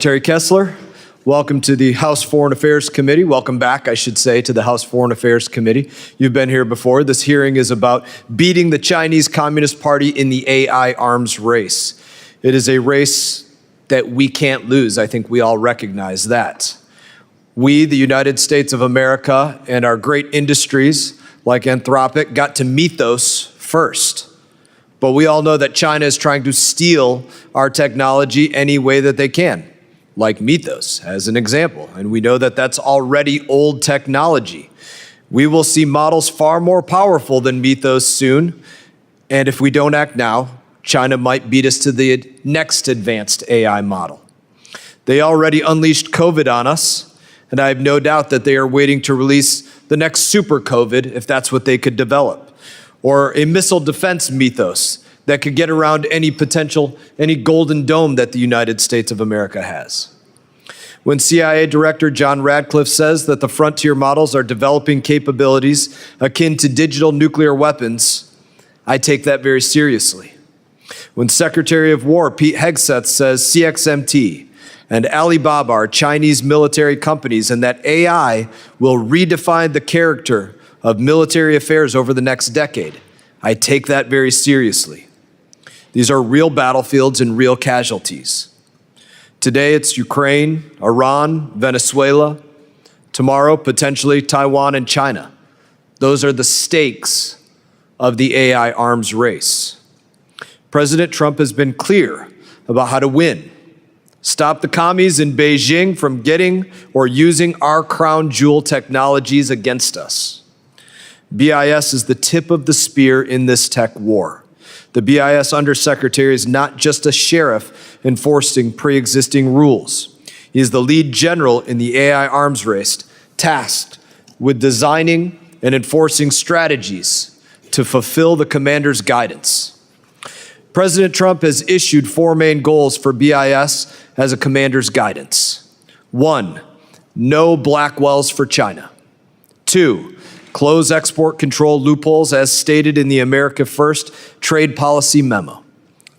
Terry Kessler, welcome to the House Foreign Affairs Committee. Welcome back, I should say, to the House Foreign Affairs Committee. You've been here before. This hearing is about beating the Chinese Communist Party in the AI arms race. It is a race that we can't lose. I think we all recognize that. We, the United States of America, and our great industries like Anthropic got to Mythos first. But we all know that China is trying to steal our technology any way that they can, like Mythos as an example. And we know that that's already old technology. We will see models far more powerful than Mythos soon. And if we don't act now, China might beat us to the next advanced AI model. They already unleashed COVID on us, and I have no doubt that they are waiting to release the next super COVID if that's what they could develop, or a missile defense Mythos that could get around any golden dome that the United States of America has. When CIA Director John Radcliffe says that the frontier models are developing capabilities akin to digital nuclear weapons, I take that very seriously. When Secretary of War Pete Hegseth says CXMT and Alibaba are Chinese military companies and that AI will redefine the character of military affairs over the next decade, I take that very seriously. These are real battlefields and real casualties. Today it's Ukraine, Iran, Venezuela. Tomorrow, potentially Taiwan and China. Those are the stakes of the AI arms race. President Trump has been clear about how to win. Stop the commies in Beijing from getting or using our crown jewel technologies against us. BIS is the tip of the spear in this tech war. The BIS Undersecretary is not just a sheriff enforcing pre-existing rules. He is the lead general in the AI arms race, tasked with designing and enforcing strategies to fulfill the commander's guidance. President Trump has issued 4 main goals for BIS as a commander's guidance. 1, no black wells for China. 2, close export control loopholes as stated in the America First trade policy memo.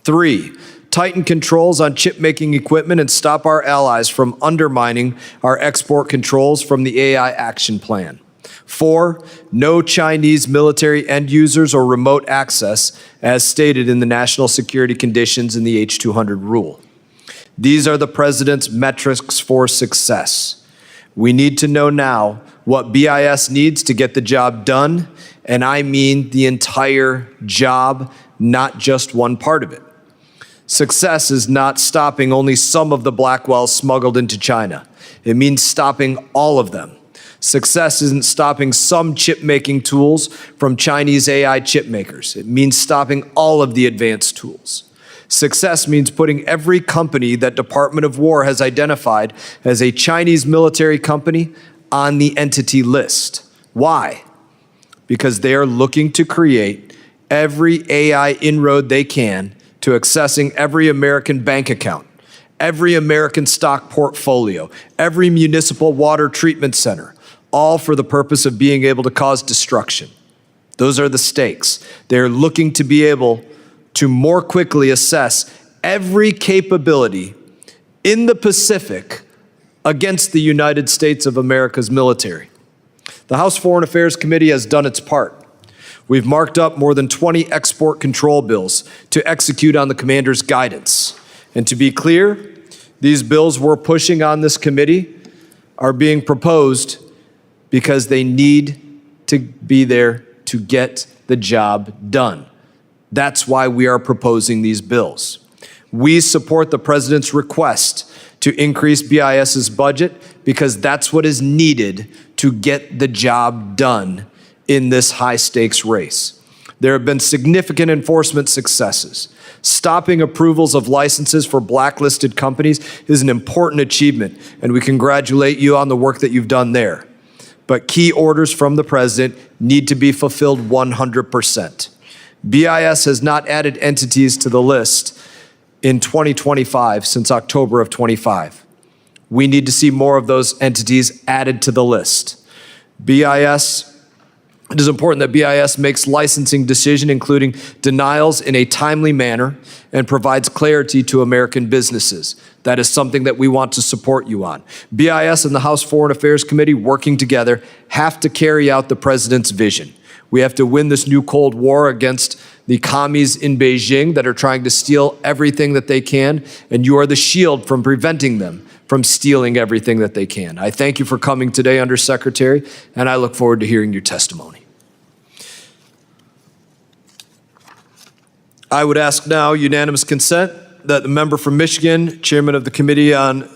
3, tighten controls on chip-making equipment and stop our allies from undermining our export controls from the AI action plan. 4, no Chinese military end users or remote access as stated in the national security conditions in the H-200 rule. These are the president's metrics for success. We need to know now what BIS needs to get the job done, and I mean the entire job, not just one part of it. Success is not stopping only some of the black wells smuggled into China. It means stopping all of them. Success isn't stopping some chip-making tools from Chinese AI chip makers. It means stopping all of the advanced tools. Success means putting every company that Department of War has identified as a Chinese military company on the entity list. Why? Because they are looking to create every AI inroad they can to accessing every American bank account, every American stock portfolio, every municipal water treatment center, all for the purpose of being able to cause destruction. Those are the stakes. They're looking to be able to more quickly assess every capability in the Pacific against the United States of America's military. The House Foreign Affairs Committee has done its part. We've marked up more than 20 export control bills to execute on the commander's guidance. And to be clear, these bills we're pushing on this committee are being proposed because they need to be there to get the job done. That's why we are proposing these bills. We support the president's request to increase BIS's budget because that's what is needed to get the job done in this high-stakes race. There have been significant enforcement successes. Stopping approvals of licenses for blacklisted companies is an important achievement, and we congratulate you on the work that you've done there. But key orders from the president need to be fulfilled 100%. BIS has not added entities to the list in 2025 since October of 25. We need to see more of those entities added to the list. BIS It is important that BIS makes licensing decisions, including denials, in a timely manner and provides clarity to American businesses. That is something that we want to support you on. BIS and the House Foreign Affairs Committee, working together, have to carry out the President's vision. We have to win this new Cold War against the commies in Beijing that are trying to steal everything that they can, and you are the shield from preventing them from stealing everything that they can. I thank you for coming today, Undersecretary, and I look forward to hearing your testimony. I would ask now unanimous consent that the member from Michigan, Chairman of the Committee on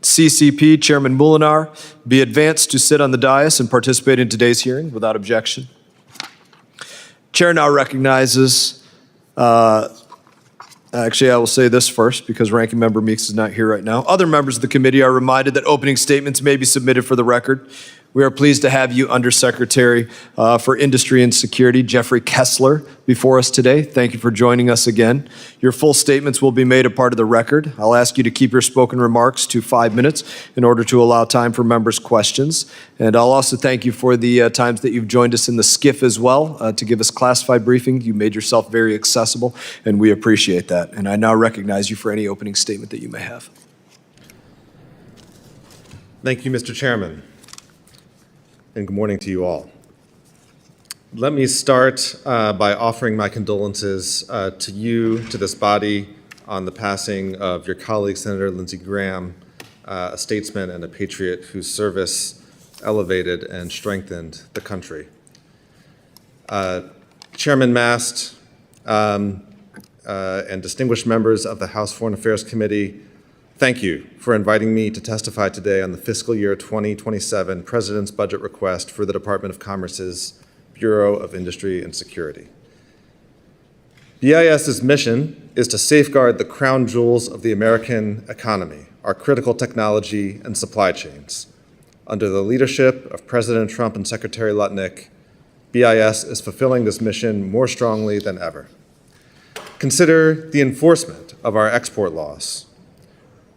CCP, Chairman Molinar, be advanced to sit on the dais and participate in today's hearing without objection. Chair now recognizes, actually I will say this first because Ranking Member Meeks is not here right now. Other members of the committee are reminded that opening statements may be submitted for the record. We are pleased to have you, Undersecretary for Industry and Security, Jeffrey Kessler, before us today. Thank you for joining us again. Your full statements will be made a part of the record. I'll ask you to keep your spoken remarks to 5 minutes in order to allow time for members' questions. And I'll also thank you for the times that you've joined us in the skiff as well to give us classified briefing. You made yourself very accessible, and we appreciate that. And I now recognize you for any opening statement that you may have. Thank you, Mr. Chairman. And good morning to you all. Let me start by offering my condolences to you, to this body, on the passing of your colleague, Senator Lindsey Graham, a statesman and a patriot whose service elevated and strengthened the country. Chairman Mast and distinguished members of the House Foreign Affairs Committee, thank you for inviting me to testify today on the fiscal year 2027 President's budget request for the Department of Commerce's Bureau of Industry and Security. BIS's mission is to safeguard the crown jewels of the American economy, our critical technology and supply chains. Under the leadership of President Trump and Secretary Lutnick, BIS is fulfilling this mission more strongly than ever. Consider the enforcement of our export laws.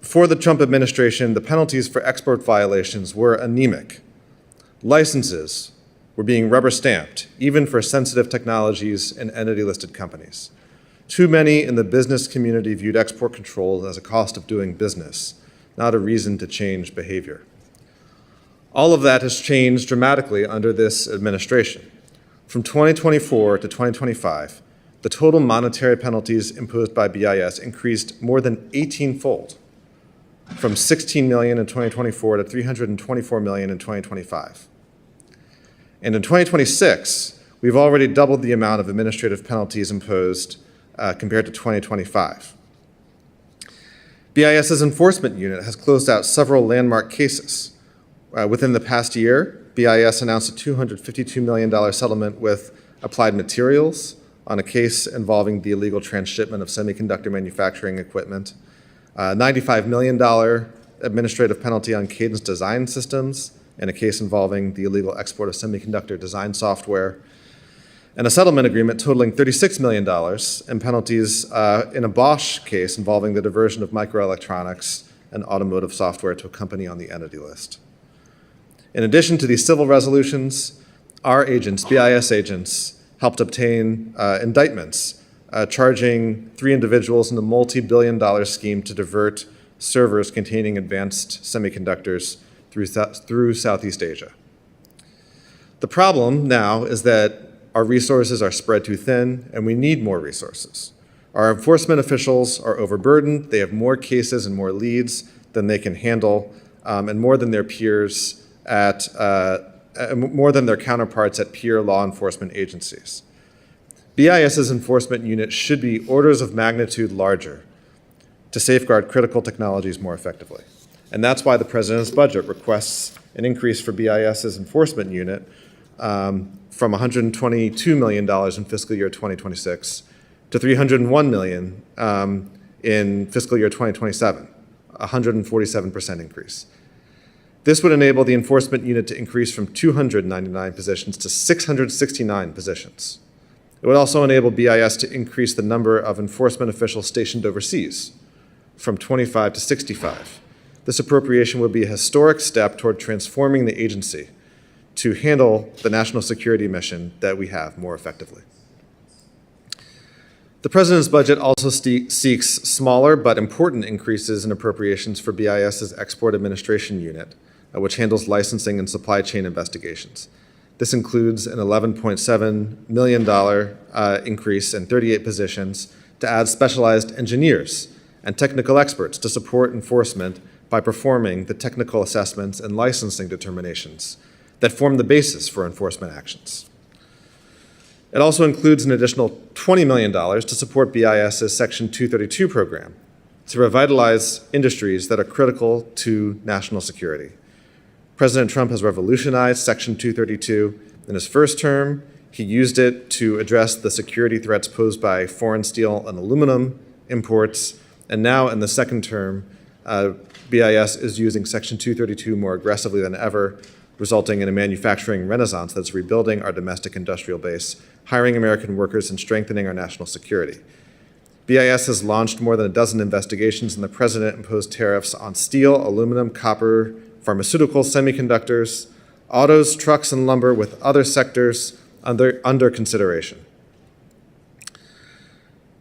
Before the Trump administration, the penalties for export violations were anemic. Licenses were being rubber-stamped, even for sensitive technologies and entity-listed companies. Too many in the business community viewed export controls as a cost of doing business, not a reason to change behavior. All of that has changed dramatically under this administration. From 2024 to 2025, the total monetary penalties imposed by BIS increased more than 18-fold, from $16 million in 2024 to $324 million in 2025. And in 2026, we've already doubled the amount of administrative penalties imposed compared to 2025. BIS's enforcement unit has closed out several landmark cases. Within the past year, BIS announced a $252 million settlement with Applied Materials on a case involving the illegal transshipment of semiconductor manufacturing equipment, $95 million administrative penalty on Cadence Design Systems in a case involving the illegal export of semiconductor design software, and a settlement agreement totaling $36 million in penalties in a Bosch case involving the diversion of microelectronics and automotive software to a company on the entity list. In addition to these civil resolutions, our agents, BIS agents, helped obtain indictments charging 3 individuals in a multi-billion-dollar scheme to divert servers containing advanced semiconductors through Southeast Asia. The problem now is that our resources are spread too thin, and we need more resources. Our enforcement officials are overburdened. They have more cases and more leads than they can handle, and more than their peers more than their counterparts at peer law enforcement agencies. BIS's enforcement unit should be orders of magnitude larger to safeguard critical technologies more effectively. And that's why the President's budget requests an increase for BIS's enforcement unit from $122 million in fiscal year 2026 to $301 million in fiscal year 2027, a 147% increase. This would enable the enforcement unit to increase from 299 positions to 669 positions. It would also enable BIS to increase the number of enforcement officials stationed overseas from 25 to 65. This appropriation would be a historic step toward transforming the agency to handle the national security mission that we have more effectively. The President's budget also seeks smaller but important increases in appropriations for BIS's Export Administration Unit, which handles licensing and supply chain investigations. This includes an $11.7 million increase in 38 positions to add specialized engineers and technical experts to support enforcement by performing the technical assessments and licensing determinations that form the basis for enforcement actions. It also includes an additional $20 million to support BIS's Section 232 program to revitalize industries that are critical to national security. President Trump has revolutionized Section 232 in his first term. He used it to address the security threats posed by foreign steel and aluminum imports. And now in the second term, BIS is using Section 232 more aggressively than ever, resulting in a manufacturing renaissance that's rebuilding our domestic industrial base, hiring American workers, and strengthening our national security. BIS has launched more than a dozen investigations, and the President imposed tariffs on steel, aluminum, copper, pharmaceuticals, semiconductors, autos, trucks, and lumber, with other sectors under consideration.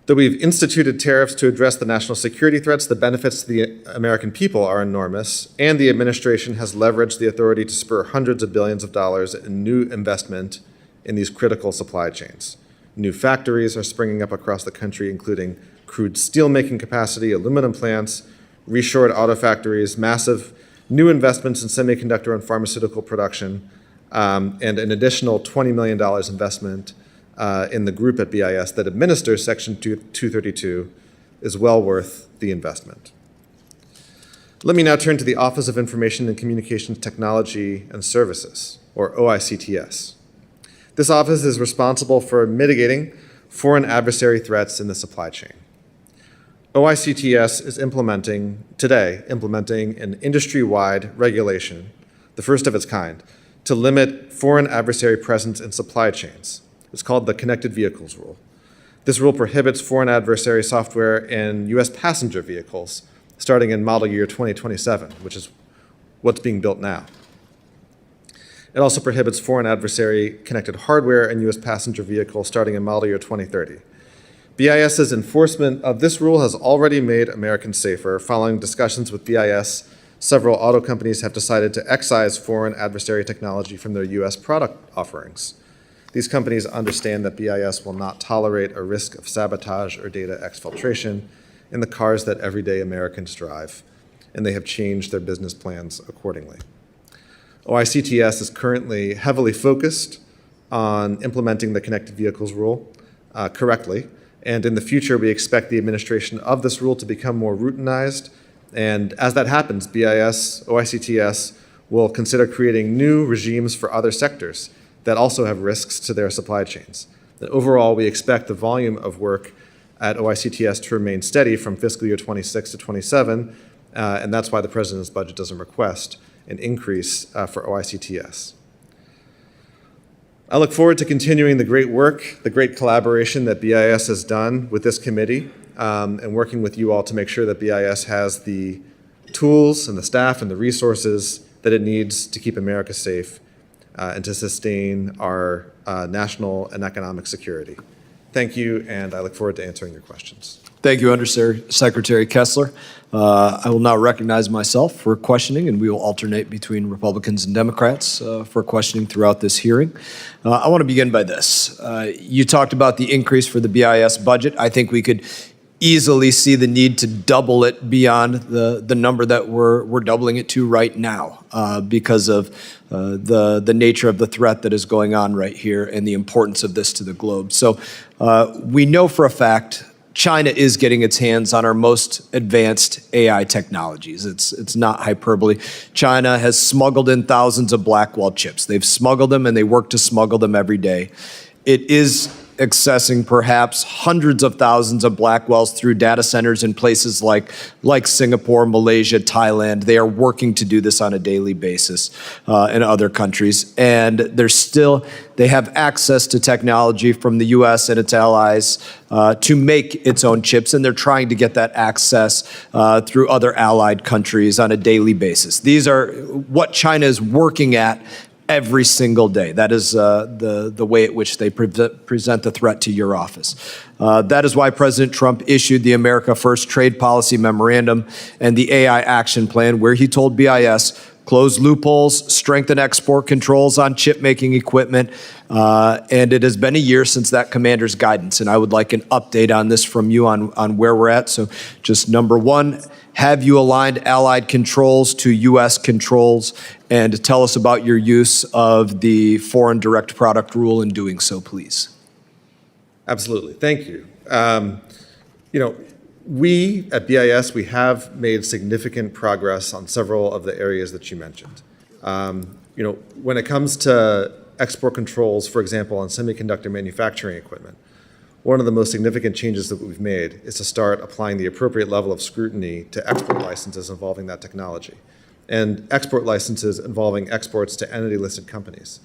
Though we've instituted tariffs to address the national security threats, the benefits to the American people are enormous, and the administration has leveraged the authority to spur hundreds of billions of dollars in new investment in these critical supply chains. New factories are springing up across the country, including crude steelmaking capacity, aluminum plants, reshored auto factories, massive new investments in semiconductor and pharmaceutical production, and an additional $20 million investment in the group at BIS that administers Section 232 is well worth the investment. Let me now turn to the Office of Information and Communications Technology and Services, or OICTS. This office is responsible for mitigating foreign adversary threats in the supply chain. OICTS is implementing an industry-wide regulation, the first of its kind, to limit foreign adversary presence in supply chains. It's called the Connected Vehicles Rule. This rule prohibits foreign adversary software in U.S. passenger vehicles starting in model year 2027, which is what's being built now. It also prohibits foreign adversary connected hardware in U.S. passenger vehicles starting in model year 2030. BIS's enforcement of this rule has already made Americans safer. Following discussions with BIS, several auto companies have decided to excise foreign adversary technology from their U.S. product offerings. These companies understand that BIS will not tolerate a risk of sabotage or data exfiltration in the cars that everyday Americans drive, and they have changed their business plans accordingly. OICTS is currently heavily focused on implementing the Connected Vehicles Rule correctly, and in the future we expect the administration of this rule to become more routinized, and as that happens, OICTS will consider creating new regimes for other sectors that also have risks to their supply chains. And overall, we expect the volume of work at OICTS to remain steady from fiscal year 26 to 27, and that's why the President's budget doesn't request an increase for OICTS. I look forward to continuing the great work, the great collaboration that BIS has done with this committee, and working with you all to make sure that BIS has the tools and the staff and the resources that it needs to keep America safe and to sustain our national and economic security. Thank you, and I look forward to answering your questions. Thank you, Undersecretary Kessler. I will now recognize myself for questioning, and we will alternate between Republicans and Democrats for questioning throughout this hearing. I want to begin by this. You talked about the increase for the BIS budget. I think we could easily see the need to double it beyond the number that we're doubling it to right now because of the nature of the threat that is going on right here and the importance of this to the globe. So we know for a fact China is getting its hands on our most advanced AI technologies. It's not hyperbole. China has smuggled in thousands of Blackwell chips. They've smuggled them and they work to smuggle them every day. It is accessing perhaps hundreds of thousands of Blackwells through data centers in places like Singapore, Malaysia, Thailand. They are working to do this on a daily basis in other countries. And they have access to technology from the US and its allies to make its own chips, and they're trying to get that access through other allied countries on a daily basis. These are what China is working at every single day. That is the way at which they present the threat to your office. That is why President Trump issued the America First Trade Policy Memorandum and the AI Action Plan, where he told BIS, close loopholes, strengthen export controls on chip-making equipment, and it has been a year since that commander's guidance, and I would like an update on this from you on where we're at. So just number one, have you aligned allied controls to U.S. controls, and tell us about your use of the foreign direct product rule in doing so, please. Absolutely. Thank you. We at BIS, we have made significant progress on several of the areas that you mentioned. When it comes to export controls, for example, on semiconductor manufacturing equipment, one of the most significant changes that we've made is to start applying the appropriate level of scrutiny to export licenses involving that technology and export licenses involving exports to entity-listed companies.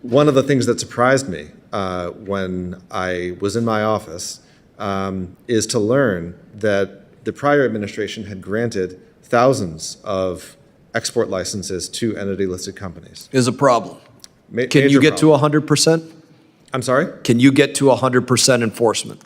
One of the things that surprised me when I was in my office is to learn that the prior administration had granted thousands of export licenses to entity-listed companies. Is a problem. Can you get to 100%? I'm sorry? Can you get to 100% enforcement?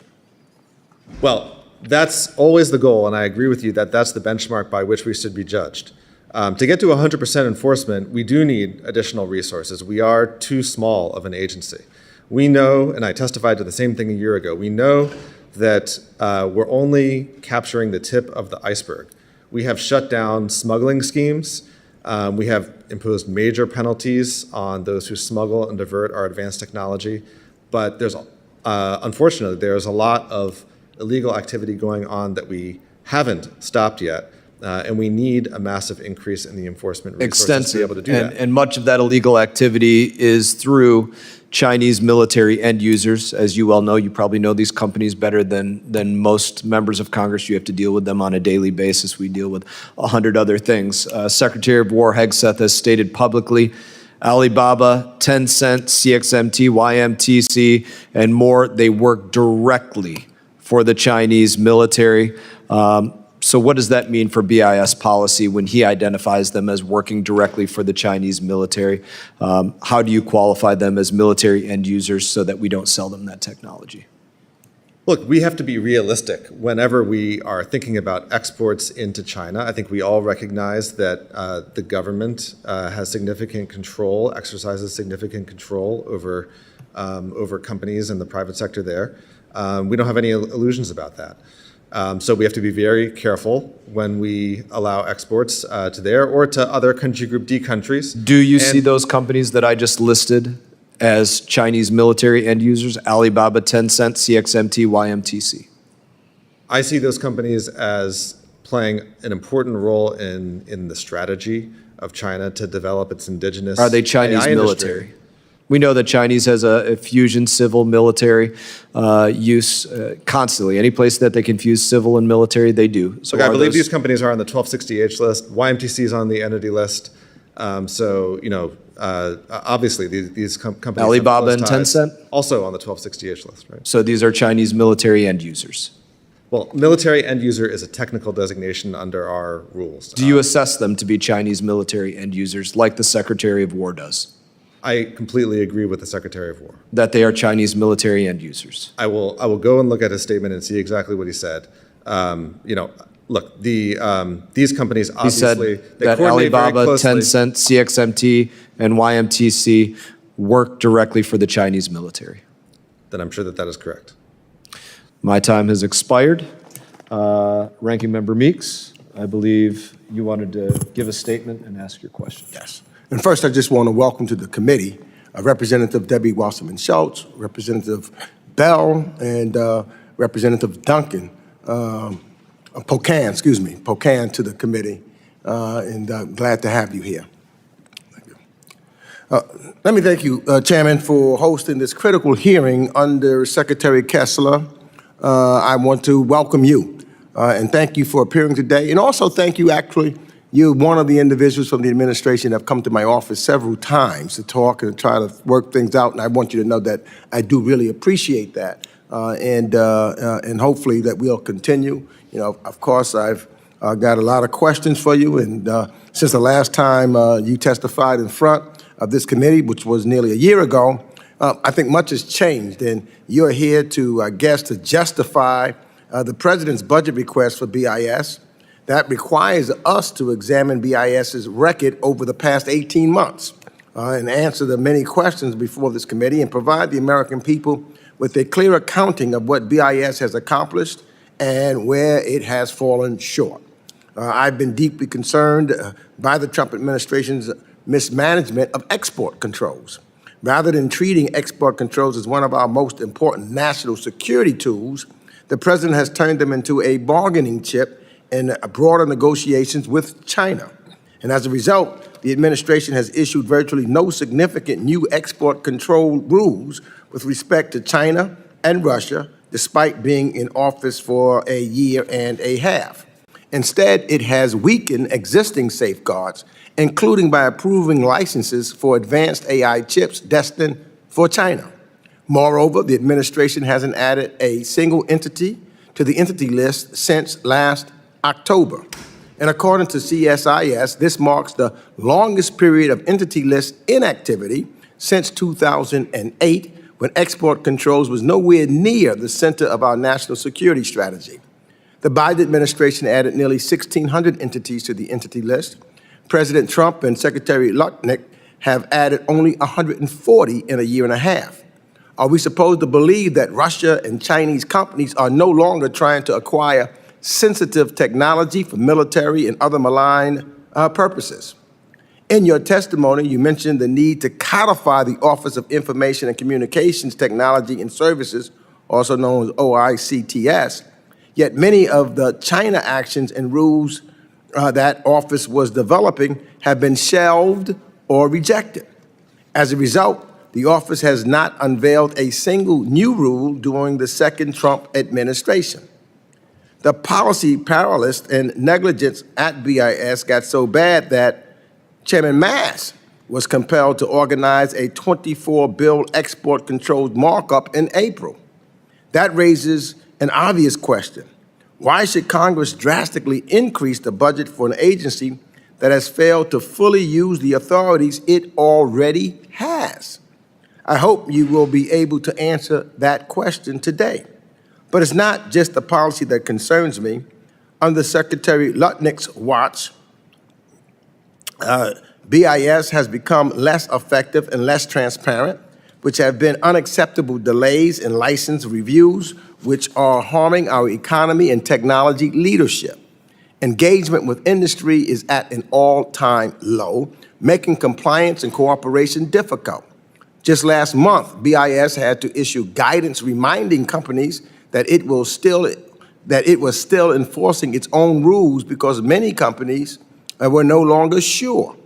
Well, that's always the goal, and I agree with you that that's the benchmark by which we should be judged. To get to 100% enforcement, we do need additional resources. We are too small of an agency. We know, and I testified to the same thing a year ago, we know that we're only capturing the tip of the iceberg. We have shut down smuggling schemes. We have imposed major penalties on those who smuggle and divert our advanced technology. But unfortunately, there's a lot of illegal activity going on that we haven't stopped yet. And we need a massive increase in the enforcement resources to be able to do that. And much of that illegal activity is through Chinese military end users. As you well know, you probably know these companies better than most members of Congress. You have to deal with them on a daily basis. We deal with 100 other things. Secretary of War Hegseth has stated publicly, Alibaba, Tencent, CXMT, YMTC, and more, they work directly for the Chinese military. So what does that mean for BIS policy when he identifies them as working directly for the Chinese military? How do you qualify them as military end users so that we don't sell them that technology? Look, we have to be realistic whenever we are thinking about exports into China. I think we all recognize that the government has significant control, exercises significant control over companies in the private sector there. We don't have any illusions about that. So we have to be very careful when we allow exports to there or to other country group D countries. Do you see those companies that I just listed as Chinese military end users, Alibaba, Tencent, CXMT, YMTC? I see those companies as playing an important role in the strategy of China to develop its indigenous Are they Chinese AI military? industry. We know that Chinese has a fusion civil military use constantly. Any place that they can fuse civil and military, they do. So Look, I believe these companies are on the 1260H list. YMTC is on the entity list. Obviously these companies Alibaba and Tencent? Also on the 1260H list, right? So these are Chinese military end users. Well, military end user is a technical designation under our rules. Do you assess them to be Chinese military end users like the Secretary of War does? I completely agree with the Secretary of War. That they are Chinese military end users? I will go and look at his statement and see exactly what he said. Look, these companies obviously, he said that Alibaba, Tencent, CXMT, and YMTC work directly for the Chinese military. Then I'm sure that that is correct. My time has expired. Ranking Member Meeks, I believe you wanted to give a statement and ask your question. Yes. And first, I just want to welcome to the committee Representative Debbie Wasserman Schultz, Representative Bell, and Representative Duncan, Pocan to the committee, and glad to have you here. Thank you. Let me thank you, Chairman, for hosting this critical hearing under Secretary Kessler. I want to welcome you and thank you for appearing today, and also thank you, actually, you're one of the individuals from the administration that have come to my office several times to talk and try to work things out, and I want you to know that I do really appreciate that, and hopefully that we'll continue. Of course, I've Got a lot of questions for you, and since the last time you testified in front of this committee, which was nearly a year ago, I think much has changed, and you're here to, I guess, to justify the President's budget request for BIS. That requires us to examine BIS's record over the past 18 months and answer the many questions before this committee and provide the American people with a clear accounting of what BIS has accomplished and where it has fallen short. I've been deeply concerned by the Trump administration's mismanagement of export controls. Rather than treating export controls as one of our most important national security tools, the President has turned them into a bargaining chip in broader negotiations with China. And as a result, the administration has issued virtually no significant new export control rules with respect to China and Russia, despite being in office for a year and a half. Instead, it has weakened existing safeguards, including by approving licenses for advanced AI chips destined for China. Moreover, the administration hasn't added a single entity to the entity list since last October. And according to CSIS, this marks the longest period of entity list inactivity since 2008, when export controls was nowhere near the center of our national security strategy. The Biden administration added nearly 1,600 entities to the entity list. President Trump and Secretary Lutnick have added only 140 in a year and a half. Are we supposed to believe that Russia and Chinese companies are no longer trying to acquire sensitive technology for military and other malign purposes? In your testimony, you mentioned the need to codify the Office of Information and Communications Technology and Services, also known as ICTS, yet many of the China actions and rules that office was developing have been shelved or rejected. As a result, the office has not unveiled a single new rule during the second Trump administration. The policy paralysis and negligence at BIS got so bad that Chairman Mass was compelled to organize a 24-bill export controls markup in April. That raises an obvious question. Why should Congress drastically increase the budget for an agency that has failed to fully use the authorities it already has? I hope you will be able to answer that question today. But it's not just the policy that concerns me. Under Secretary Lutnick's watch, BIS has become less effective and less transparent, which have been unacceptable delays in license reviews, which are harming our economy and technology leadership. Engagement with industry is at an all-time low, making compliance and cooperation difficult. Just last month, BIS had to issue guidance reminding companies that it was still enforcing its own rules because many companies were no longer sure.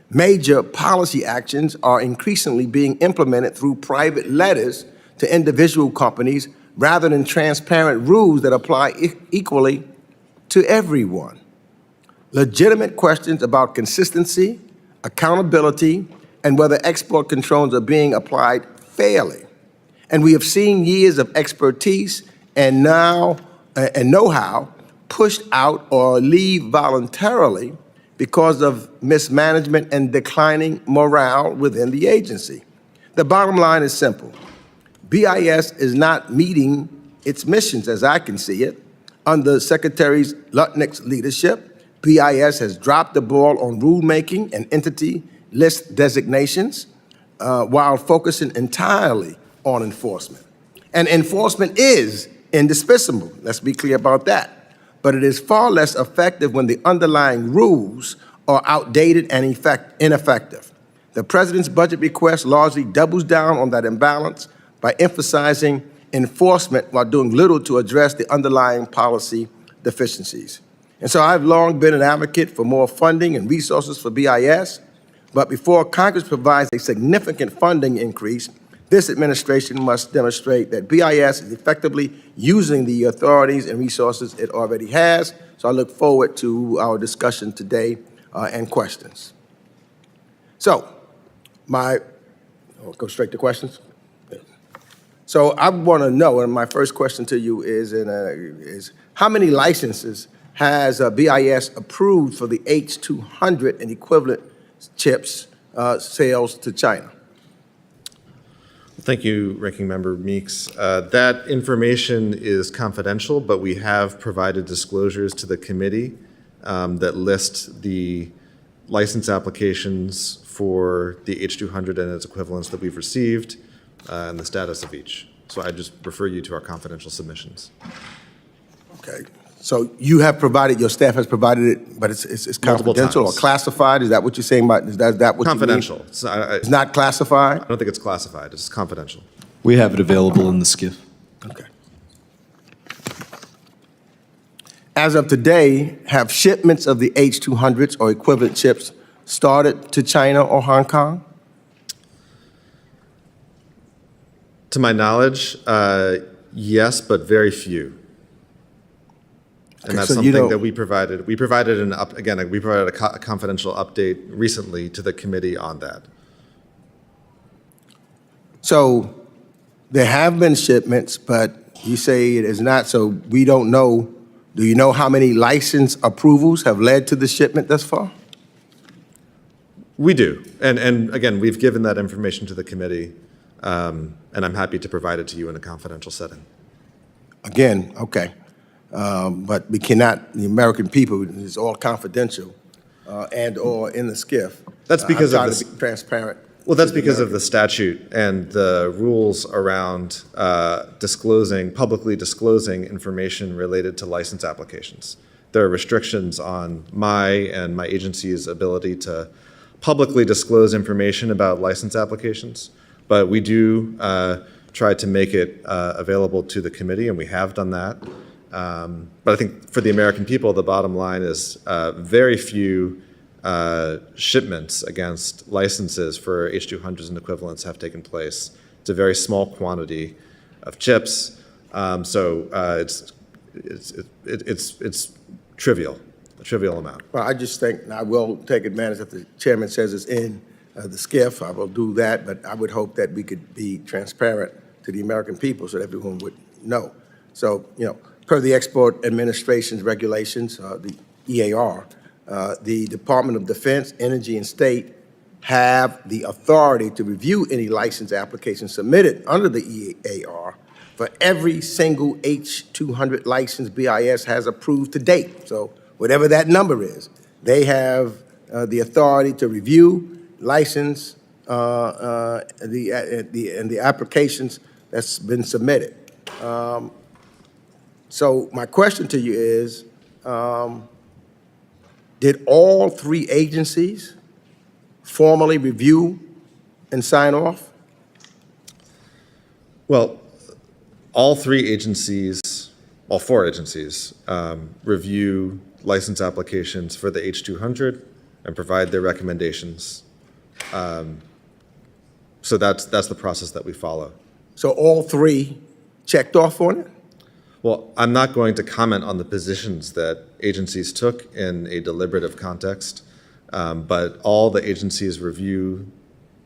Major policy actions are increasingly being implemented through private letters to individual companies rather than transparent rules that apply equally to everyone. Legitimate questions about consistency, accountability, and whether export controls are being applied fairly. And we have seen years of expertise and know-how pushed out or leave voluntarily because of mismanagement and declining morale within the agency. The bottom line is simple. BIS is not meeting its missions, as I can see it. Under Secretary Lutnick's leadership, BIS has dropped the ball on rulemaking and entity list designations while focusing entirely on enforcement. And enforcement is indispensable, let's be clear about that. But it is far less effective when the underlying rules are outdated and ineffective. The President's budget request largely doubles down on that imbalance by emphasizing enforcement while doing little to address the underlying policy deficiencies. And so I've long been an advocate for more funding and resources for BIS, but before Congress provides a significant funding increase, this administration must demonstrate that BIS is effectively using the authorities and resources it already has. So I look forward to our discussion today and questions. So I'll go straight to questions. So I want to know, and my first question to you is how many licenses has BIS approved for the H200 and equivalent chips sales to China? Thank you, Ranking Member Meeks. That information is confidential, but we have provided disclosures to the committee that list the license applications for the H200 and its equivalents that we've received and the status of each. So I just refer you to our confidential submissions. Okay. So you have provided, your staff has provided it, but it's Multiple confidential or times. classified? Is that what you're saying about, is that what you mean? Confidential. It's not classified? I don't think it's classified. It's confidential. We have it available in the SCIF. Okay. As of today, have shipments of the H200s or equivalent chips started to China or Hong Kong? To my knowledge, yes, but very few. And Okay, that's so you something don't- that we provided. We provided we provided a confidential update recently to the committee on that. So there have been shipments, but you say it is not, so we don't know. Do you know how many license approvals have led to the shipment thus far? We do. And again, we've given that information to the committee, and I'm happy to provide it to you in a confidential setting. Again, okay. But we cannot, the American people, it's all confidential and/or in the SCIF. That's because I'm of trying this- to be transparent. Well, that's because of the statute and the rules around publicly disclosing information related to license applications. There are restrictions on my and my agency's ability to publicly disclose information about license applications, but we do try to make it available to the committee, and we have done that. But I think for the American people, the bottom line is very few shipments against licenses for H200s and equivalents have taken place. It's a very small quantity of chips, so it's trivial, a trivial amount. Well, I just think, and I will take advantage if the chairman says it's in the SCIF, I will do that, but I would hope that we could be transparent to the American people so that everyone would know. So, per the Export Administration's regulations, the EAR, the Department of Defense, Energy, and State have the authority to review any license application submitted under the EAR for every single H200 license BIS has approved to date. So whatever that number is, they have the authority to review, license, the applications that's been submitted. So my question to you is, did all three agencies formally review and sign off? Well, all four agencies review license applications for the H200 and provide their recommendations. So that's the process that we follow. So all three checked off on it? Well, I'm not going to comment on the positions that agencies took in a deliberative context, but all the agencies review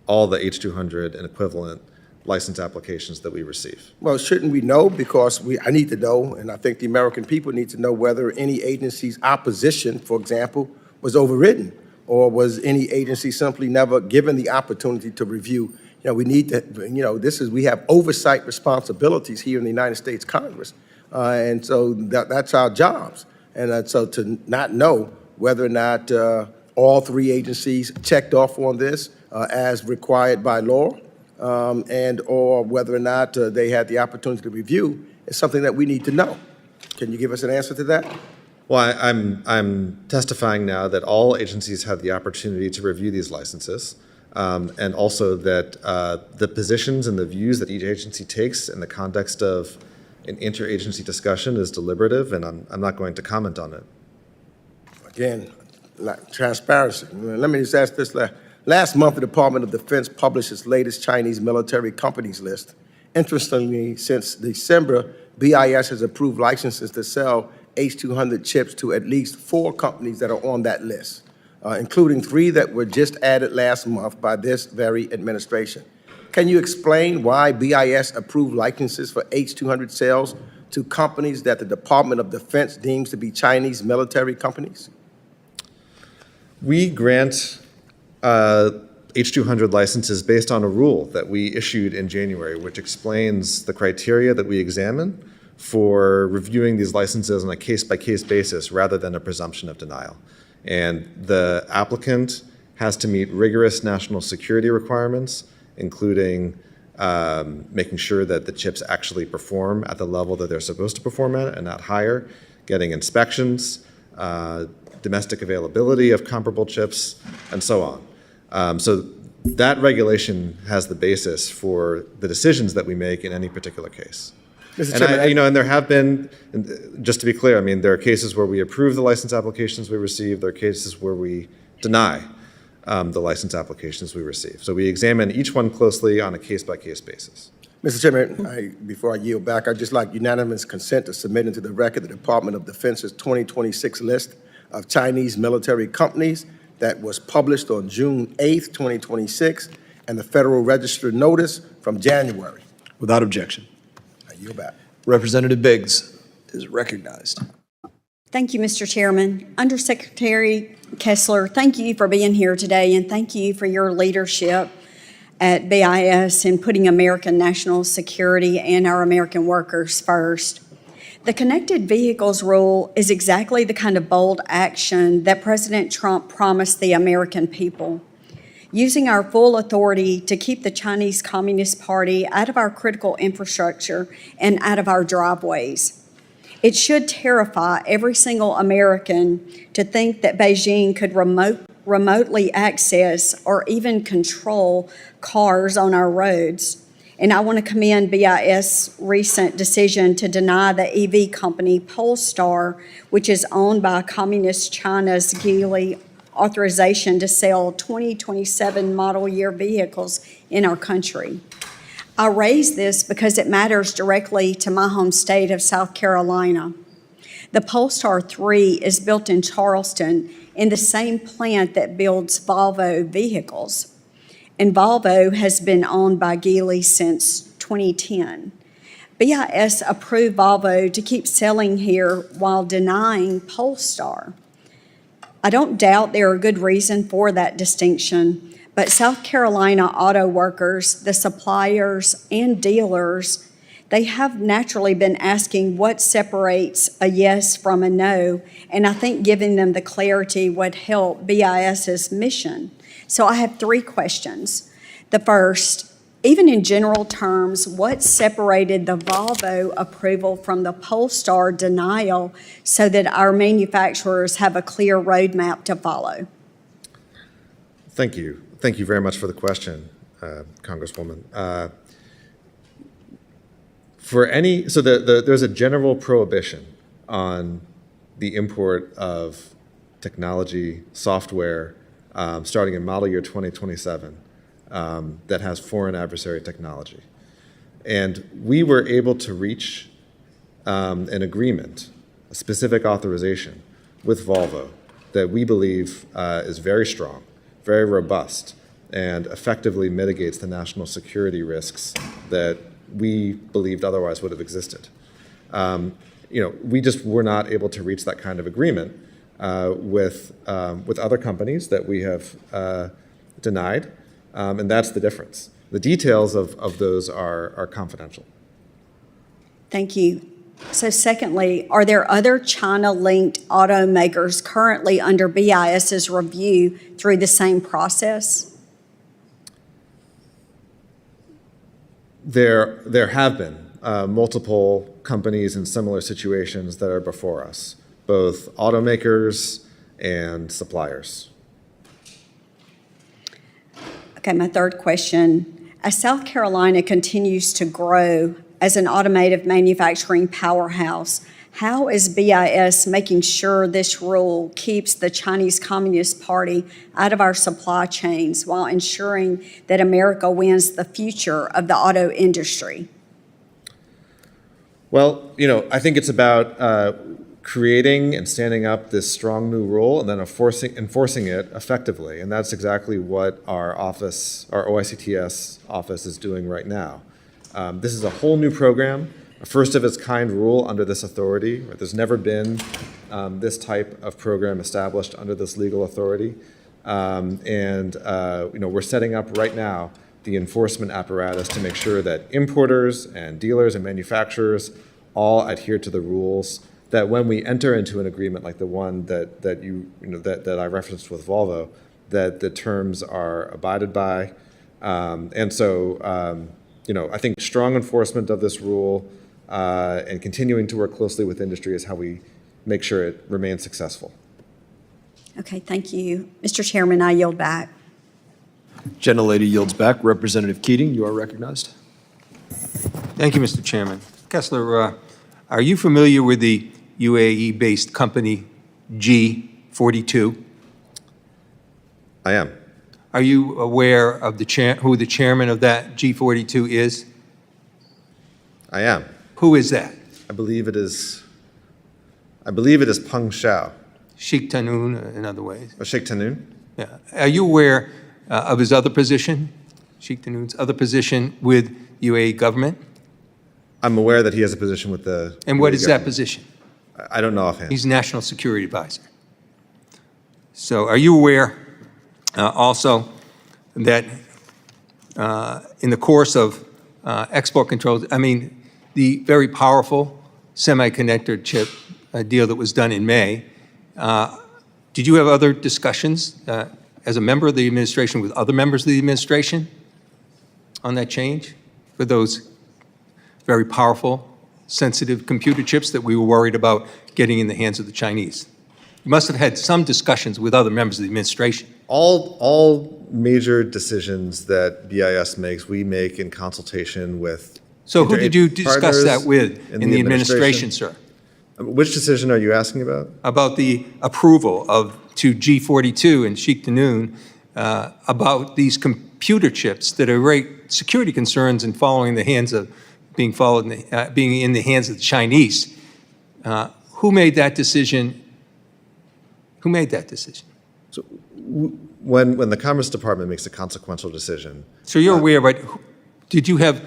all the H200 and equivalent license applications that we receive. Well, shouldn't we know? Because I need to know, and I think the American people need to know whether any agency's opposition, for example, was overridden, or was any agency simply never given the opportunity to review. We need to, we have oversight responsibilities here in the United States Congress. And so that's our jobs. And so to not know whether or not all three agencies checked off on this as required by law, and or whether or not they had the opportunity to review is something that we need to know. Can you give us an answer to that? Well, I'm testifying now that all agencies have the opportunity to review these licenses, and also that the positions and the views that each agency takes in the context of an interagency discussion is deliberative, and I'm not going to comment on it. Again, transparency. Let me just ask this. Last month, the Department of Defense published its latest Chinese military companies list. Interestingly, since December, BIS has approved licenses to sell H200 chips to at least 4 companies that are on that list, including 3 that were just added last month by this very administration. Can you explain why BIS approved licenses for H200 sales to companies that the Department of Defense deems to be Chinese military companies? We grant H200 licenses based on a rule that we issued in January, which explains the criteria that we examine for reviewing these licenses on a case-by-case basis rather than a presumption of denial. And the applicant has to meet rigorous national security requirements, including making sure that the chips actually perform at the level that they're supposed to perform at and not higher, getting inspections, domestic availability of comparable chips, and so on. So that regulation has the basis for the decisions that we make in any particular case. Mr. Chairman, And there have been, just to be clear, I mean, there are cases where we approve the license applications we receive. There are cases where we deny the license applications we receive. So we examine each one closely on a case-by-case basis. Mr. Chairman, before I yield back, I'd just like unanimous consent to submit into the record the Department of Defense's 2026 list of Chinese military companies that was published on June 8th, 2026, and the Federal Register notice from January. Without objection. I yield back. Representative Biggs is recognized. Thank you, Mr. Chairman. Undersecretary Kessler, thank you for being here today, and thank you for your leadership at BIS in putting American national security and our American workers first. The connected vehicles rule is exactly the kind of bold action that President Trump promised the American people. Using our full authority to keep the Chinese Communist Party out of our critical infrastructure and out of our driveways. It should terrify every single American to think that Beijing could remotely access or even control cars on our roads. And I want to commend BIS' recent decision to deny the EV company Polestar, which is owned by Communist China's Geely, authorization to sell 2027 model year vehicles in our country. I raise this because it matters directly to my home state of South Carolina. The Polestar 3 is built in Charleston in the same plant that builds Volvo vehicles. And Volvo has been owned by Geely since 2010. BIS approved Volvo to keep selling here while denying Polestar. I don't doubt there are good reasons for that distinction, but South Carolina auto workers, the suppliers, and dealers, they have naturally been asking what separates a yes from a no, and I think giving them the clarity would help BIS's mission. So I have 3 questions. The first, even in general terms, what separated the Volvo approval from the Polestar denial so that our manufacturers have a clear roadmap to follow? Thank you. Thank you very much for the question, Congresswoman. There's a general prohibition on the import of technology, software, starting in model year 2027, that has foreign adversary technology. And we were able to reach an agreement, a specific authorization with Volvo that we believe is very strong, very robust, and effectively mitigates the national security risks that we believed otherwise would have existed. We just were not able to reach that kind of agreement with other companies that we have denied, and that's the difference. The details of those are confidential. Thank you. So secondly, are there other China-linked automakers currently under BIS's review through the same process? There have been multiple companies in similar situations that are before us, both automakers and suppliers. Okay, my third question. As South Carolina continues to grow as an automotive manufacturing powerhouse, how is BIS making sure this rule keeps the Chinese Communist Party out of our supply chains while ensuring that America wins the future of the auto industry? Well, I think it's about creating and standing up this strong new rule and then enforcing it effectively. And that's exactly what our office, our OICTS office, is doing right now. This is a whole new program, first-of-its-kind rule under this authority. Right? There's never been this type of program established under this legal authority. We're setting up right now the enforcement apparatus to make sure that importers and dealers and manufacturers all adhere to the rules, that when we enter into an agreement like the one that I referenced with Volvo, that the terms are abided by. I think strong enforcement of this rule and continuing to work closely with industry is how we make sure it remains successful. Okay, thank you. Mr. Chairman, I yield back. Gentlelady yields back. Representative Keating, you are recognized. Thank you, Mr. Chairman. Kessler, are you familiar with the UAE-based company G42? I am. Are you aware of who the chairman of that G42 is? I am. Who is that? I believe it is Peng Shao. Sheikh Tanoon, in other ways. Sheikh Tanoon? Yeah. Are you aware of his other position, Sheikh Tanoon's other position with UAE government? I'm aware that he has a position with the And what UAE is that government. position? I don't know offhand. He's National Security Advisor. So are you aware also that in the course of export controls, the very powerful semiconductor chip deal that was done in May, did you have other discussions as a member of the administration with other members of the administration on that change for those very powerful, sensitive computer chips that we were worried about getting in the hands of the Chinese? You must have had some discussions with other members of the administration. All major decisions that BIS makes, we make in consultation with. So who did you discuss partners that with in the administration, sir? Which decision are you asking about? About the approval to G42 and Sheikh Tanoon about these computer chips that are great security concerns and being in the hands of the Chinese. Who made that decision? Who made that decision? So when the Commerce Department makes a consequential decision. So you're aware, but did you have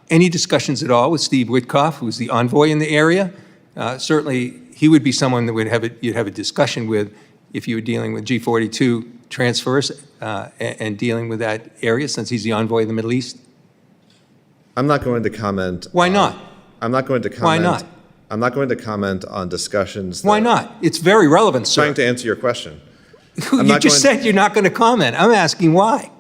any discussions at all with Steve Witkoff, who's the envoy in the area? Certainly, he would be someone that you'd have a discussion with if you were dealing with G42 transfers and dealing with that area, since he's the envoy in the Middle East. I'm not going to comment. Why not? I'm not going to comment. Why not? I'm not going to comment on discussions. Why not? It's very relevant, sir. Trying to answer your question. You just said you're not going to comment. I'm asking why.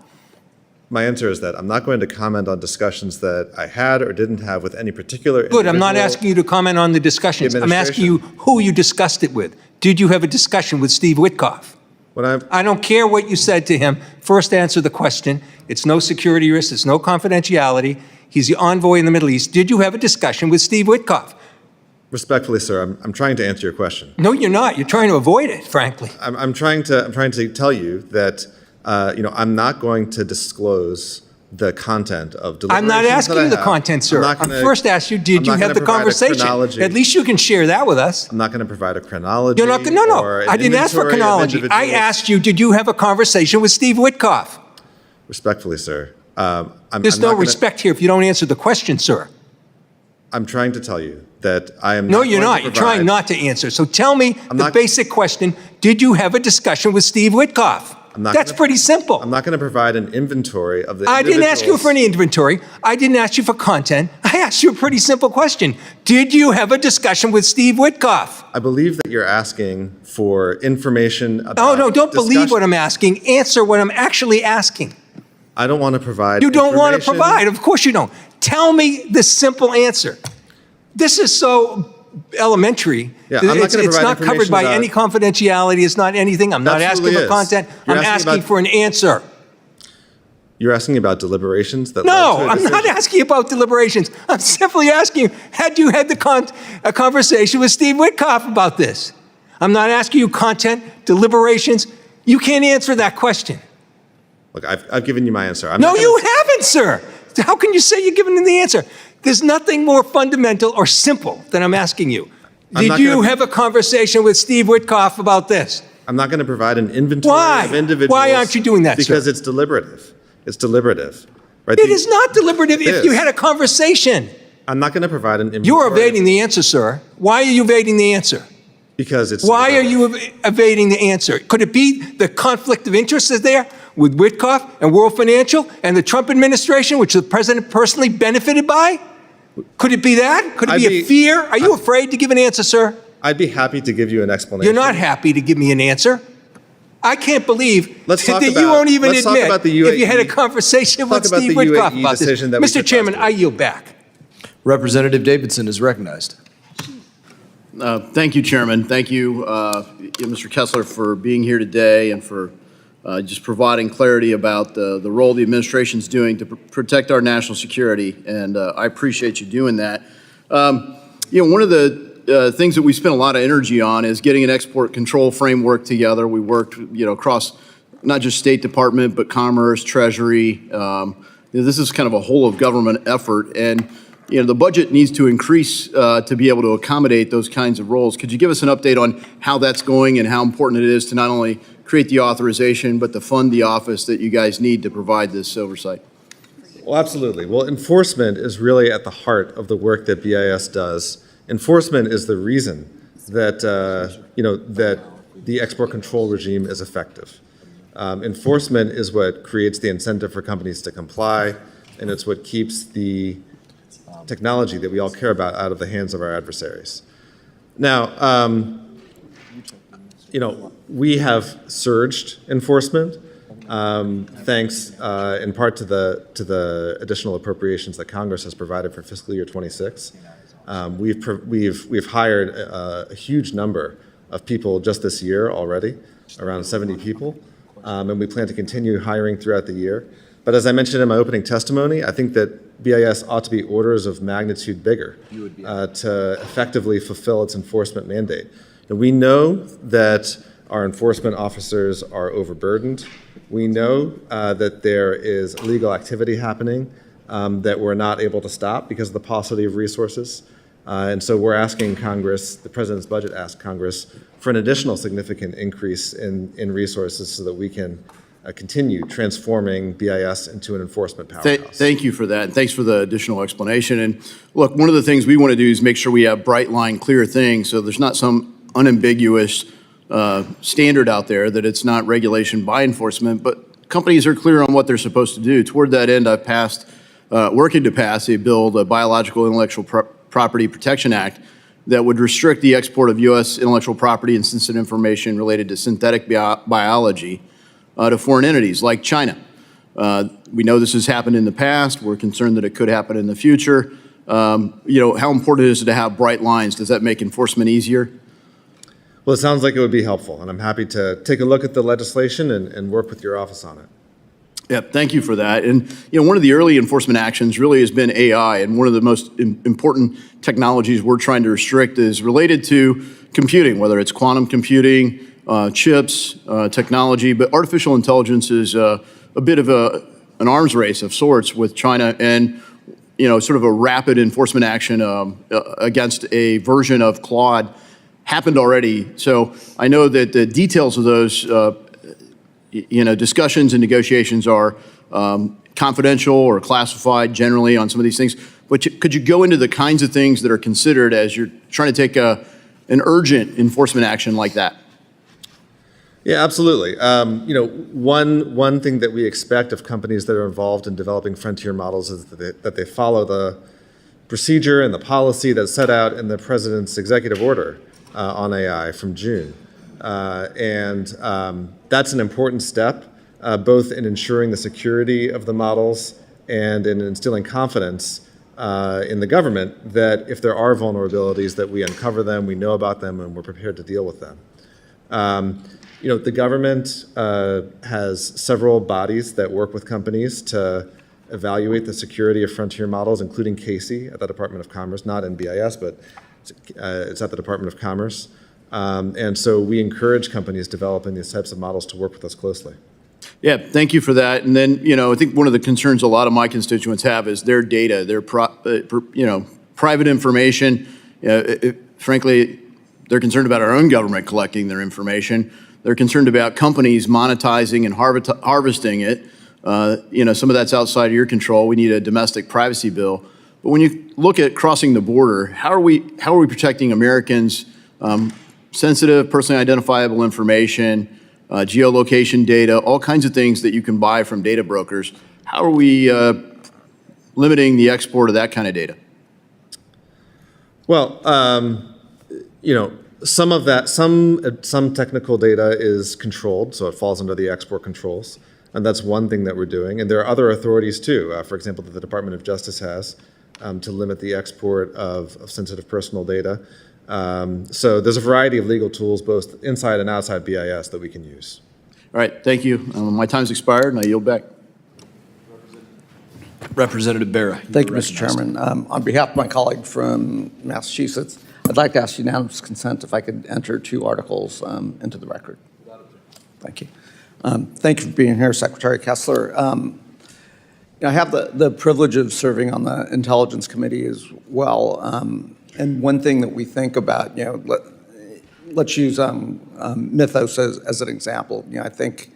My answer is that I'm not going to comment on discussions that I had or didn't have with any particular Good, I'm not individual. asking you to comment on the discussions. I'm asking you who you discussed it with. Did you have a discussion with Steve Witkoff? I don't care what you said to him. First answer the question. It's no security risk. It's no confidentiality. He's the envoy in the Middle East. Did you have a discussion with Steve Witkoff? Respectfully, sir, I'm trying to answer your question. No, you're not. You're trying to avoid it, frankly. I'm trying to tell you that I'm not going to disclose the content of deliberations. I'm not asking you the content, sir. I'm first asked you, did you have the conversation? At least you can share that with us. I'm not going to provide a chronology. You're not. No. I didn't ask for chronology. I asked you, did you have a conversation with Steve Witkoff? Respectfully, sir. There's no respect here if you don't answer the question, sir. I'm trying to tell you that I am. No, you're not. You're trying not to answer. So tell me the basic question: did you have a discussion with Steve Witkoff? That's pretty simple. I'm not going to provide an inventory of the. I didn't ask you for any inventory. I didn't ask you for content. I asked you a pretty simple question: did you have a discussion with Steve Witkoff? I believe that you're asking for information about. Oh, no, don't believe what I'm asking. Answer what I'm actually asking. I don't want to provide. You don't want to provide. Of course you don't. Tell me the simple answer. This is so elementary. Yeah, I'm not it's not covered by any confidentiality. It's not anything. I'm not asking for content. I'm asking for an answer. You're asking about deliberations that No, I'm not asking about deliberations. I'm simply asking you, had you had a conversation with Steve Witkoff about this? I'm not asking you content, deliberations. You can't answer that question. Look, I've given you my answer. No, you haven't, sir. How can you say you're giving him the answer? There's nothing more fundamental or simple than I'm asking you. Did you have a conversation with Steve Witkoff about this? I'm not going to provide an inventory of individuals. Why aren't you doing that, because sir? It's deliberative. It's deliberative. Right? It is not deliberative if you had a conversation. I'm not going to provide an inventory. You're evading the answer, sir. Why are you evading the answer? Because it's. Why are you evading the answer? Could it be the conflict of interest is there with Witkoff and World Financial and the Trump administration, which the president personally benefited by? Could it be that? Could it be a fear? Are you afraid to give an answer, sir? I'd be happy to give you an explanation. You're not happy to give me an answer. I can't believe Let's talk that you about- won't even let's talk admit about the if you had a UAE conversation with talk about Steve the Witkoff UAE about this. decision that we Mr. took Chairman, last I week. yield back. Representative Davidson is recognized. Thank you, Chairman. Thank you, Mr. Kessler, for being here today and for just providing clarity about the role the administration's doing to protect our national security. And I appreciate you doing that. One of the things that we spent a lot of energy on is getting an export control framework together. We worked, across not just State Department, but Commerce, Treasury. This is kind of a whole of government effort. And the budget needs to increase to be able to accommodate those kinds of roles. Could you give us an update on how that's going and how important it is to not only create the authorization, but to fund the office that you guys need to provide this oversight? Well, absolutely. Well, enforcement is really at the heart of the work that BIS does. Enforcement is the reason that, that the export control regime is effective. Enforcement is what creates the incentive for companies to comply, and it's what keeps the technology that we all care about out of the hands of our adversaries. Now, we have surged enforcement thanks in part to the additional appropriations that Congress has provided for fiscal year 26. We've hired a huge number of people just this year already, around 70 people, and we plan to continue hiring throughout the year. But as I mentioned in my opening testimony, I think that BIS ought to be orders of magnitude bigger to effectively fulfill its enforcement mandate. And we know that our enforcement officers are overburdened. We know that there is illegal activity happening that we're not able to stop because of the paucity of resources. And so we're asking Congress, the President's budget asked Congress for an additional significant increase in resources so that we can continue transforming BIS into an enforcement powerhouse. Thank you for that, and thanks for the additional explanation. And look, one of the things we want to do is make sure we have bright line, clear things, so there's not some unambiguous standard out there that it's not regulation by enforcement, but companies are clear on what they're supposed to do. Toward that end, I've working to pass a bill, the Biological Intellectual Property Protection Act, that would restrict the export of U.S. intellectual property and sensitive information related to synthetic biology to foreign entities like China. We know this has happened in the past. We're concerned that it could happen in the future. How important is it to have bright lines? Does that make enforcement easier? Well, it sounds like it would be helpful, and I'm happy to take a look at the legislation and work with your office on it. Yeah, thank you for that. And one of the early enforcement actions really has been AI, and one of the most important technologies we're trying to restrict is related to computing, whether it's quantum computing, chips, technology, but artificial intelligence is a bit of an arms race of sorts with China, and sort of a rapid enforcement action against a version of Claude happened already. So I know that the details of those discussions and negotiations are confidential or classified generally on some of these things, but could you go into the kinds of things that are considered as you're trying to take an urgent enforcement action like that? Yeah, absolutely. One thing that we expect of companies that are involved in developing frontier models is that they follow the procedure and the policy that's set out in the President's executive order on AI from June. And that's an important step, both in ensuring the security of the models and in instilling confidence in the government that if there are vulnerabilities, that we uncover them, we know about them, and we're prepared to deal with them. The government has several bodies that work with companies to evaluate the security of frontier models, including CASE at the Department of Commerce, not in BIS, but it's at the Department of Commerce. And so we encourage companies developing these types of models to work with us closely. Yeah, thank you for that. And then, I think one of the concerns a lot of my constituents have is their data, their private information. Frankly, they're concerned about our own government collecting their information. They're concerned about companies monetizing and harvesting it. Some of that's outside of your control. We need a domestic privacy bill. But when you look at crossing the border, how are we protecting Americans' sensitive, personally identifiable information, geolocation data, all kinds of things that you can buy from data brokers? How are we limiting the export of that kind of data? Well, some of that, some technical data is controlled, so it falls under the export controls, and that's one thing that we're doing. And there are other authorities too, for example, that the Department of Justice has to limit the export of sensitive personal data. So there's a variety of legal tools, both inside and outside BIS, that we can use. All right, thank you. My time's expired, and I yield back. Representative Barra. Thank you, Mr. Chairman. On behalf of my colleague from Massachusetts, I'd like to ask unanimous consent if I could enter 2 articles into the record. Thank you. Thank you for being here, Secretary Kessler. I have the privilege of serving on the Intelligence Committee as well. And one thing that we think about, let's use Mythos as an example. I think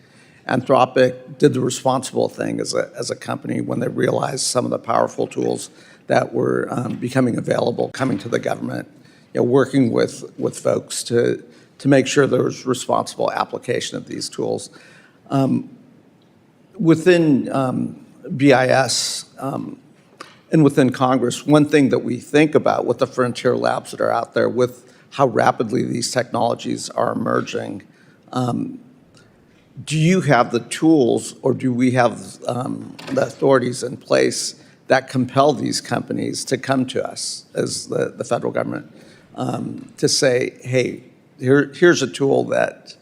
Anthropic did the responsible thing as a company when they realized some of the powerful tools that were becoming available, coming to the government, working with folks to make sure there was responsible application of these tools. Within BIS and within Congress, one thing that we think about with the frontier labs that are out there, with how rapidly these technologies are emerging, do you have the tools, or do we have the authorities in place that compel these companies to come to us as the federal government to say, hey, here's a tool that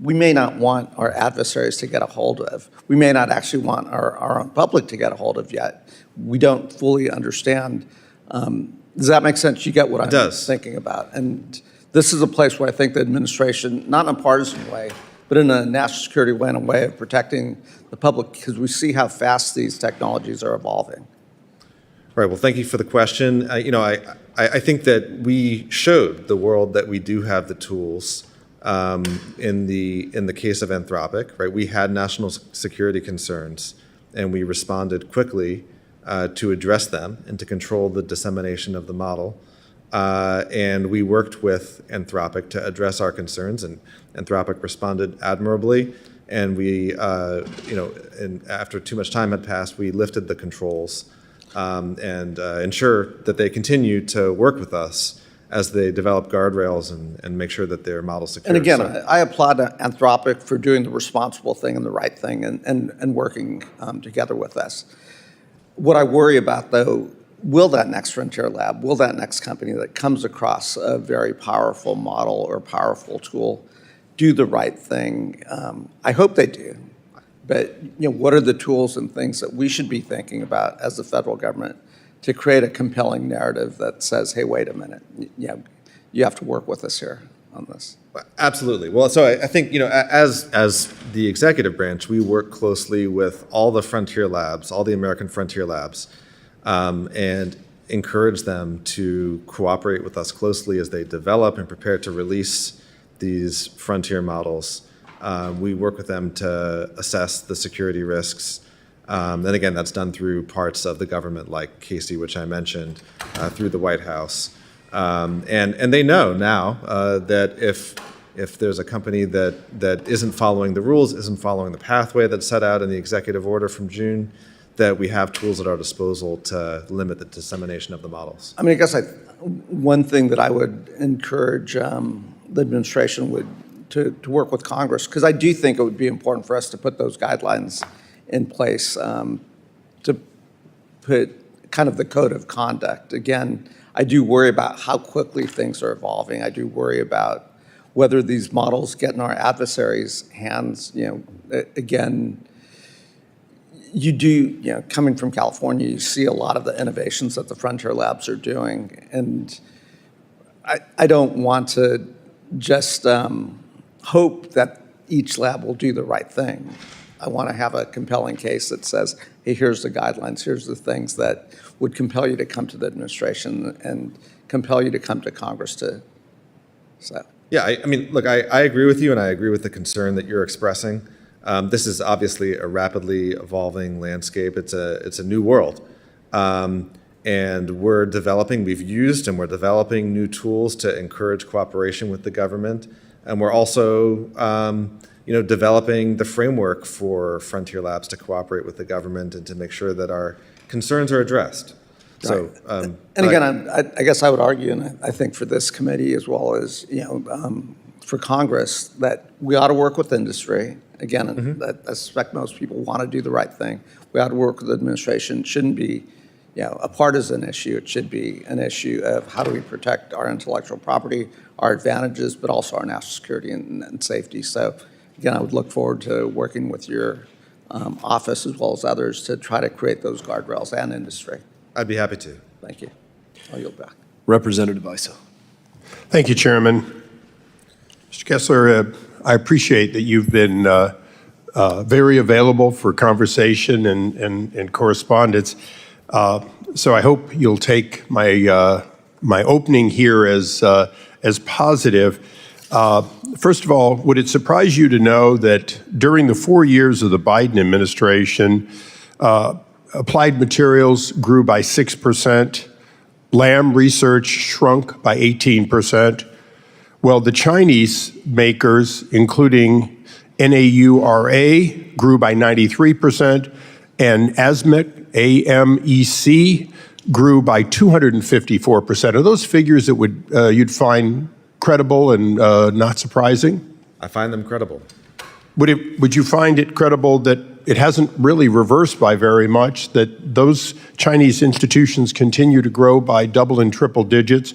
we may not want our adversaries to get a hold of. We may not actually want our own public to get a hold of yet. We don't fully understand. Does that make sense? You get what I'm thinking about. And this is a place where I think the administration, not in a partisan way, but in a national security way, in a way of protecting the public, because we see how fast these technologies are evolving. Right. Well, thank you for the question. I think that we showed the world that we do have the tools in the case of Anthropic. Right. We had national security concerns, and we responded quickly to address them and to control the dissemination of the model. And we worked with Anthropic to address our concerns, and Anthropic responded admirably. And we, and after too much time had passed, we lifted the controls and ensure that they continue to work with us as they develop guardrails and make sure that their model's secure. And again, I applaud Anthropic for doing the responsible thing and the right thing and working together with us. What I worry about, though, will that next frontier lab, will that next company that comes across a very powerful model or powerful tool do the right thing? I hope they do. But what are the tools and things that we should be thinking about as the federal government to create a compelling narrative that says, hey, wait a minute, you have to work with us here on this? Absolutely. Well, so I think, as the executive branch, we work closely with all the frontier labs, all the American frontier labs, and encourage them to cooperate with us closely as they develop and prepare to release these frontier models. We work with them to assess the security risks. And again, that's done through parts of the government like Casey, which I mentioned, through the White House. And they know now that if there's a company that isn't following the rules, isn't following the pathway that's set out in the executive order from June, that we have tools at our disposal to limit the dissemination of the models. I mean, I guess one thing that I would encourage the administration to work with Congress, because I do think it would be important for us to put those guidelines in place to put kind of the code of conduct. Again, I do worry about how quickly things are evolving. I do worry about whether these models get in our adversaries' hands. Again, you do, coming from California, you see a lot of the innovations that the frontier labs are doing. And I don't want to just hope that each lab will do the right thing. I want to have a compelling case that says, hey, here's the guidelines, here's the things that would compel you to come to the administration and compel you to come to Congress to set. Yeah, I mean, look, I agree with you, and I agree with the concern that you're expressing. This is obviously a rapidly evolving landscape. It's a new world. And we've used and we're developing new tools to encourage cooperation with the government. And we're also, developing the framework for Frontier Labs to cooperate with the government and to make sure that our concerns are addressed. So, And again, I guess I would argue, and I think for this committee as well as, for Congress, that we ought to work with industry. Again, I suspect most people want to do the right thing. We ought to work with the administration. It shouldn't be, a partisan issue. It should be an issue of how do we protect our intellectual property, our advantages, but also our national security and safety. So, again, I would look forward to working with your office as well as others to try to create those guardrails and industry. I'd be happy to. Thank you. I'll yield back. Representative Issa. Thank you, Chairman. Mr. Kessler, I appreciate that you've been very available for conversation and correspondence. So I hope you'll take my opening here as positive. First of all, would it surprise you to know that during the 4 years of the Biden administration, applied materials grew by 6%, Lam research shrunk by 18%. Well, the Chinese makers, including NAURA, grew by 93%, and AMEC grew by 254%. Are those figures that you'd find credible and not surprising? I find them credible. Would you find it credible that it hasn't really reversed by very much, that those Chinese institutions continue to grow by double and triple digits,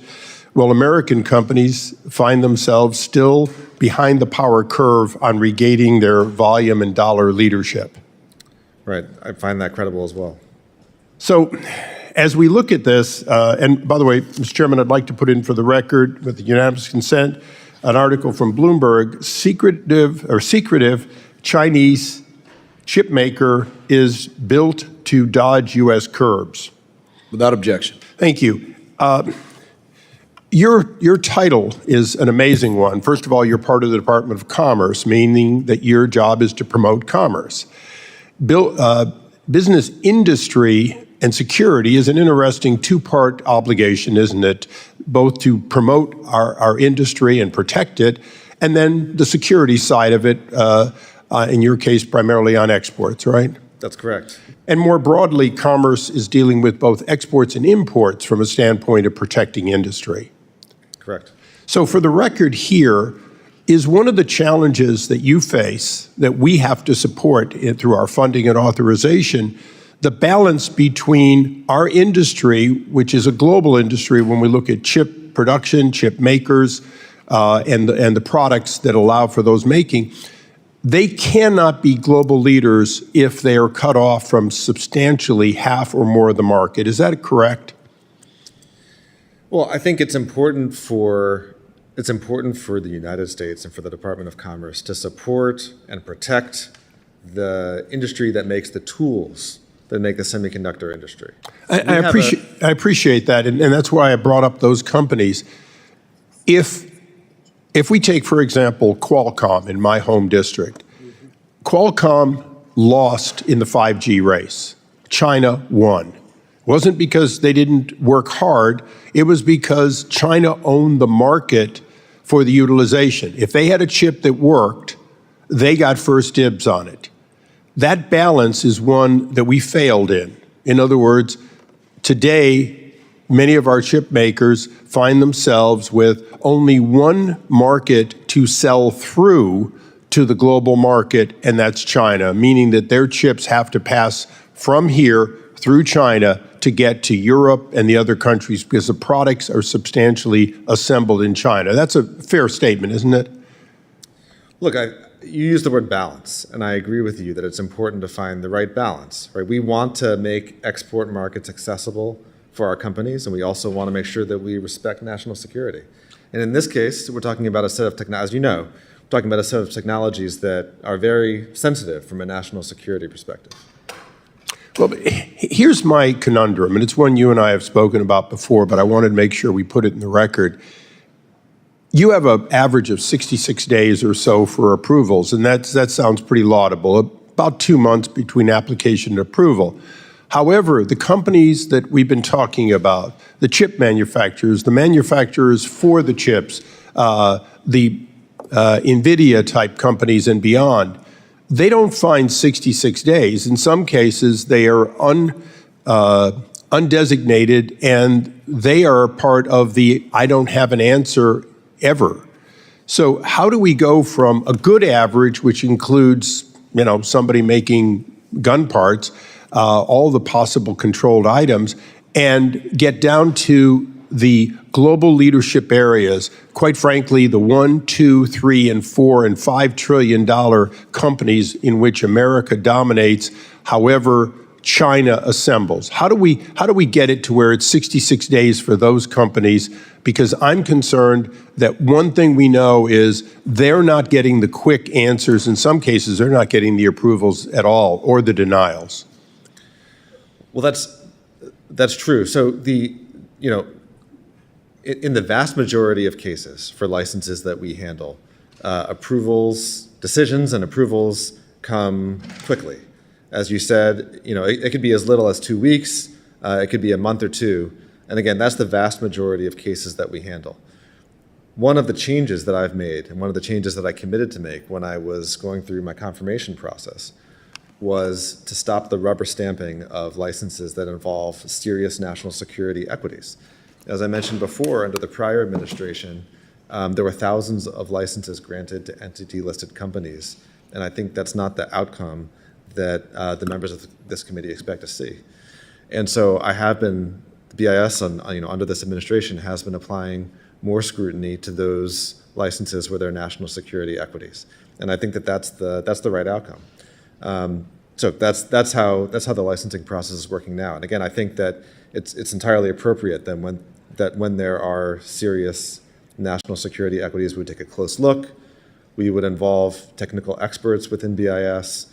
while American companies find themselves still behind the power curve on regaining their volume and dollar leadership? Right. I find that credible as well. So as we look at this, and by the way, Mr. Chairman, I'd like to put in for the record, with the unanimous consent, an article from Bloomberg, secretive Chinese chip maker is built to dodge U.S. curbs. Without objection. Thank you. Your title is an amazing one. First of all, you're part of the Department of Commerce, meaning that your job is to promote commerce. Business industry and security is an interesting two-part obligation, isn't it? Both to promote our industry and protect it, and then the security side of it, in your case, primarily on exports, right? That's correct. And more broadly, commerce is dealing with both exports and imports from a standpoint of protecting industry. Correct. So for the record here, is one of the challenges that you face that we have to support through our funding and authorization, the balance between our industry, which is a global industry when we look at chip production, chip makers, and the products that allow for those making, they cannot be global leaders if they are cut off from substantially half or more of the market. Is that correct? Well, I think it's important for the United States and for the Department of Commerce to support and protect the industry that makes the tools that make the semiconductor industry. I appreciate that, and that's why I brought up those companies. If we take, for example, Qualcomm in my home district, Qualcomm lost in the 5G race. China won. It wasn't because they didn't work hard. It was because China owned the market for the utilization. If they had a chip that worked, they got first dibs on it. That balance is one that we failed in. In other words, today, many of our chip makers find themselves with only one market to sell through to the global market, and that's China, meaning that their chips have to pass from here through China to get to Europe and the other countries because the products are substantially assembled in China. That's a fair statement, isn't it? Look, you use the word balance, and I agree with you that it's important to find the right balance, right? We want to make export markets accessible for our companies, and we also want to make sure that we respect national security. And in this case, we're talking about a set of technologies, as you know, we're talking about a set of technologies that are very sensitive from a national security perspective. Well, here's my conundrum, and it's one you and I have spoken about before, but I wanted to make sure we put it in the record. You have an average of 66 days or so for approvals, and that sounds pretty laudable, about 2 months between application and approval. However, the companies that we've been talking about, the chip manufacturers, the manufacturers for the chips, the NVIDIA-type companies and beyond, they don't find 66 days. In some cases, they are undesignated, and they are part of the I don't have an answer ever. So how do we go from a good average, which includes, somebody making gun parts, all the possible controlled items, and get down to the global leadership areas, quite frankly, the $1, $2, $3, and $4, and $5 trillion companies in which America dominates, however China assembles. How do we get it to where it's 66 days for those companies? Because I'm concerned that one thing we know is they're not getting the quick answers. In some cases, they're not getting the approvals at all or the denials. Well, that's true. So in the vast majority of cases for licenses that we handle, decisions and approvals come quickly. As you said, it could be as little as 2 weeks, it could be a month or two. And again, that's the vast majority of cases that we handle. One of the changes that I've made, and one of the changes that I committed to make when I was going through my confirmation process, was to stop the rubber stamping of licenses that involve serious national security equities. As I mentioned before, under the prior administration, there were thousands of licenses granted to entity-listed companies, and I think that's not the outcome that the members of this committee expect to see. And so the BIS under this administration has been applying more scrutiny to those licenses where there are national security equities, and I think that's the right outcome. So that's how the licensing process is working now. And again, I think that it's entirely appropriate that when there are serious national security equities, we would take a close look. We would involve technical experts within BIS.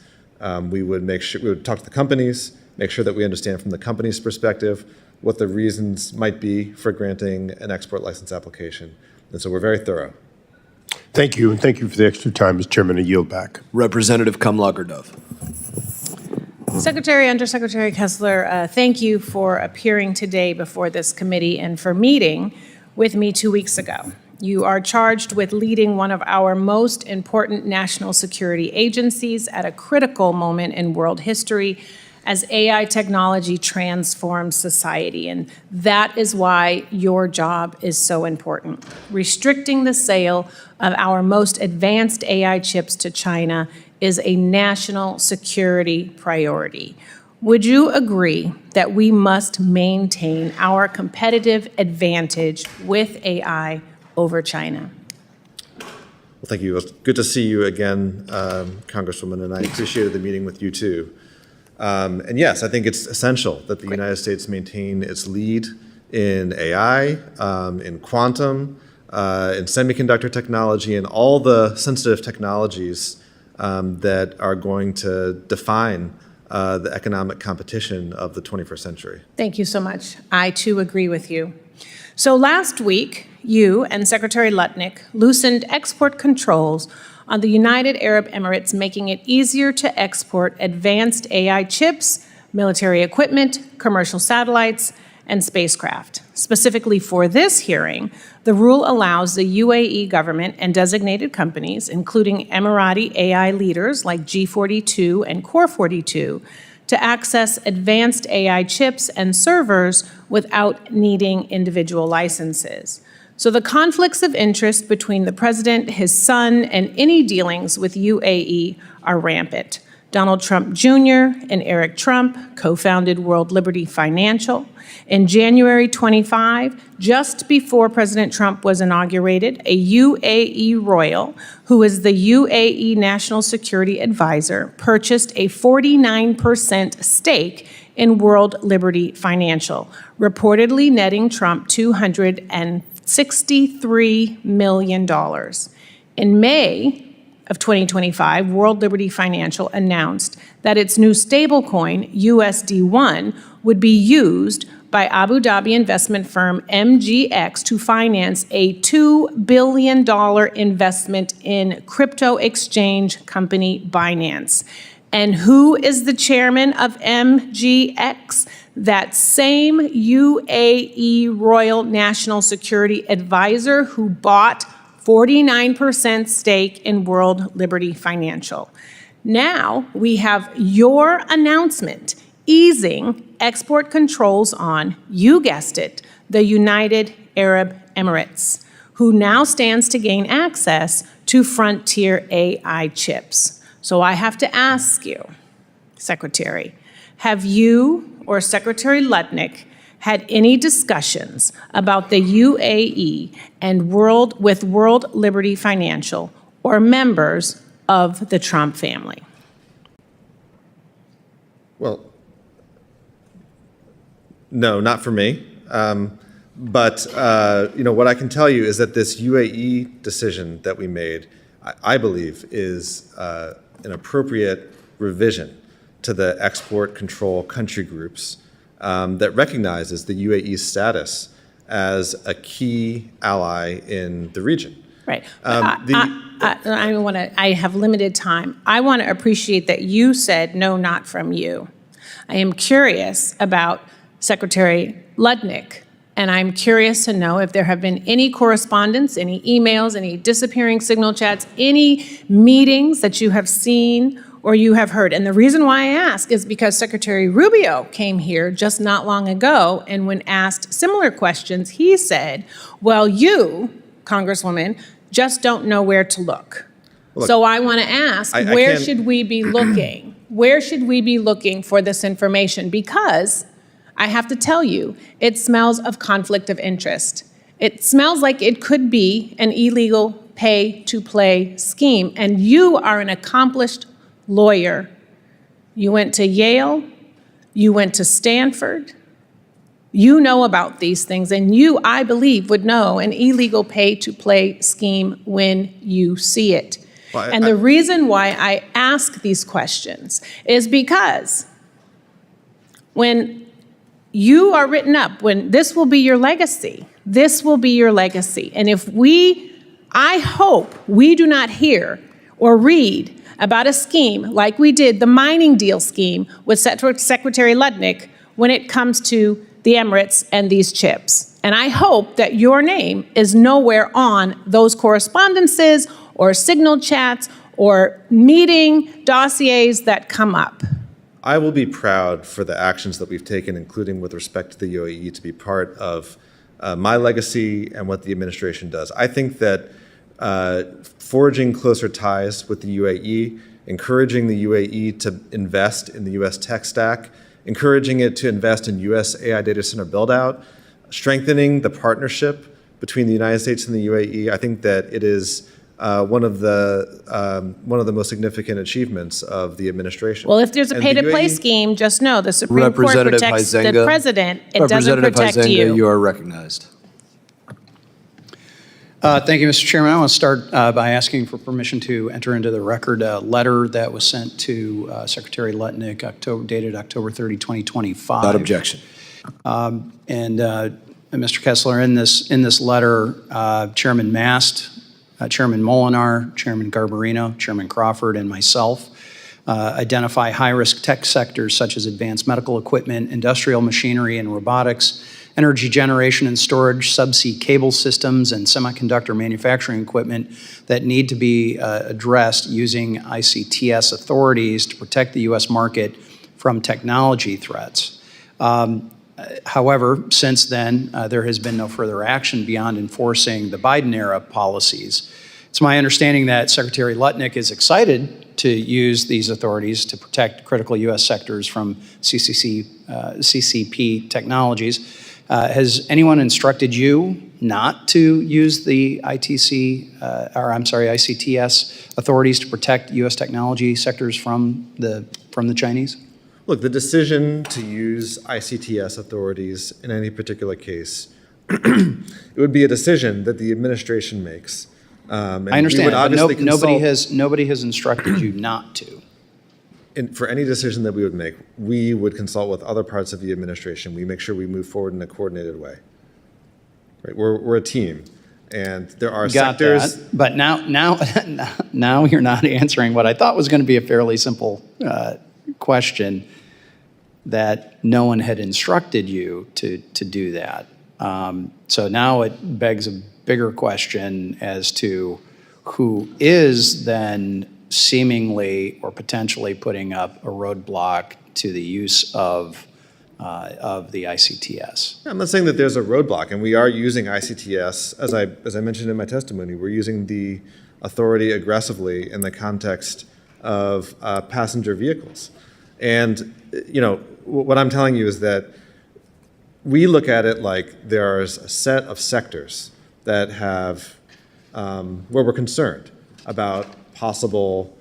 We would talk to the companies, make sure that we understand from the company's perspective what the reasons might be for granting an export license application. And so we're very thorough. Thank you, and thank you for the extra time, Mr. Chairman. I yield back. Representative Kumlager-Dove. Undersecretary Kessler, thank you for appearing today before this committee and for meeting with me 2 weeks ago. You are charged with leading one of our most important national security agencies at a critical moment in world history as AI technology transforms society, and that is why your job is so important. Restricting the sale of our most advanced AI chips to China is a national security priority. Would you agree that we must maintain our competitive advantage with AI over China? Well, thank you. It's good to see you again, Congresswoman, and I appreciated the meeting with you too. And yes, I think it's essential that the United States maintain its lead in AI, in quantum, in semiconductor technology, and all the sensitive technologies that are going to define the economic competition of the 21st century. Thank you so much. I too agree with you. So last week, you and Secretary Lutnick loosened export controls on the United Arab Emirates, making it easier to export advanced AI chips, military equipment, commercial satellites, and spacecraft. Specifically for this hearing, the rule allows the UAE government and designated companies, including Emirati AI leaders like G42 and Core42, to access advanced AI chips and servers without needing individual licenses. So the conflicts of interest between the president, his son, and any dealings with UAE are rampant. Donald Trump Jr. and Eric Trump co-founded World Liberty Financial. In January 25, just before President Trump was inaugurated, a UAE royal, who is the UAE National Security Advisor, purchased a 49% stake in World Liberty Financial, reportedly netting Trump $263 million. In May of 2025, World Liberty Financial announced that its new stablecoin, USD1, would be used by Abu Dhabi investment firm MGX to finance a $2 billion investment in crypto exchange company Binance. And who is the chairman of MGX? That same UAE Royal National Security Advisor who bought 49% stake in World Liberty Financial. Now we have your announcement easing export controls on, you guessed it, the United Arab Emirates, who now stands to gain access to frontier AI chips. So I have to ask you, Secretary, have you or Secretary Lutnick had any discussions about the UAE and with World Liberty Financial or members of the Trump family? Well, no, not for me. But what I can tell you is that this UAE decision that we made, I believe, is an appropriate revision to the export control country groups that recognizes the UAE's status as a key ally in the region. Right. I have limited time. I want to appreciate that you said no, not from you. I am curious about Secretary Lutnick, and I'm curious to know if there have been any correspondence, any emails, any disappearing signal chats, any meetings that you have seen or you have heard. And the reason why I ask is because Secretary Rubio came here just not long ago, and when asked similar questions, he said, well, you, Congresswoman, just don't know where to look. Look, so I want to ask, where should we be looking? Where should we be looking for this information? Because I have to tell you, it smells of conflict of interest. It smells like it could be an illegal pay-to-play scheme. And you are an accomplished lawyer. You went to Yale, you went to Stanford, you know about these things, and you, I believe, would know an illegal pay-to-play scheme when you see it. Well, and the reason why I ask these questions is because when you are written up, when this will be your legacy, this will be your legacy. And if I hope we do not hear or read about a scheme like we did, the mining deal scheme with Secretary Lutnick when it comes to the Emirates and these chips. And I hope that your name is nowhere on those correspondences or signal chats or meeting dossiers that come up. I will be proud for the actions that we've taken, including with respect to the UAE, to be part of my legacy and what the administration does. I think that forging closer ties with the UAE, encouraging the UAE to invest in the U.S. tech stack, encouraging it to invest in U.S. AI data center build-out, strengthening the partnership between the United States and the UAE. I think that it is one of the most significant achievements of the administration. Well, if there's a pay-to-play scheme, just know the Supreme Court protects the president. It doesn't protect you. You are recognized. Thank you, Mr. Chairman. I want to start by asking for permission to enter into the record a letter that was sent to Secretary Lutnick, dated October 30, 2025. Without objection. And Mr. Kessler, in this letter, Chairman Mast, Chairman Molinar, Chairman Garbarino, Chairman Crawford, and myself identify high-risk tech sectors such as advanced medical equipment, industrial machinery and robotics, energy generation and storage, subsea cable systems, and semiconductor manufacturing equipment that need to be addressed using ICTS authorities to protect the U.S. market from technology threats. However, since then, there has been no further action beyond enforcing the Biden-era policies. It's my understanding that Secretary Lutnick is excited to use these authorities to protect critical U.S. sectors from CCP technologies. Has anyone instructed you not to use the ICTS authorities to protect U.S. technology sectors from the Chinese? Look, the decision to use ICTS authorities in any particular case, it would be a decision that the administration makes. And I understand, but nobody has instructed you not to. For any decision that we would make, we would consult with other parts of the administration. We make sure we move forward in a coordinated way. Right? We're a team. And there are Got sectors. that. But now you're not answering what I thought was going to be a fairly simple question, that no one had instructed you to do that. So now it begs a bigger question as to who is then seemingly or potentially putting up a roadblock to the use of the ICTS. I'm not saying that there's a roadblock, and we are using ICTS, as I mentioned in my testimony, we're using the authority aggressively in the context of passenger vehicles. And, what I'm telling you is that we look at it like there's a set of sectors that have, where we're concerned about possible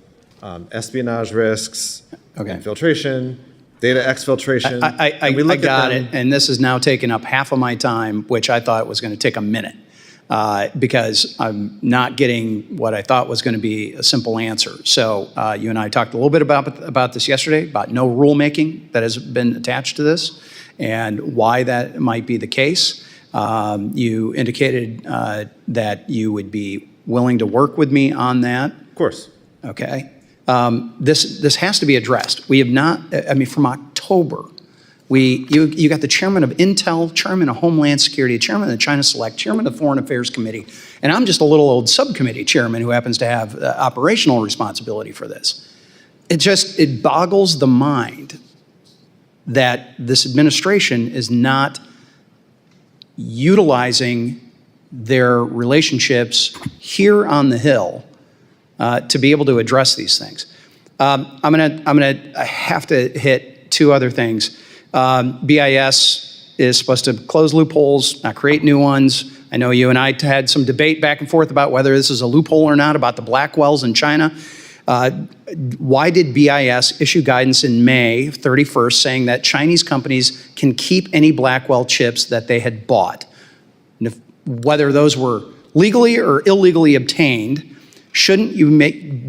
espionage risks, infiltration, data exfiltration. I got it, and this has now taken up half of my time, which I thought was going to take a minute, because I'm not getting what I thought was going to be a simple answer. So you and I talked a little bit about this yesterday, about no rulemaking that has been attached to this, and why that might be the case. You indicated that you would be willing to work with me on that. Of course. Okay. This has to be addressed. We have not, from October, you got the chairman of Intel, chairman of Homeland Security, chairman of the China Select, chairman of the Foreign Affairs Committee, and I'm just a little old subcommittee chairman who happens to have operational responsibility for this. It boggles the mind that this administration is not utilizing their relationships here on the Hill to be able to address these things. I have to hit two other things. BIS is supposed to close loopholes, not create new ones. I know you and I had some debate back and forth about whether this is a loophole or not about the black wells in China. Why did BIS issue guidance in May 31st saying that Chinese companies can keep any Blackwell chips that they had bought? And whether those were legally or illegally obtained, shouldn't you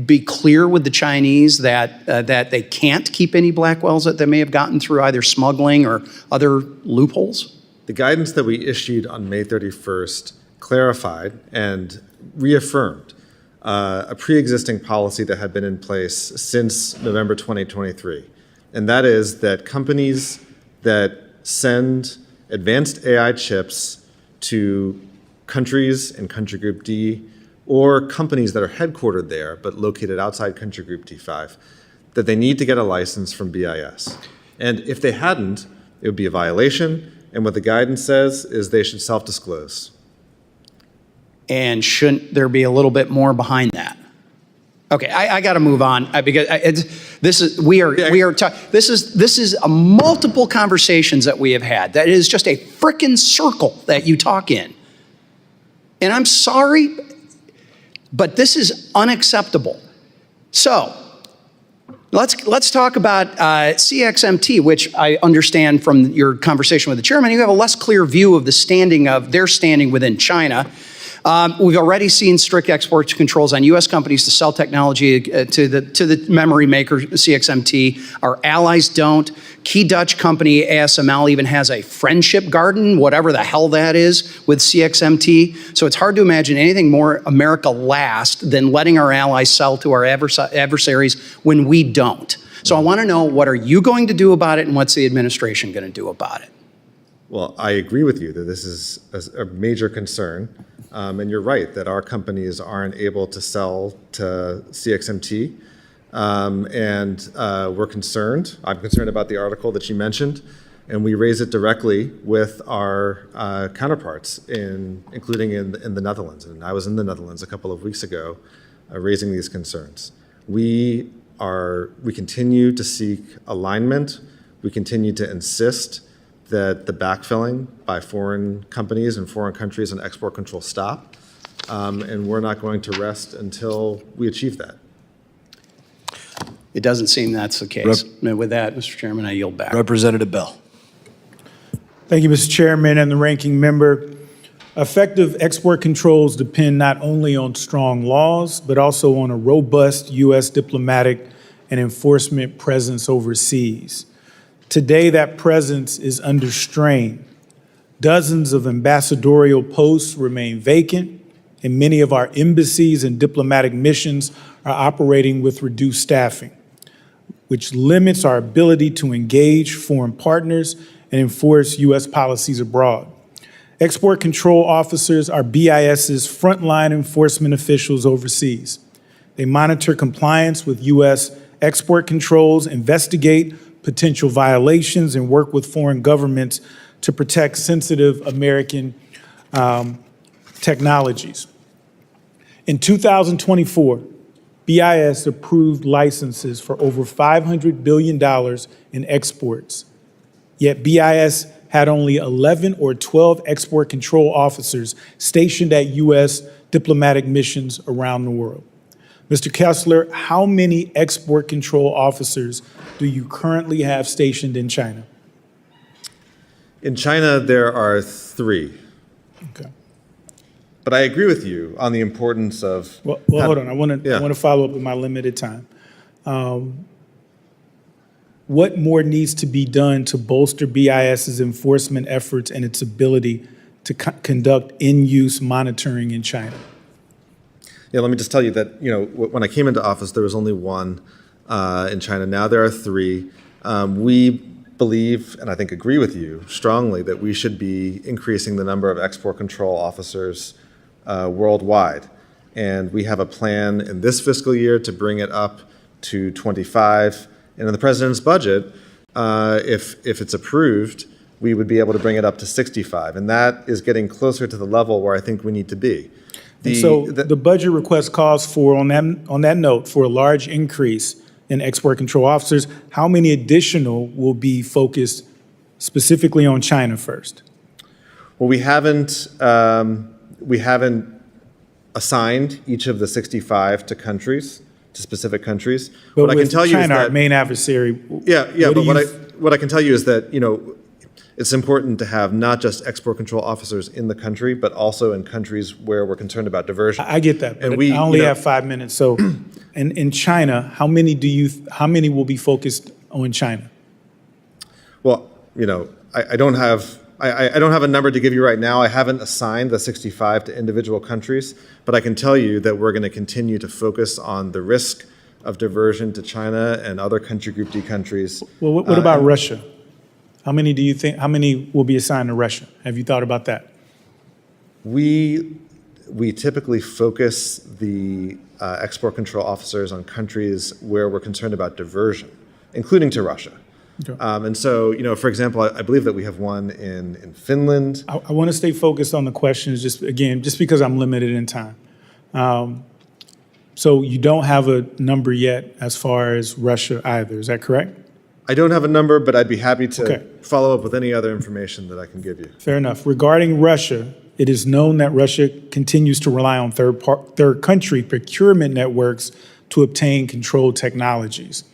be clear with the Chinese that they can't keep any Blackwells that they may have gotten through either smuggling or other loopholes? The guidance that we issued on May 31st clarified and reaffirmed a pre-existing policy that had been in place since November 2023. And that is that companies that send advanced AI chips to countries in Country Group D or companies that are headquartered there but located outside Country Group D5, that they need to get a license from BIS. And if they hadn't, it would be a violation. And what the guidance says is they should self-disclose. And shouldn't there be a little bit more behind that? Okay, I got to move on because this is a multiple conversations that we have had. That is just a frickin' circle that you talk in. And I'm sorry, but this is unacceptable. So let's talk about CXMT, which I understand from your conversation with the chairman, you have a less clear view of their standing within China. We've already seen strict export controls on U.S. companies to sell technology to the memory maker CXMT. Our allies don't. Key Dutch company ASML even has a friendship garden, whatever the hell that is, with CXMT. So it's hard to imagine anything more America last than letting our allies sell to our adversaries when we don't. So I want to know, what are you going to do about it, and what's the administration going to do about it? Well, I agree with you that this is a major concern. And you're right that our companies aren't able to sell to CXMT. We're concerned. I'm concerned about the article that you mentioned. And we raise it directly with our counterparts, including in the Netherlands. And I was in the Netherlands a couple of weeks ago raising these concerns. We continue to seek alignment. We continue to insist that the backfilling by foreign companies and foreign countries on export control stop. And we're not going to rest until we achieve that. It doesn't seem that's the case. With that, Mr. Chairman, I yield back. Representative Bell. Thank you, Mr. Chairman and the ranking member. Effective export controls depend not only on strong laws, but also on a robust U.S. diplomatic and enforcement presence overseas. Today, that presence is under strain. Dozens of ambassadorial posts remain vacant, and many of our embassies and diplomatic missions are operating with reduced staffing, which limits our ability to engage foreign partners and enforce U.S. policies abroad. Export control officers are BIS's frontline enforcement officials overseas. They monitor compliance with U.S. export controls, investigate potential violations, and work with foreign governments to protect sensitive American technologies. In 2024, BIS approved licenses for over $500 billion in exports, yet BIS had only 11 or 12 export control officers stationed at U.S. diplomatic missions around the world. Mr. Kessler, how many export control officers do you currently have stationed in China? In China, there are 3. Okay. But I agree with you on the importance of. Well, hold on. I want to follow up in my limited time. What more needs to be done to bolster BIS's enforcement efforts and its ability to conduct in-use monitoring in China? Yeah, let me just tell you that, when I came into office, there was only 1 in China. Now there are 3. We believe, and I think agree with you strongly, that we should be increasing the number of export control officers worldwide. And we have a plan in this fiscal year to bring it up to 25. And in the president's budget, if it's approved, we would be able to bring it up to 65. And that is getting closer to the level where I think we need to be. The budget request calls for, on that note, for a large increase in export control officers. How many additional will be focused specifically on China first? Well, we haven't assigned each of the 65 to countries, to specific countries. But what I can tell you is China, that our main adversary. Yeah, but what I can tell you is that, it's important to have not just export control officers in the country, but also in countries where we're concerned about diversion. I get that, but And we, I only have 5 minutes. So, in China, how many will be focused on China? Well, I don't have a number to give you right now. I haven't assigned the 65 to individual countries, but I can tell you that we're going to continue to focus on the risk of diversion to China and other country group D countries. Well, what about Russia? How many will be assigned to Russia? Have you thought about that? We typically focus the export control officers on countries where we're concerned about diversion, including to Russia. Okay. And so, for example, I believe that we have one in Finland. I want to stay focused on the questions just because I'm limited in time. So you don't have a number yet as far as Russia either, is that correct? I don't have a number, but I'd be happy to Okay. follow up with any other information that I can give you. Fair enough. Regarding Russia, it is known that Russia continues to rely on third country procurement networks to obtain controlled technologies.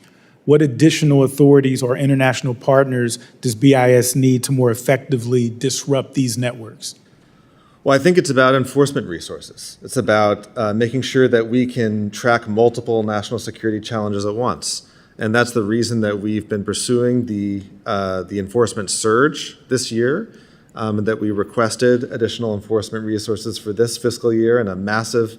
What additional authorities or international partners does BIS need to more effectively disrupt these networks? Well, I think it's about enforcement resources. It's about making sure that we can track multiple national security challenges at once. And that's the reason that we've been pursuing the enforcement surge this year, and that we requested additional enforcement resources for this fiscal year and a massive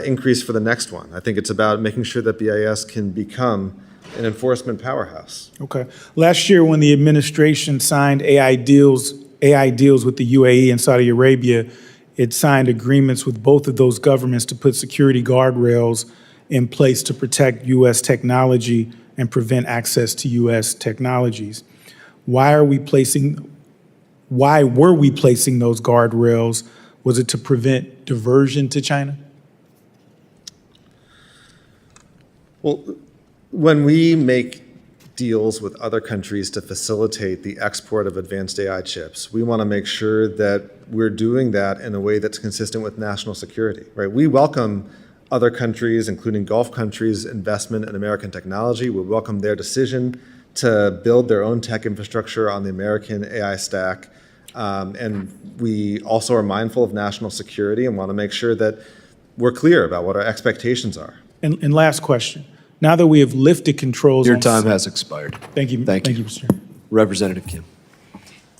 increase for the next one. I think it's about making sure that BIS can become an enforcement powerhouse. Okay. Last year, when the administration signed AI deals with the UAE and Saudi Arabia, it signed agreements with both of those governments to put security guardrails in place to protect U.S. technology and prevent access to U.S. technologies. Why were we placing those guardrails? Was it to prevent diversion to China? Well, when we make deals with other countries to facilitate the export of advanced AI chips, we want to make sure that we're doing that in a way that's consistent with national security, right? We welcome other countries, including Gulf countries, investment in American technology. We welcome their decision to build their own tech infrastructure on the American AI stack. And we also are mindful of national security and want to make sure that we're clear about what our expectations are. And last question. Now that we have lifted controls Your on- time has expired. Thank you. Thank you. Mr. Chairman. Representative Kim.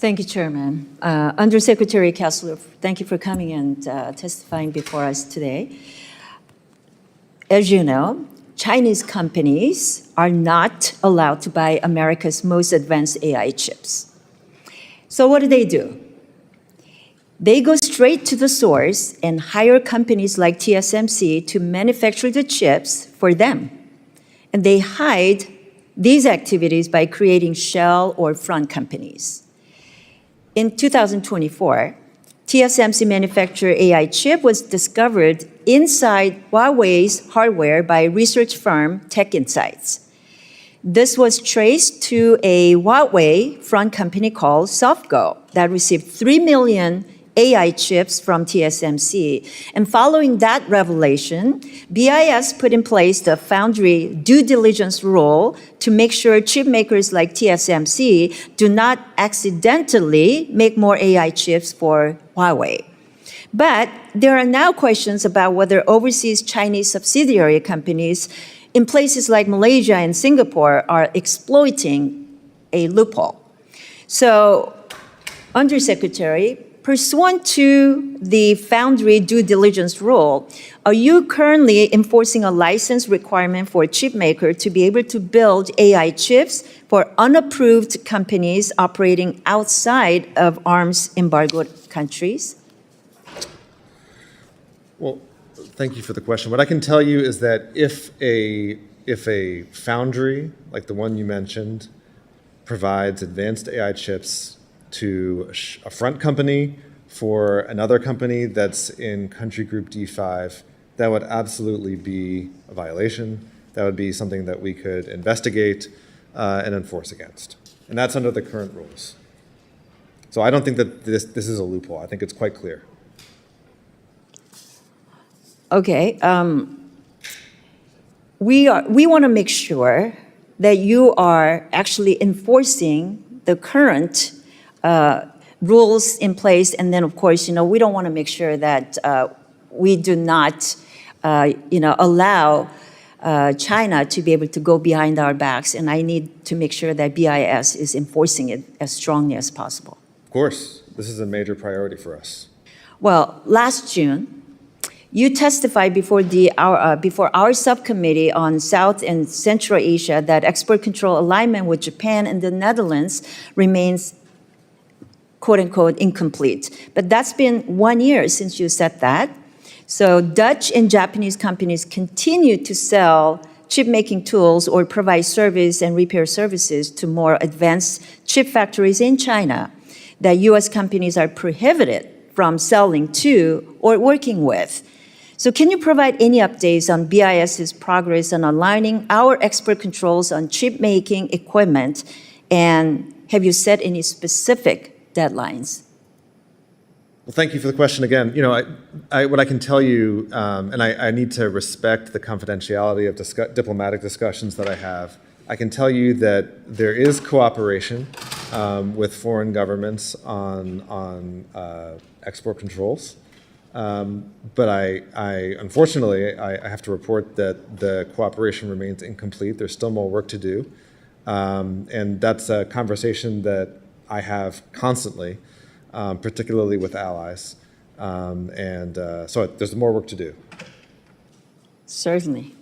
Thank you, Chairman. Undersecretary Kessler, thank you for coming and testifying before us today. As you know, Chinese companies are not allowed to buy America's most advanced AI chips. So what do? They go straight to the source and hire companies like TSMC to manufacture the chips for them. And they hide these activities by creating shell or front companies. In 2024, TSMC manufactured AI chip was discovered inside Huawei's hardware by research firm Tech Insights. This was traced to a Huawei front company called SoftGo that received 3 million AI chips from TSMC. And following that revelation, BIS put in place the foundry due diligence rule to make sure chip makers like TSMC do not accidentally make more AI chips for Huawei. But there are now questions about whether overseas Chinese subsidiary companies in places like Malaysia and Singapore are exploiting a loophole. So, Undersecretary, pursuant to the foundry due diligence rule, are you currently enforcing a license requirement for a chip maker to be able to build AI chips for unapproved companies operating outside of arms embargoed countries? Well, thank you for the question. What I can tell you is that if a foundry, like the one you mentioned, provides advanced AI chips to a front company for another company that's in country group D5, that would absolutely be a violation. That would be something that we could investigate and enforce against. And that's under the current rules. So I don't think that this is a loophole. I think it's quite clear. Okay. We want to make sure that you are actually enforcing the current rules in place, and then of course, we don't want to make sure that we do not, allow China to be able to go behind our backs, and I need to make sure that BIS is enforcing it as strongly as possible. Of course, this is a major priority for us. Well, last June, you testified before our subcommittee on South and Central Asia that export control alignment with Japan and the Netherlands remains quote-unquote incomplete. But that's been 1 year since you said that. So Dutch and Japanese companies continue to sell chip-making tools or provide service and repair services to more advanced chip factories in China that U.S. companies are prohibited from selling to or working with. So can you provide any updates on BIS's progress on aligning our export controls on chip-making equipment, and have you set any specific deadlines? Well, thank you for the question again. What I can tell you, and I need to respect the confidentiality of diplomatic discussions that I have. I can tell you that there is cooperation with foreign governments on export controls. But unfortunately, I have to report that the cooperation remains incomplete. There's still more work to do. And that's a conversation that I have constantly, particularly with allies. So there's more work to do. Certainly.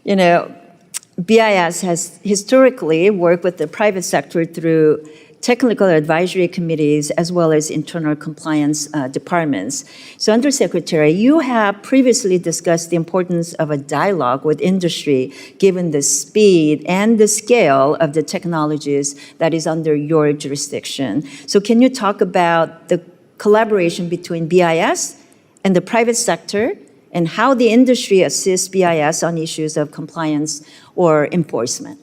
BIS has historically worked with the private sector through technical advisory committees as well as internal compliance departments. So, Undersecretary, you have previously discussed the importance of a dialogue with industry given the speed and the scale of the technologies that is under your jurisdiction. So can you talk about the collaboration between BIS and the private sector and how the industry assists BIS on issues of compliance or enforcement?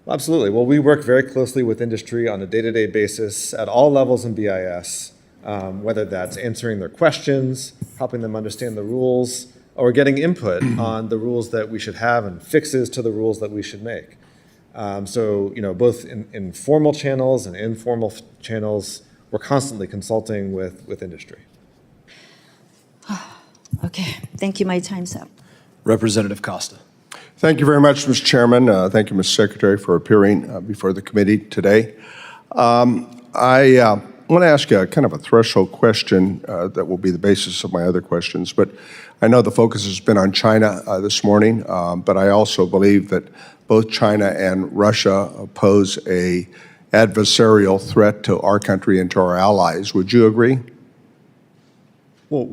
Absolutely. Well, we work very closely with industry on a day-to-day basis at all levels in BIS, whether that's answering their questions, helping them understand the rules, or getting input on the rules that we should have and fixes to the rules that we should make. So, both in formal channels and informal channels, we're constantly consulting with industry. Okay, thank you. My time's up. Representative Costa. Thank you very much, Mr. Chairman. Thank you, Mr. Secretary, for appearing before the committee today. I want to ask you a kind of a threshold question that will be the basis of my other questions, but I know the focus has been on China this morning, but I also believe that both China and Russia pose a adversarial threat to our country and to our allies. Would you agree? Well,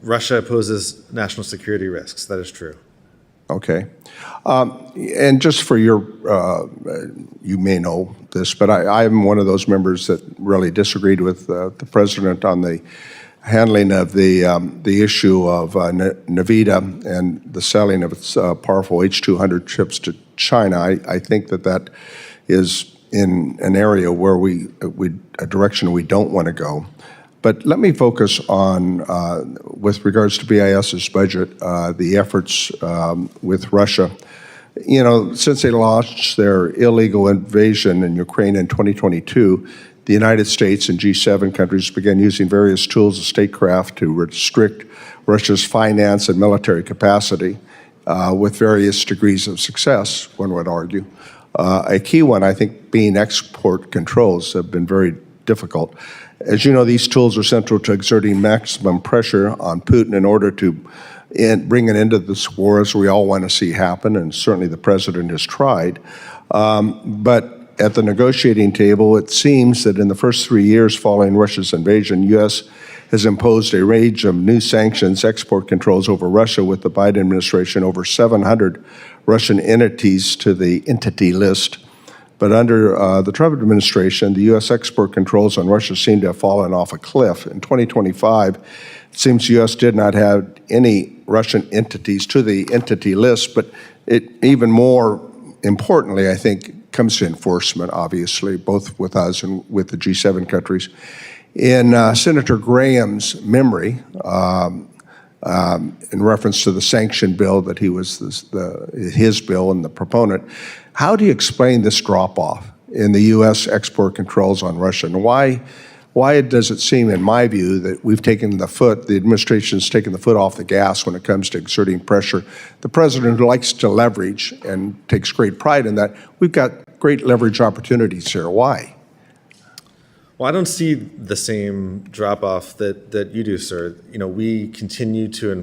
Russia poses national security risks. That is true. Okay. And just for your, you may know this, but I'm one of those members that really disagreed with the president on the handling of the issue of NVIDIA and the selling of its powerful H200 chips to China. I think that is in an area where a direction we don't want to go. But let me focus on, with regards to BIS's budget, the efforts with Russia. You know, since they launched their illegal invasion in Ukraine in 2022, the United States and G7 countries began using various tools of statecraft to restrict Russia's finance and military capacity with various degrees of success, one would argue. A key one, I think, being export controls have been very difficult. As you know, these tools are central to exerting maximum pressure on Putin in order to bring an end to this war, as we all want to see happen, and certainly the president has tried. But at the negotiating table, it seems that in the first 3 years following Russia's invasion, U.S. has imposed a range of new sanctions, export controls over Russia, with the Biden administration over 700 Russian entities to the entity list. But under the Trump administration, the U.S. export controls on Russia seem to have fallen off a cliff. In 2025, it seems the U.S. did not have any Russian entities to the entity list, but it even more importantly, I think, comes to enforcement, obviously, both with us and with the G7 countries. In Senator Graham's memory, in reference to the sanction bill that he was his bill and the proponent, how do you explain this drop-off in the U.S. export controls on Russia? And why does it seem, in my view, that the administration's taken the foot off the gas when it comes to exerting pressure? The president likes to leverage and takes great pride in that. We've got great leverage opportunities here. Why? Well, I don't see the same drop-off that you do, sir. You know, we continue to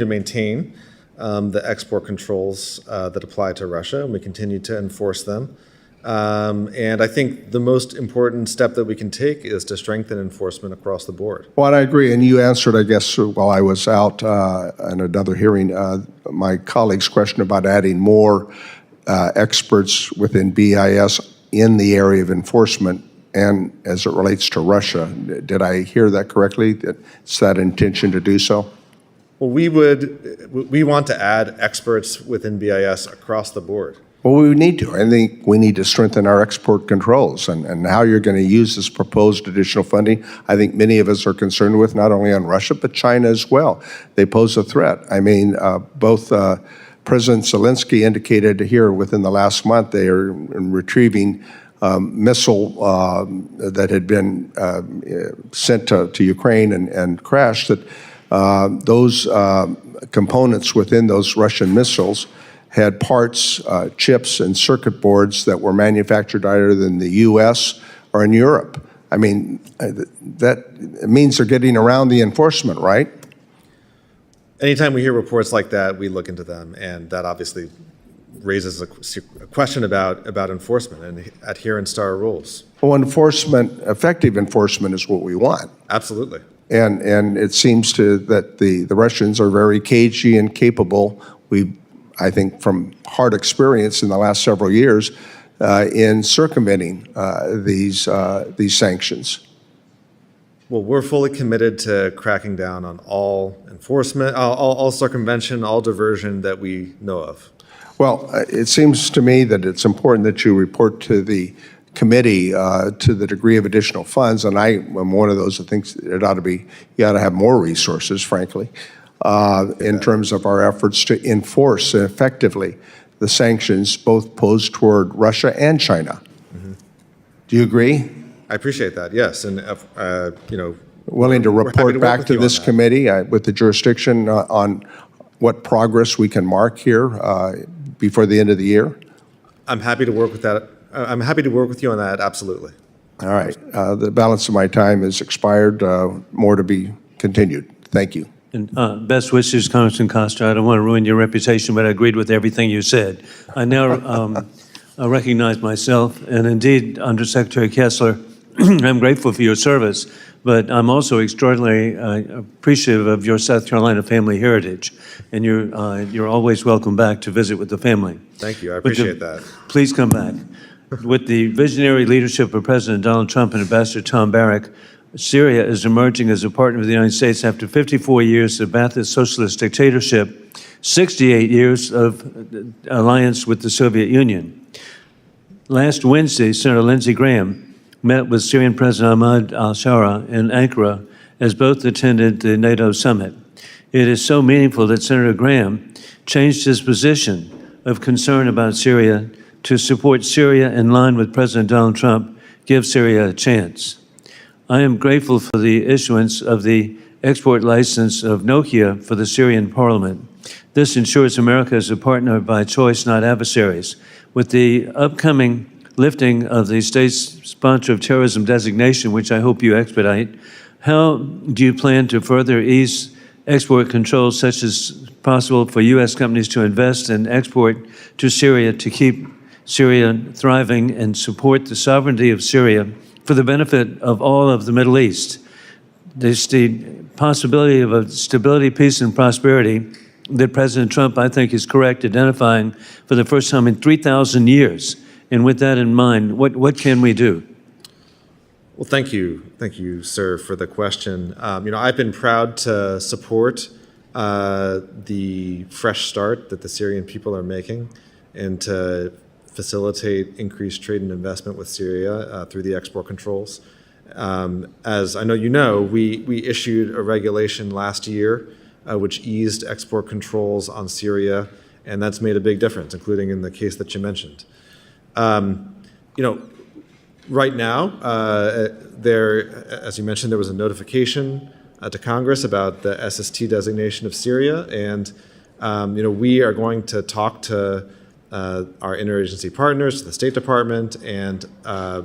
maintain the export controls that apply to Russia, and we continue to enforce them. And I think the most important step that we can take is to strengthen enforcement across the board. Well, I agree, and you answered, I guess, while I was out in another hearing, my colleague's question about adding more experts within BIS in the area of enforcement and as it relates to Russia. Did I hear that correctly? It's that intention to do so? Well, we want to add experts within BIS across the board. Well, we need to. I think we need to strengthen our export controls, and how you're going to use this proposed additional funding, I think many of us are concerned with, not only on Russia, but China as well. They pose a threat. I mean, both President Zelensky indicated here within the last month they are retrieving missile that had been sent to Ukraine and crashed, that those components within those Russian missiles had parts, chips, and circuit boards that were manufactured either in the U.S. or in Europe. I mean, that means they're getting around the enforcement, right? Anytime we hear reports like that, we look into them, and that obviously raises a question about enforcement and adherence to our rules. Well, effective enforcement is what we want. Absolutely. And it seems that the Russians are very cagey and capable. I think from hard experience in the last several years, in circumventing these sanctions. Well, we're fully committed to cracking down on all enforcement, all circumvention, all diversion that we know of. Well, it seems to me that it's important that you report to the committee to the degree of additional funds, and I am one of those that thinks you ought to have more resources, frankly, in terms of our efforts to enforce effectively the sanctions both posed toward Russia and China. Mm-hmm. Do you agree? I appreciate that, yes, and willing to report back to this committee with the jurisdiction on what progress we can mark here before the end of the year? I'm happy to work with that I'm happy to work with you on that, absolutely. All right. The balance of my time has expired. More to be continued. Thank you. And best wishes, Congressman Costa. I don't want to ruin your reputation, but I agreed with everything you said. I now recognize myself, and indeed, Undersecretary Kessler, I'm grateful for your service, but I'm also extraordinarily appreciative of your South Carolina family heritage, and you're always welcome back to visit with the family. Thank you, I appreciate that. Please come back. With the visionary leadership of President Donald Trump and Ambassador Tom Barrack, Syria is emerging as a partner of the United States after 54 years of Ba'athist socialist dictatorship, 68 years of alliance with the Soviet Union. Last Wednesday, Senator Lindsey Graham met with Syrian President Ahmad al-Shara in Ankara as both attended the NATO summit. It is so meaningful that Senator Graham changed his position of concern about Syria to support Syria in line with President Donald Trump, give Syria a chance. I am grateful for the issuance of the export license of Nokia for the Syrian parliament. This ensures America is a partner by choice, not adversaries. With the upcoming lifting of the state's sponsor of terrorism designation, which I hope you expedite, how do you plan to further ease export controls such as possible for U.S. companies to invest and export to Syria to keep Syria thriving and support the sovereignty of Syria for the benefit of all of the Middle East? There's the possibility of a stability, peace, and prosperity that President Trump, I think, is correct, identifying for the first time in 3,000 years. And with that in mind, what can we do? Well, thank you, sir, for the question. I've been proud to support the fresh start that the Syrian people are making and to facilitate increased trade and investment with Syria through the export controls. As I know you know, we issued a regulation last year which eased export controls on Syria, and that's made a big difference, including in the case that you mentioned. Right now, as you mentioned, there was a notification to Congress about the SST designation of Syria, and we are going to talk to our interagency partners, to the State Department, and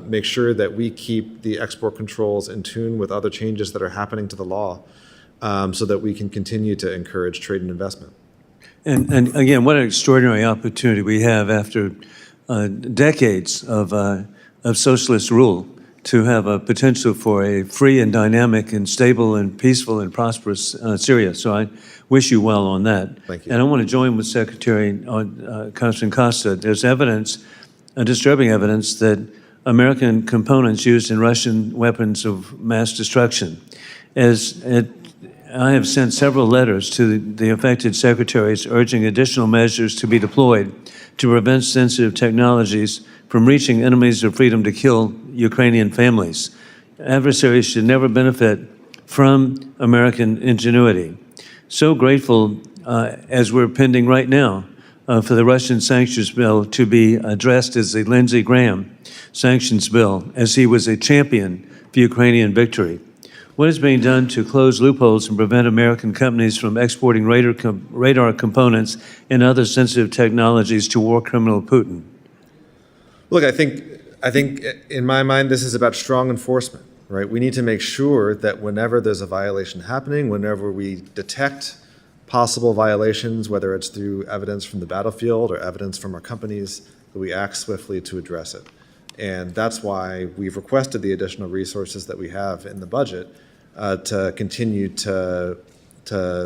make sure that we keep the export controls in tune with other changes that are happening to the law, so that we can continue to encourage trade and investment. And again, what an extraordinary opportunity we have after decades of socialist rule to have a potential for a free and dynamic and stable and peaceful and prosperous Syria. So I wish you well on that. Thank you. And I want to join with Secretary Congressman Costa. There's evidence, disturbing evidence, that American components used in Russian weapons of mass destruction. I have sent several letters to the affected secretaries urging additional measures to be deployed to prevent sensitive technologies from reaching enemies of freedom to kill Ukrainian families. Adversaries should never benefit from American ingenuity. So grateful, as we're pending right now, for the Russian sanctions bill to be addressed as the Lindsey Graham sanctions bill, as he was a champion for Ukrainian victory. What is being done to close loopholes and prevent American companies from exporting radar components and other sensitive technologies to war criminal Putin? Look, I think in my mind, this is about strong enforcement, right? We need to make sure that whenever there's a violation happening, whenever we detect possible violations, whether it's through evidence from the battlefield or evidence from our companies, that we act swiftly to address it. And that's why we've requested the additional resources that we have in the budget to continue to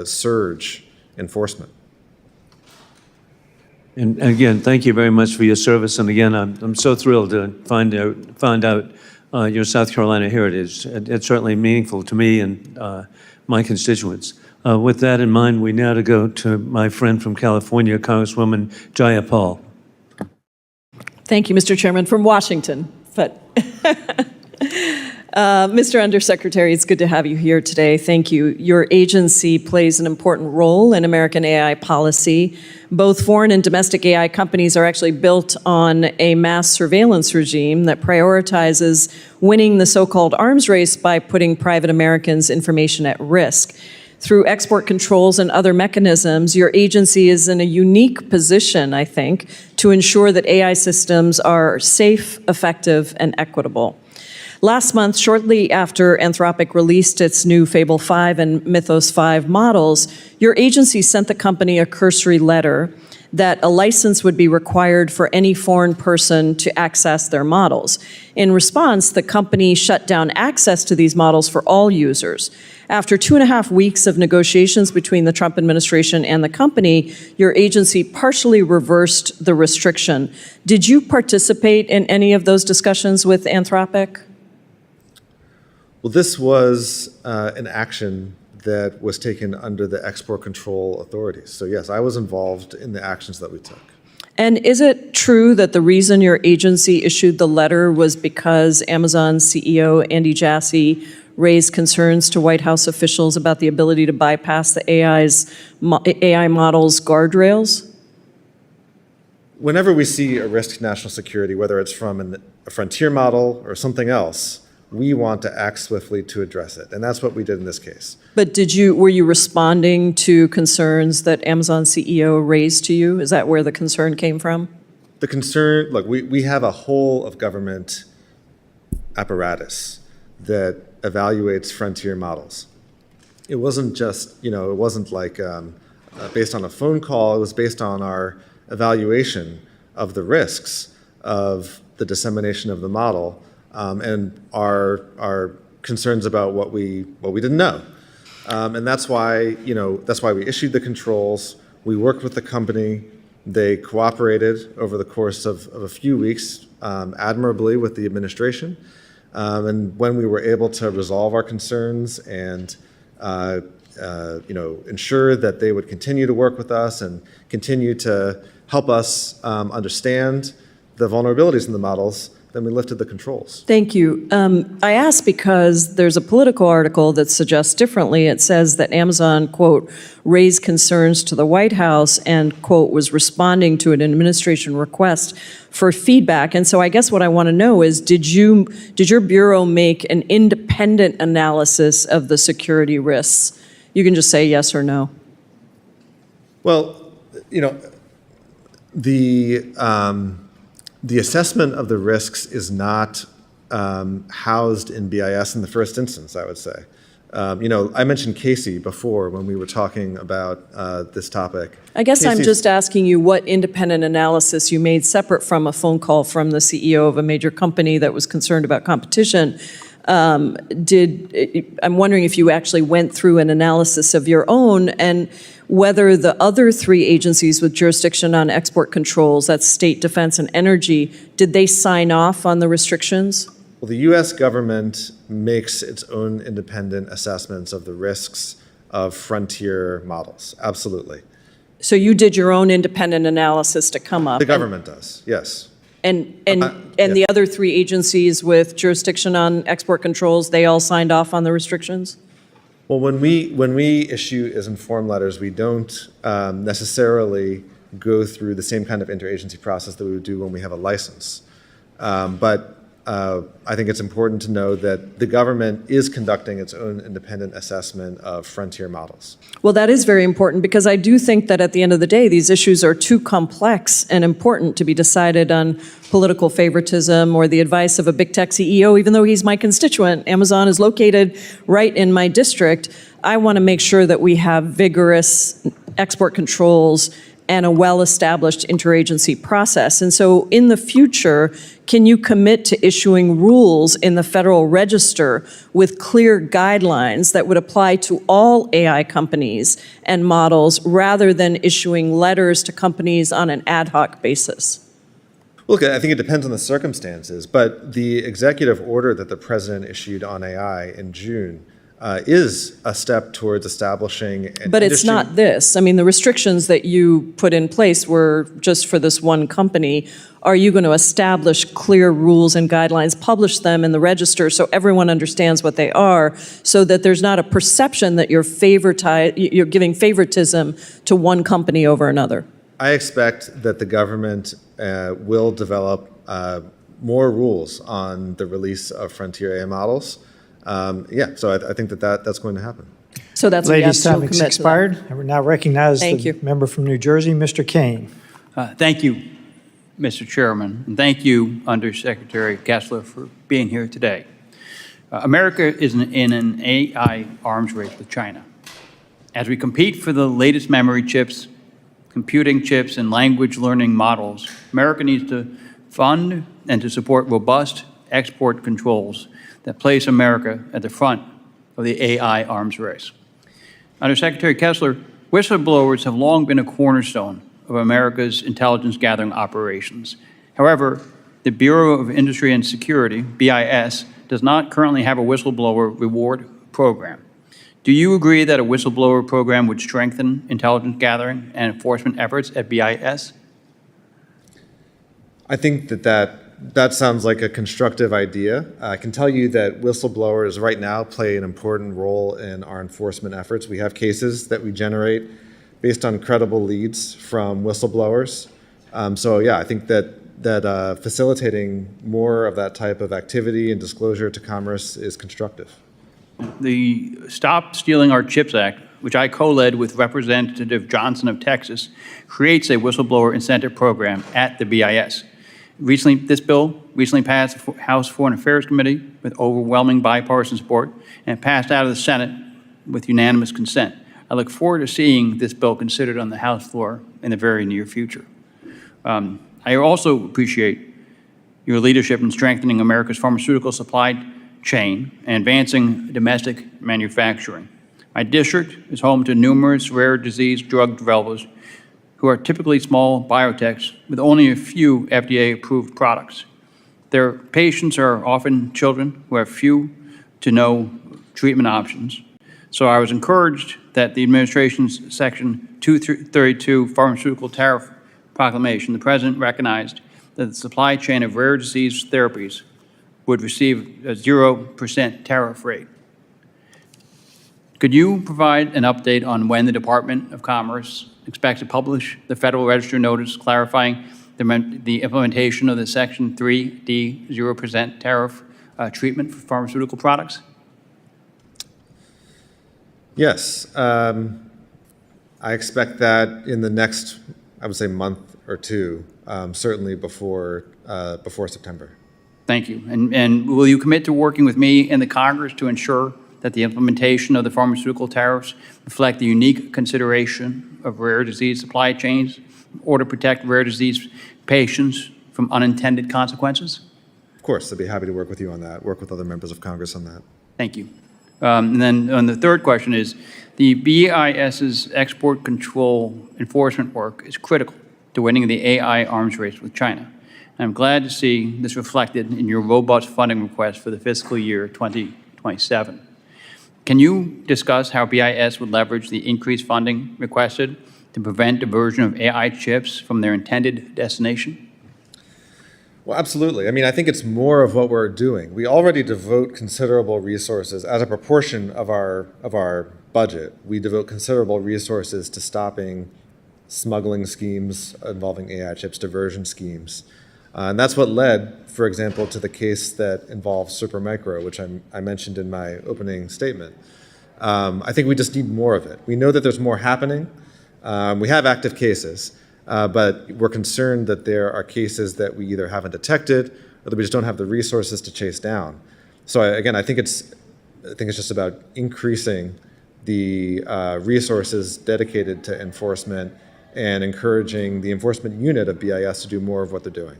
surge enforcement. And again, thank you very much for your service. And again, I'm so thrilled to find out your South Carolina heritage. It's certainly meaningful to me and my constituents. With that in mind, we now go to my friend from California, Congresswoman Jayapal. Thank you, Mr. Chairman, from Washington. But Mr. Undersecretary, it's good to have you here today. Thank you. Your agency plays an important role in American AI policy. Both foreign and domestic AI companies are actually built on a mass surveillance regime that prioritizes winning the so-called arms race by putting private Americans' information at risk. through export controls and other mechanisms, your agency is in a unique position, I think, to ensure that AI systems are safe, effective, and equitable. Last month, shortly after Anthropic released its new Fable 5 and Mythos 5 models, your agency sent the company a cursory letter that a license would be required for any foreign person to access their models. In response, the company shut down access to these models for all users. After 2.5 weeks of negotiations between the Trump administration and the company, your agency partially reversed the restriction. Did you participate in any of those discussions with Anthropic? Well, this was an action that was taken under the export control authorities. So yes, I was involved in the actions that we took. And is it true that the reason your agency issued the letter was because Amazon CEO Andy Jassy raised concerns to White House officials about the ability to bypass the AI model's guardrails? Whenever we see a risk to national security, whether it's from a frontier model or something else, we want to act swiftly to address it. And that's what we did in this case. But were you responding to concerns that Amazon CEO raised to you? Is that where the concern came from? The concern, look, we have a whole of government apparatus that evaluates frontier models. It wasn't just, it wasn't like based on a phone call. It was based on our evaluation of the risks of the dissemination of the model and our concerns about what we didn't know. And that's why we issued the controls. We worked with the company. They cooperated over the course of a few weeks admirably with the administration. And when we were able to resolve our concerns and ensure that they would continue to work with us and continue to help us understand the vulnerabilities in the models, then we lifted the controls. Thank you. I ask because there's a Politico article that suggests differently. It says that Amazon, quote, raised concerns to the White House and, quote, was responding to an administration request for feedback. And so I guess what I want to know is, did your bureau make an independent analysis of the security risks? You can just say yes or no. Well, the assessment of the risks is not housed in BIS in the first instance, I would say. I mentioned Casey before when we were talking about this topic. I guess I'm just asking you what independent analysis you made separate from a phone call from the CEO of a major company that was concerned about competition. I'm wondering if you actually went through an analysis of your own and whether the other 3 agencies with jurisdiction on export controls, that's State, Defense, and Energy, did they sign off on the restrictions? Well, the U.S. government makes its own independent assessments of the risks of frontier models, absolutely. So you did your own independent analysis to come up? The government does, yes. And the other 3 agencies with jurisdiction on export controls, they all signed off on the restrictions? Well, when we issue as informed letters, we don't necessarily go through the same kind of interagency process that we would do when we have a license. But I think it's important to know that the government is conducting its own independent assessment of frontier models. Well, that is very important because I do think that at the end of the day, these issues are too complex and important to be decided on political favoritism or the advice of a big tech CEO, even though he's my constituent. Amazon is located right in my district. I want to make sure that we have vigorous export controls and a well-established interagency process. And so in the future, can you commit to issuing rules in the Federal Register with clear guidelines that would apply to all AI companies and models rather than issuing letters to companies on an ad hoc basis? Look, I think it depends on the circumstances, but the executive order that the president issued on AI in June is a step towards establishing an But it's not this. I mean, the restrictions that you put in place were just for this one company. Are you going to establish clear rules and guidelines, publish them in the register so everyone understands what they are, so that there's not a perception that you're giving favoritism to one company over another? I expect that the government will develop more rules on the release of frontier AI models. So I think that's going to happen. So that's a yes, Ladies' you'll time commit has to that. expired. I will now recognize Thank the you. member from New Jersey, Mr. Kane. Thank you, Mr. Chairman, and thank you, Undersecretary Kessler, for being here today. America is in an AI arms race with China. As we compete for the latest memory chips, computing chips, and language learning models, America needs to fund and to support robust export controls that place America at the front of the AI arms race. Under Secretary Kessler, whistleblowers have long been a cornerstone of America's intelligence gathering operations. However, the Bureau of Industry and Security, BIS, does not currently have a whistleblower reward program. Do you agree that a whistleblower program would strengthen intelligence gathering and enforcement efforts at BIS? I think that sounds like a constructive idea. I can tell you that whistleblowers right now play an important role in our enforcement efforts. We have cases that we generate based on credible leads from whistleblowers. So yeah, I think that facilitating more of that type of activity and disclosure to Commerce is constructive. The Stop Stealing Our Chips Act, which I co-led with Representative Johnson of Texas, creates a whistleblower incentive program at the BIS. This bill recently passed the House Foreign Affairs Committee with overwhelming bipartisan support and passed out of the Senate with unanimous consent. I look forward to seeing this bill considered on the House floor in the very near future. I also appreciate your leadership in strengthening America's pharmaceutical supply chain and advancing domestic manufacturing. My district is home to numerous rare disease drug developers who are typically small biotechs with only a few FDA-approved products. Their patients are often children who have few to no treatment options. So I was encouraged that the administration's Section 232 Pharmaceutical Tariff Proclamation, the President recognized that the supply chain of rare disease therapies would receive a 0% tariff rate. Could you provide an update on when the Department of Commerce expects to publish the Federal Register notice clarifying the implementation of the Section 3D 0% tariff treatment for pharmaceutical products? Yes, I expect that in the next, I would say, month or two, certainly before September. Thank you. And will you commit to working with me and the Congress to ensure that the implementation of the pharmaceutical tariffs reflect the unique consideration of rare disease supply chains in order to protect rare disease patients from unintended consequences? Of course, I'd be happy to work with you on that, work with other members of Congress on that. Thank you. And then on the third question is, the BIS's export control enforcement work is critical to winning the AI arms race with China. And I'm glad to see this reflected in your robust funding request for the fiscal year 2027. Can you discuss how BIS would leverage the increased funding requested to prevent diversion of AI chips from their intended destination? Well, absolutely. I mean, I think it's more of what we're doing. We already devote considerable resources as a proportion of our budget. We devote considerable resources to stopping smuggling schemes involving AI chips, diversion schemes. And that's what led, for example, to the case that involves Supermicro, which I mentioned in my opening statement. I think we just need more of it. We know that there's more happening. We have active cases. But we're concerned that there are cases that we either haven't detected or that we just don't have the resources to chase down. So again, I think it's just about increasing the resources dedicated to enforcement and encouraging the enforcement unit of BIS to do more of what they're doing.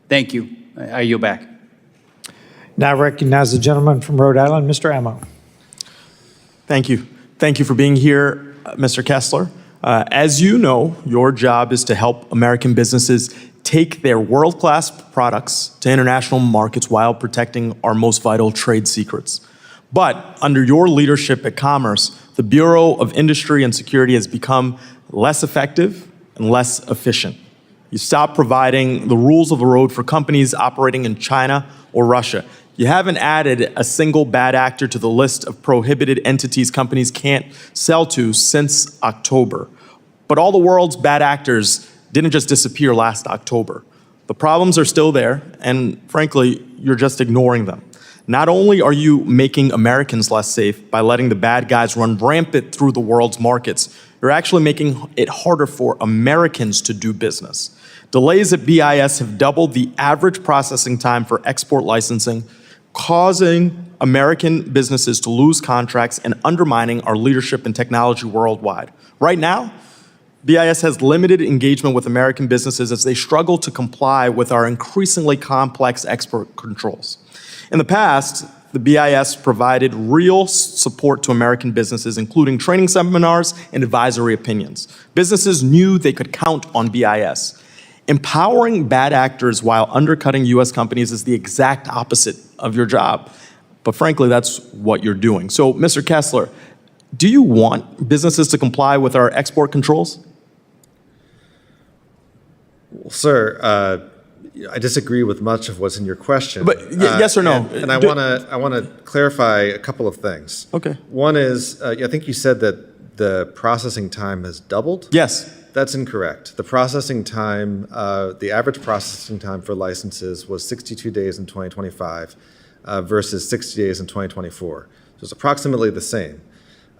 Thank you. I yield back. Now recognize the gentleman from Rhode Island, Mr. Ammo. Thank you. Thank you for being here, Mr. Kessler. As you know, your job is to help American businesses take their world-class products to international markets while protecting our most vital trade secrets. But under your leadership at Commerce, the Bureau of Industry and Security has become less effective and less efficient. You stopped providing the rules of the road for companies operating in China or Russia. You haven't added a single bad actor to the list of prohibited entities companies can't sell to since October. But all the world's bad actors didn't just disappear last October. The problems are still there, and frankly, you're just ignoring them. Not only are you making Americans less safe by letting the bad guys run rampant through the world's markets, you're actually making it harder for Americans to do business. Delays at BIS have doubled the average processing time for export licensing, causing American businesses to lose contracts and undermining our leadership in technology worldwide. Right now, BIS has limited engagement with American businesses as they struggle to comply with our increasingly complex export controls. In the past, the BIS provided real support to American businesses, including training seminars and advisory opinions. Businesses knew they could count on BIS. Empowering bad actors while undercutting U.S. companies is the exact opposite of your job. But frankly, that's what you're doing. So, Mr. Kessler, do you want businesses to comply with our export controls? Well, sir, I disagree with much of what's in your question. But yes or no? And I want to clarify a couple of things. Okay. One is, I think you said that the processing time has doubled? Yes. That's incorrect. The processing time, the average processing time for licenses was 62 days in 2025 versus 60 days in 2024. So it's approximately the same.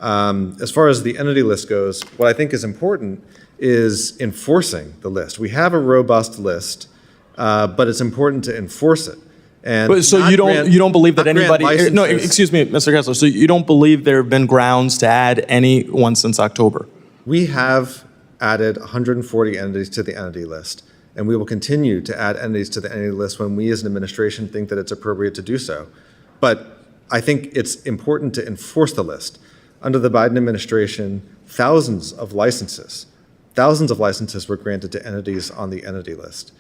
As far as the entity list goes, what I think is important is enforcing the list. We have a robust list, but it's important to enforce it. And But so you don't believe that anybody? No, excuse me, Mr. Kessler. So you don't believe there have been grounds to add anyone since October? We have added 140 entities to the entity list, and we will continue to add entities to the entity list when we as an administration think that it's appropriate to do so. But I think it's important to enforce the list. Under the Biden administration, thousands of licenses were granted to entities on the entity list.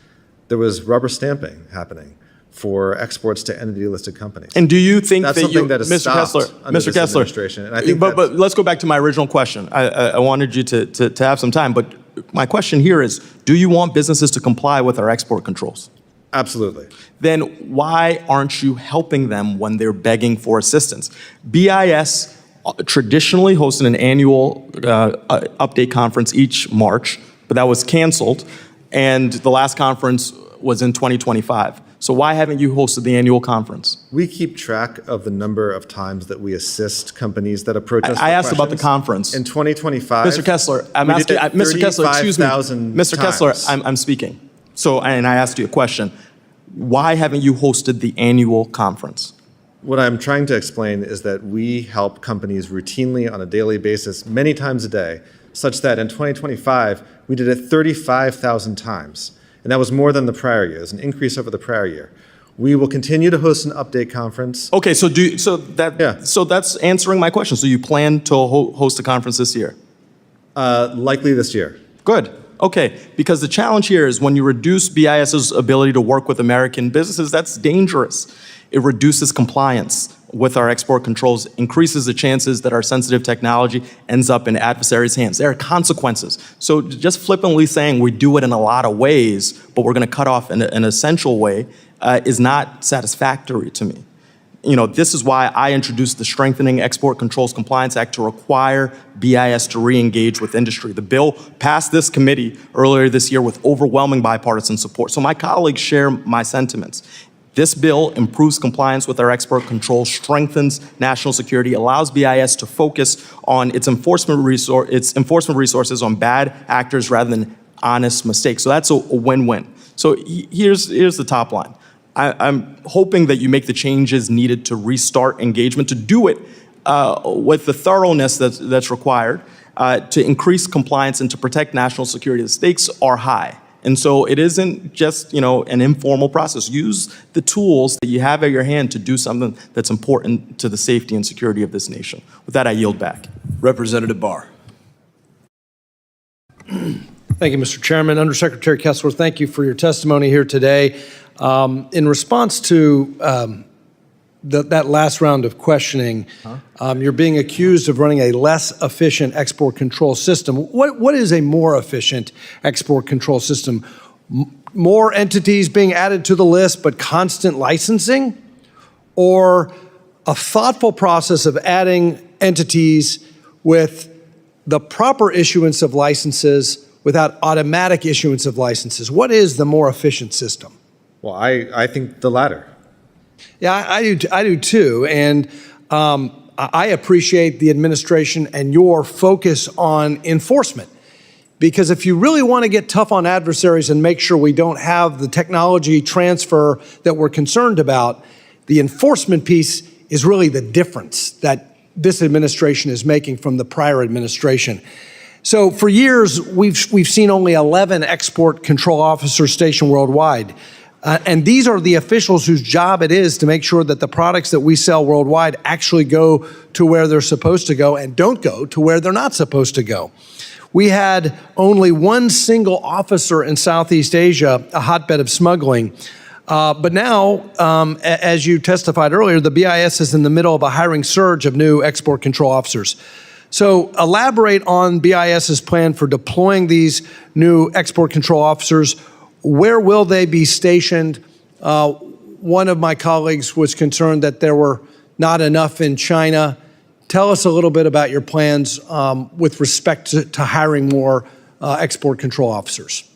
There was rubber stamping happening for exports to entity-listed companies. And do you think that's that something that is Mr. Kessler, under Mr. this Kessler, administration? And I think but let's go back to my original question. I wanted you to have some time, but my question here is, do you want businesses to comply with our export controls? Absolutely. Then why aren't you helping them when they're begging for assistance? BIS traditionally hosted an annual update conference each March, but that was canceled, and the last conference was in 2025. So why haven't you hosted the annual conference? We keep track of the number of times that we assist companies that approach us. I asked about the conference. In 2025, Mr. Kessler, I'm asking, Mr. Kessler, excuse me. Mr. Kessler, I'm speaking. So, and I asked you a question. Why haven't you hosted the annual conference? What I'm trying to explain is that we help companies routinely on a daily basis, many times a day, such that in 2025, we did it 35,000 times. And that was more than the prior year. It was an increase over the prior year. We will continue to host an update conference. Okay, so that's answering my question. So you plan to host a conference this year? Likely this year. Good. Okay, because the challenge here is when you reduce BIS's ability to work with American businesses, that's dangerous. It reduces compliance with our export controls, increases the chances that our sensitive technology ends up in adversaries' hands. There are consequences. So just flippantly saying we do it in a lot of ways, but we're going to cut off in an essential way is not satisfactory to me. You know, this is why I introduced the Strengthening Export Controls Compliance Act to require BIS to re-engage with industry. The bill passed this committee earlier this year with overwhelming bipartisan support. So my colleagues share my sentiments. This bill improves compliance with our export controls, strengthens national security, allows BIS to focus on its enforcement resources on bad actors rather than honest mistakes. So that's a win-win. So here's the top line. I'm hoping that you make the changes needed to restart engagement, to do it with the thoroughness that's required, to increase compliance and to protect national security. The stakes are high. And so it isn't just, an informal process. Use the tools that you have at your hand to do something that's important to the safety and security of this nation. With that, I yield back. Representative Barr. Thank you, Mr. Chairman. Undersecretary Kessler, thank you for your testimony here today. In response to that last round of questioning, you're being accused of running a less efficient export control system. What is a more efficient export control system? More entities being added to the list, but constant licensing? Or a thoughtful process of adding entities with the proper issuance of licenses without automatic issuance of licenses? What is the more efficient system? Well, I think the latter. Yeah, I do too. And I appreciate the administration and your focus on enforcement. Because if you really want to get tough on adversaries and make sure we don't have the technology transfer that we're concerned about, the enforcement piece is really the difference that this administration is making from the prior administration. So for years, we've seen only 11 export control officers stationed worldwide. And these are the officials whose job it is to make sure that the products that we sell worldwide actually go to where they're supposed to go and don't go to where they're not supposed to go. We had only one single officer in Southeast Asia, a hotbed of smuggling. But now, as you testified earlier, the BIS is in the middle of a hiring surge of new export control officers. So elaborate on BIS's plan for deploying these new export control officers. Where will they be stationed? One of my colleagues was concerned that there were not enough in China. Tell us a little bit about your plans with respect to hiring more export control officers.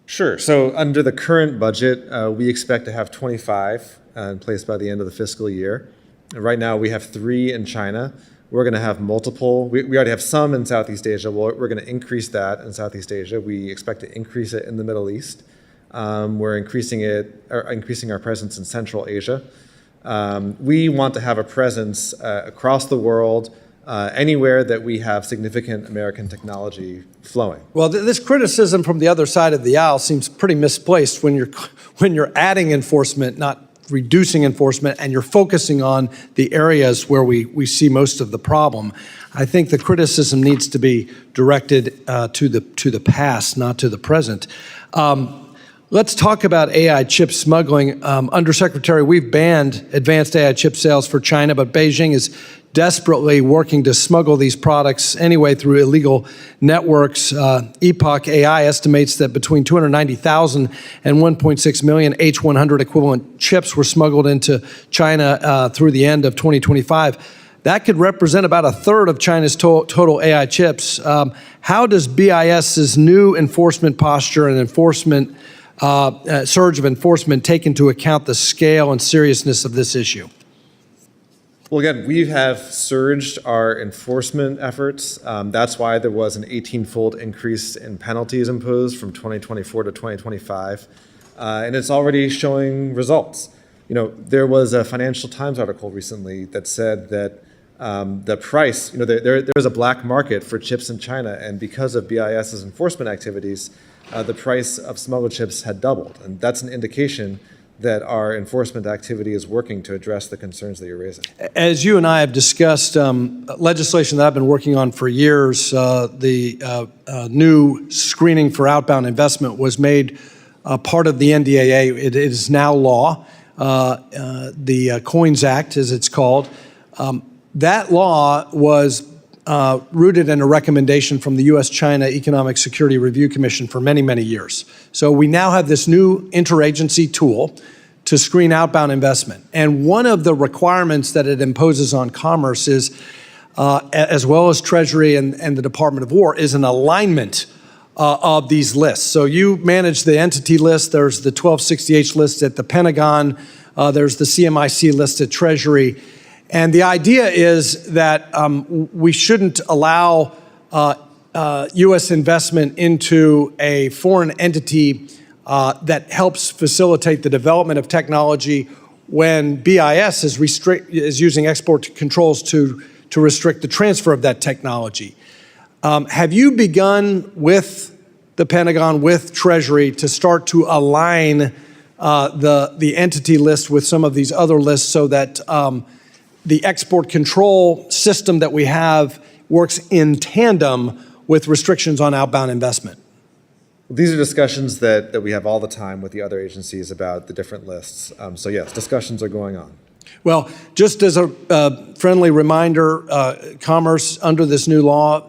Sure. So under the current budget, we expect to have 25 in place by the end of the fiscal year. Right now, we have 3 in China. We're going to have multiple. We already have some in Southeast Asia. We're going to increase that in Southeast Asia. We expect to increase it in the Middle East. We're increasing our presence in Central Asia. We want to have a presence across the world, anywhere that we have significant American technology flowing. Well, this criticism from the other side of the aisle seems pretty misplaced when you're adding enforcement, not reducing enforcement, and you're focusing on the areas where we see most of the problem. I think the criticism needs to be directed to the past, not to the present. Let's talk about AI chip smuggling. Undersecretary, we've banned advanced AI chip sales for China, but Beijing is desperately working to smuggle these products anyway through illegal networks. Epoch AI estimates that between 290,000 and 1.6 million H100 equivalent chips were smuggled into China through the end of 2025. That could represent about a third of China's total AI chips. How does BIS's new enforcement posture and surge of enforcement take into account the scale and seriousness of this issue? Well, again, we have surged our enforcement efforts. That's why there was an 18-fold increase in penalties imposed from 2024 to 2025. And it's already showing results. There was a Financial Times article recently that said that the price, there's a black market for chips in China, and because of BIS's enforcement activities, the price of smuggled chips had doubled. And that's an indication that our enforcement activity is working to address the concerns that you're raising. As you and I have discussed, legislation that I've been working on for years, the new screening for outbound investment was made part of the NDAA. It is now law, the COINS Act, as it's called. That law was rooted in a recommendation from the U.S.-China Economic Security Review Commission for many, many years. So we now have this new interagency tool to screen outbound investment. And one of the requirements that it imposes on Commerce is, as well as Treasury and the Department of War, is an alignment of these lists. So you manage the entity list. There's the 1260H list at the Pentagon. There's the CMIC list at Treasury. And the idea is that we shouldn't allow U.S. investment into a foreign entity that helps facilitate the development of technology when BIS is using export controls to restrict the transfer of that technology. Have you begun with the Pentagon, with Treasury, to start to align the entity list with some of these other lists so that the export control system that we have works in tandem with restrictions on outbound investment? These are discussions that we have all the time with the other agencies about the different lists. So yes, discussions are going on. Well, just as a friendly reminder, Commerce under this new law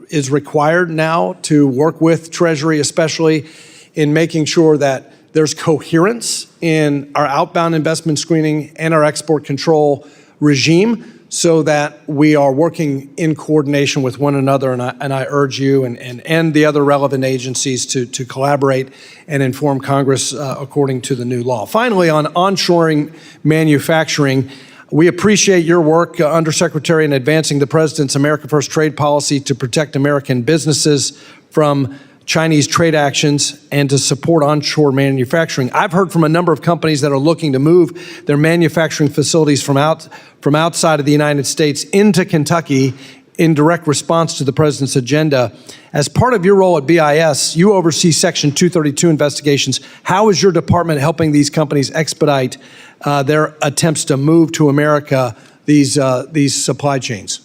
is required now to work with Treasury, especially in making sure that there's coherence in our outbound investment screening and our export control regime, so that we are working in coordination with one another, and I urge you and the other relevant agencies to collaborate and inform Congress according to the new law. Finally, on onshoring manufacturing, we appreciate your work, Undersecretary, in advancing the President's America First trade policy to protect American businesses from Chinese trade actions and to support onshore manufacturing. I've heard from a number of companies that are looking to move their manufacturing facilities from outside of the United States into Kentucky in direct response to the President's agenda. As part of your role at BIS, you oversee Section 232 investigations. How is your department helping these companies expedite their attempts to move to America these supply chains?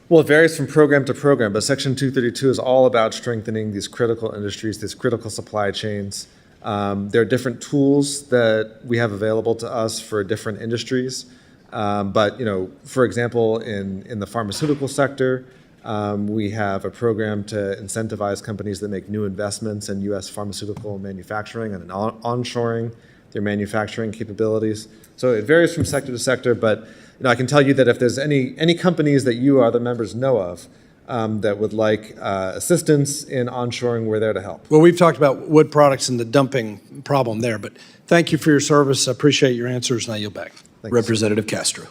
Well, it varies from program to program, but Section 232 is all about strengthening these critical industries, these critical supply chains. There are different tools that we have available to us for different industries. But, for example, in the pharmaceutical sector, we have a program to incentivize companies that make new investments in U.S. pharmaceutical manufacturing and onshoring their manufacturing capabilities. So it varies from sector to sector, but I can tell you that if there's any companies that you or other members know of that would like assistance in onshoring, we're there to help. Well, we've talked about wood products and the dumping problem there, but thank you for your service. I appreciate your answers, and I yield back. Representative Castro.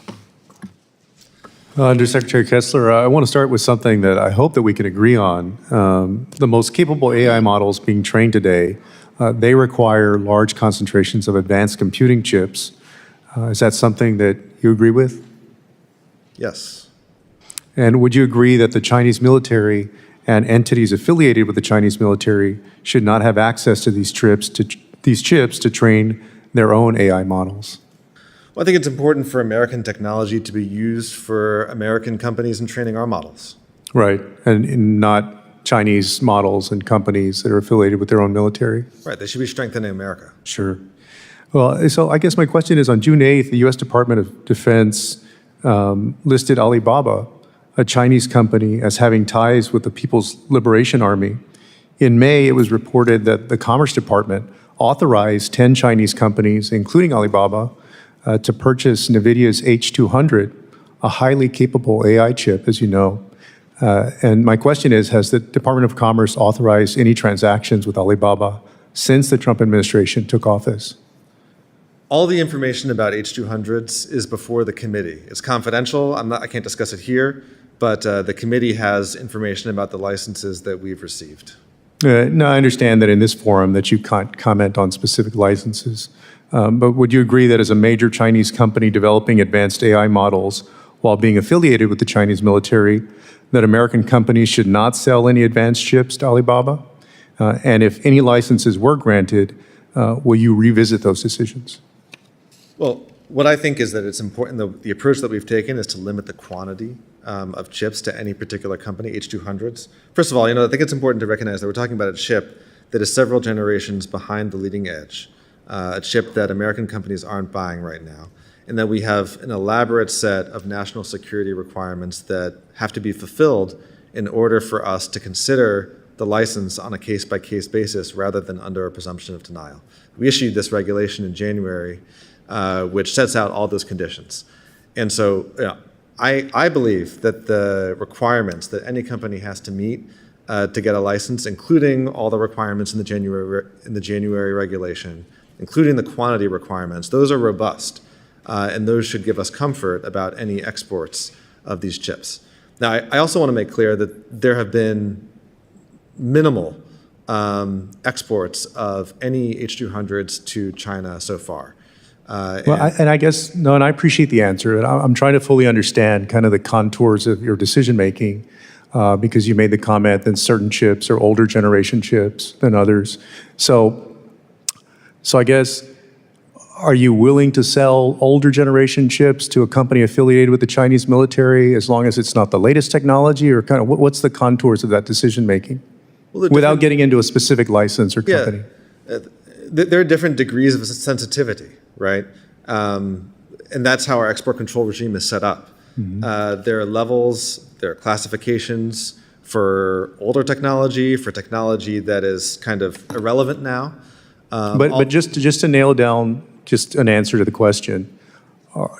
Undersecretary Kessler, I want to start with something that I hope that we can agree on. The most capable AI models being trained today, they require large concentrations of advanced computing chips. Is that something that you agree with? Yes. And would you agree that the Chinese military and entities affiliated with the Chinese military should not have access to these chips to train their own AI models? Well, I think it's important for American technology to be used for American companies in training our models. Right, and not Chinese models and companies that are affiliated with their own military? Right, they should be strengthening America. Sure. Well, so I guess my question is, on June 8th, the U.S. Department of Defense listed Alibaba, a Chinese company, as having ties with the People's Liberation Army. In May, it was reported that the Commerce Department authorized 10 Chinese companies, including Alibaba, to purchase NVIDIA's H200, a highly capable AI chip, as you know. And my question is, has the Department of Commerce authorized any transactions with Alibaba since the Trump administration took office? All the information about H200s is before the committee. It's confidential. I can't discuss it here, but the committee has information about the licenses that we've received. No, I understand that in this forum that you can't comment on specific licenses. But would you agree that as a major Chinese company developing advanced AI models while being affiliated with the Chinese military, that American companies should not sell any advanced chips to Alibaba? And if any licenses were granted, will you revisit those decisions? Well, what I think is that it's important, the approach that we've taken is to limit the quantity of chips to any particular company, H200s. First of all, I think it's important to recognize that we're talking about a chip that is several generations behind the leading edge, a chip that American companies aren't buying right now, and that we have an elaborate set of national security requirements that have to be fulfilled in order for us to consider the license on a case-by-case basis rather than under a presumption of denial. We issued this regulation in January, which sets out all those conditions. And so I believe that the requirements that any company has to meet to get a license, including all the requirements in the January regulation, including the quantity requirements, those are robust, and those should give us comfort about any exports of these chips. Now, I also want to make clear that there have been minimal exports of any H200s to China so far. I guess, no, and I appreciate the answer. And I'm trying to fully understand kind of the contours of your decision-making because you made the comment that certain chips are older generation chips than others. So I guess, are you willing to sell older generation chips to a company affiliated with the Chinese military as long as it's not the latest technology, or kind of what's the contours of that decision-making without getting into a specific license or company? Yeah, there are different degrees of sensitivity, right? And that's how our export control regime is set up. Mm-hmm. There are levels, there are classifications for older technology, for technology that is kind of irrelevant now. But just to nail down just an answer to the question,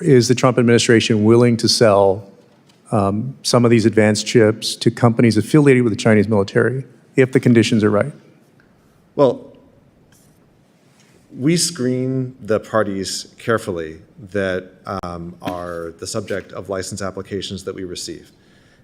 is the Trump administration willing to sell some of these advanced chips to companies affiliated with the Chinese military if the conditions are right? Well, we screen the parties carefully that are the subject of license applications that we receive.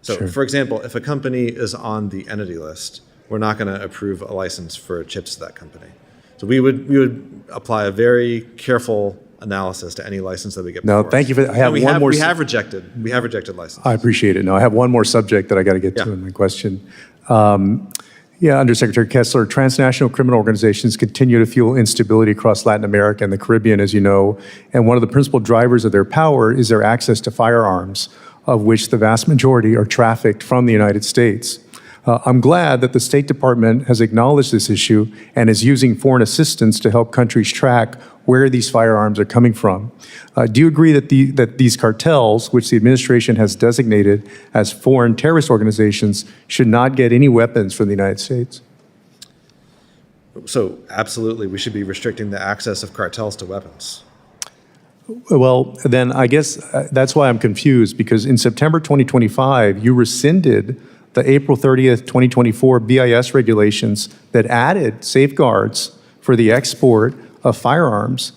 So, Sure. for example, if a company is on the entity list, we're not going to approve a license for chips to that company. So we would apply a very careful analysis to any license that we get. No, before thank us. you for that. I have And one more. We have rejected licenses. I appreciate it. No, I have one more subject that I got to get to in my question. Undersecretary Kessler, transnational criminal organizations continue to fuel instability across Latin America and the Caribbean, as you know, and one of the principal drivers of their power is their access to firearms, of which the vast majority are trafficked from the United States. I'm glad that the State Department has acknowledged this issue and is using foreign assistance to help countries track where these firearms are coming from. Do you agree that these cartels, which the administration has designated as foreign terrorist organizations, should not get any weapons from the United States? So absolutely, we should be restricting the access of cartels to weapons. Well, then I guess that's why I'm confused, because in September 2025, you rescinded the April 30th, 2024 BIS regulations that added safeguards for the export of firearms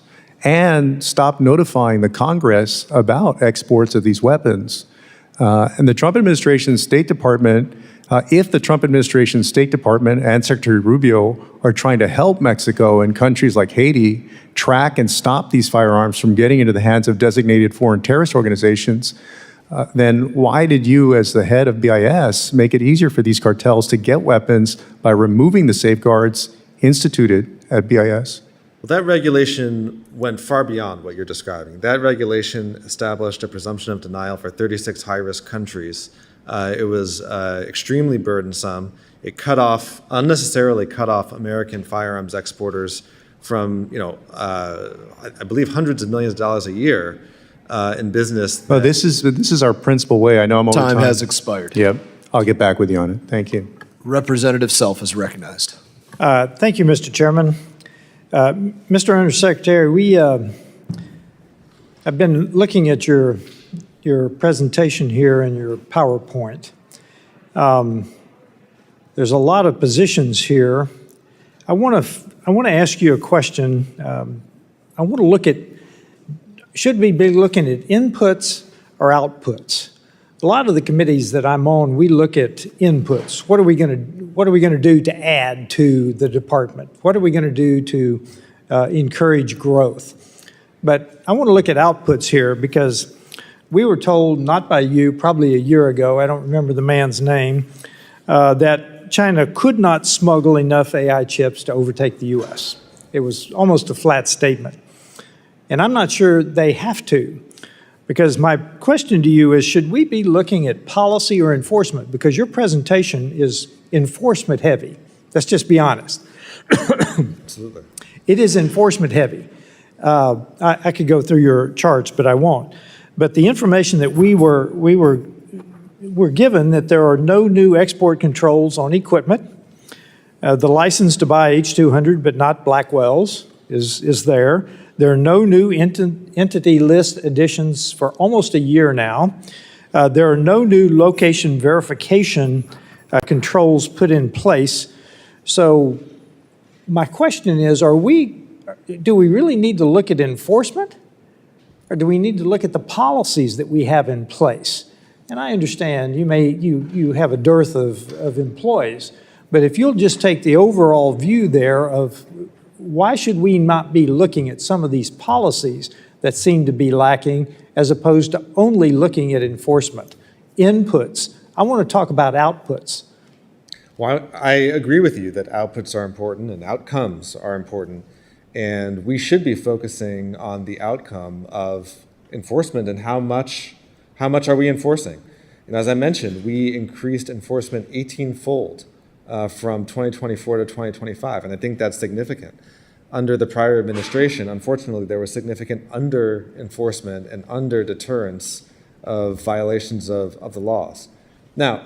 and stopped notifying the Congress about exports of these weapons. And the Trump administration State Department, if the Trump administration State Department and Secretary Rubio are trying to help Mexico and countries like Haiti track and stop these firearms from getting into the hands of designated foreign terrorist organizations, then why did you, as the head of BIS, make it easier for these cartels to get weapons by removing the safeguards instituted at BIS? Well, that regulation went far beyond what you're describing. That regulation established a presumption of denial for 36 high-risk countries. It was extremely burdensome. It unnecessarily cut off American firearms exporters from, I believe hundreds of millions of dollars a year in business. Oh, this is our principal way. I know I'm over time. Time has expired. Yep. I'll get back with you on it. Thank you. Representative Self is recognized. Thank you, Mr. Chairman. Mr. Undersecretary, I've been looking at your presentation here and your PowerPoint. There's a lot of positions here. I want to ask you a question. I want to look at, should we be looking at inputs or outputs? A lot of the committees that I'm on, we look at inputs. What are we going to do to add to the department? What are we going to do to encourage growth? But I want to look at outputs here because we were told, not by you, probably a year ago, I don't remember the man's name, that China could not smuggle enough AI chips to overtake the US. It was almost a flat statement. And I'm not sure they have to. Because my question to you is, should we be looking at policy or enforcement? Because your presentation is enforcement heavy. Let's just be honest. Absolutely. It is enforcement heavy. I could go through your charts, but I won't. But the information that we were given that there are no new export controls on equipment. The license to buy H200 but not Blackwells is there. There are no new entity list additions for almost a year now. There are no new location verification controls put in place. So my question is, do we really need to look at enforcement? Or do we need to look at the policies that we have in place? And I understand you have a dearth of employees, but if you'll just take the overall view there of why should we not be looking at some of these policies that seem to be lacking as opposed to only looking at enforcement? Inputs. I want to talk about outputs. Well, I agree with you that outputs are important and outcomes are important. And we should be focusing on the outcome of enforcement and how much are we enforcing. And as I mentioned, we increased enforcement 18-fold. From 2024 to 2025, and I think that's significant. Under the prior administration, unfortunately, there was significant under-enforcement and under-deterrence of violations of the laws. Now,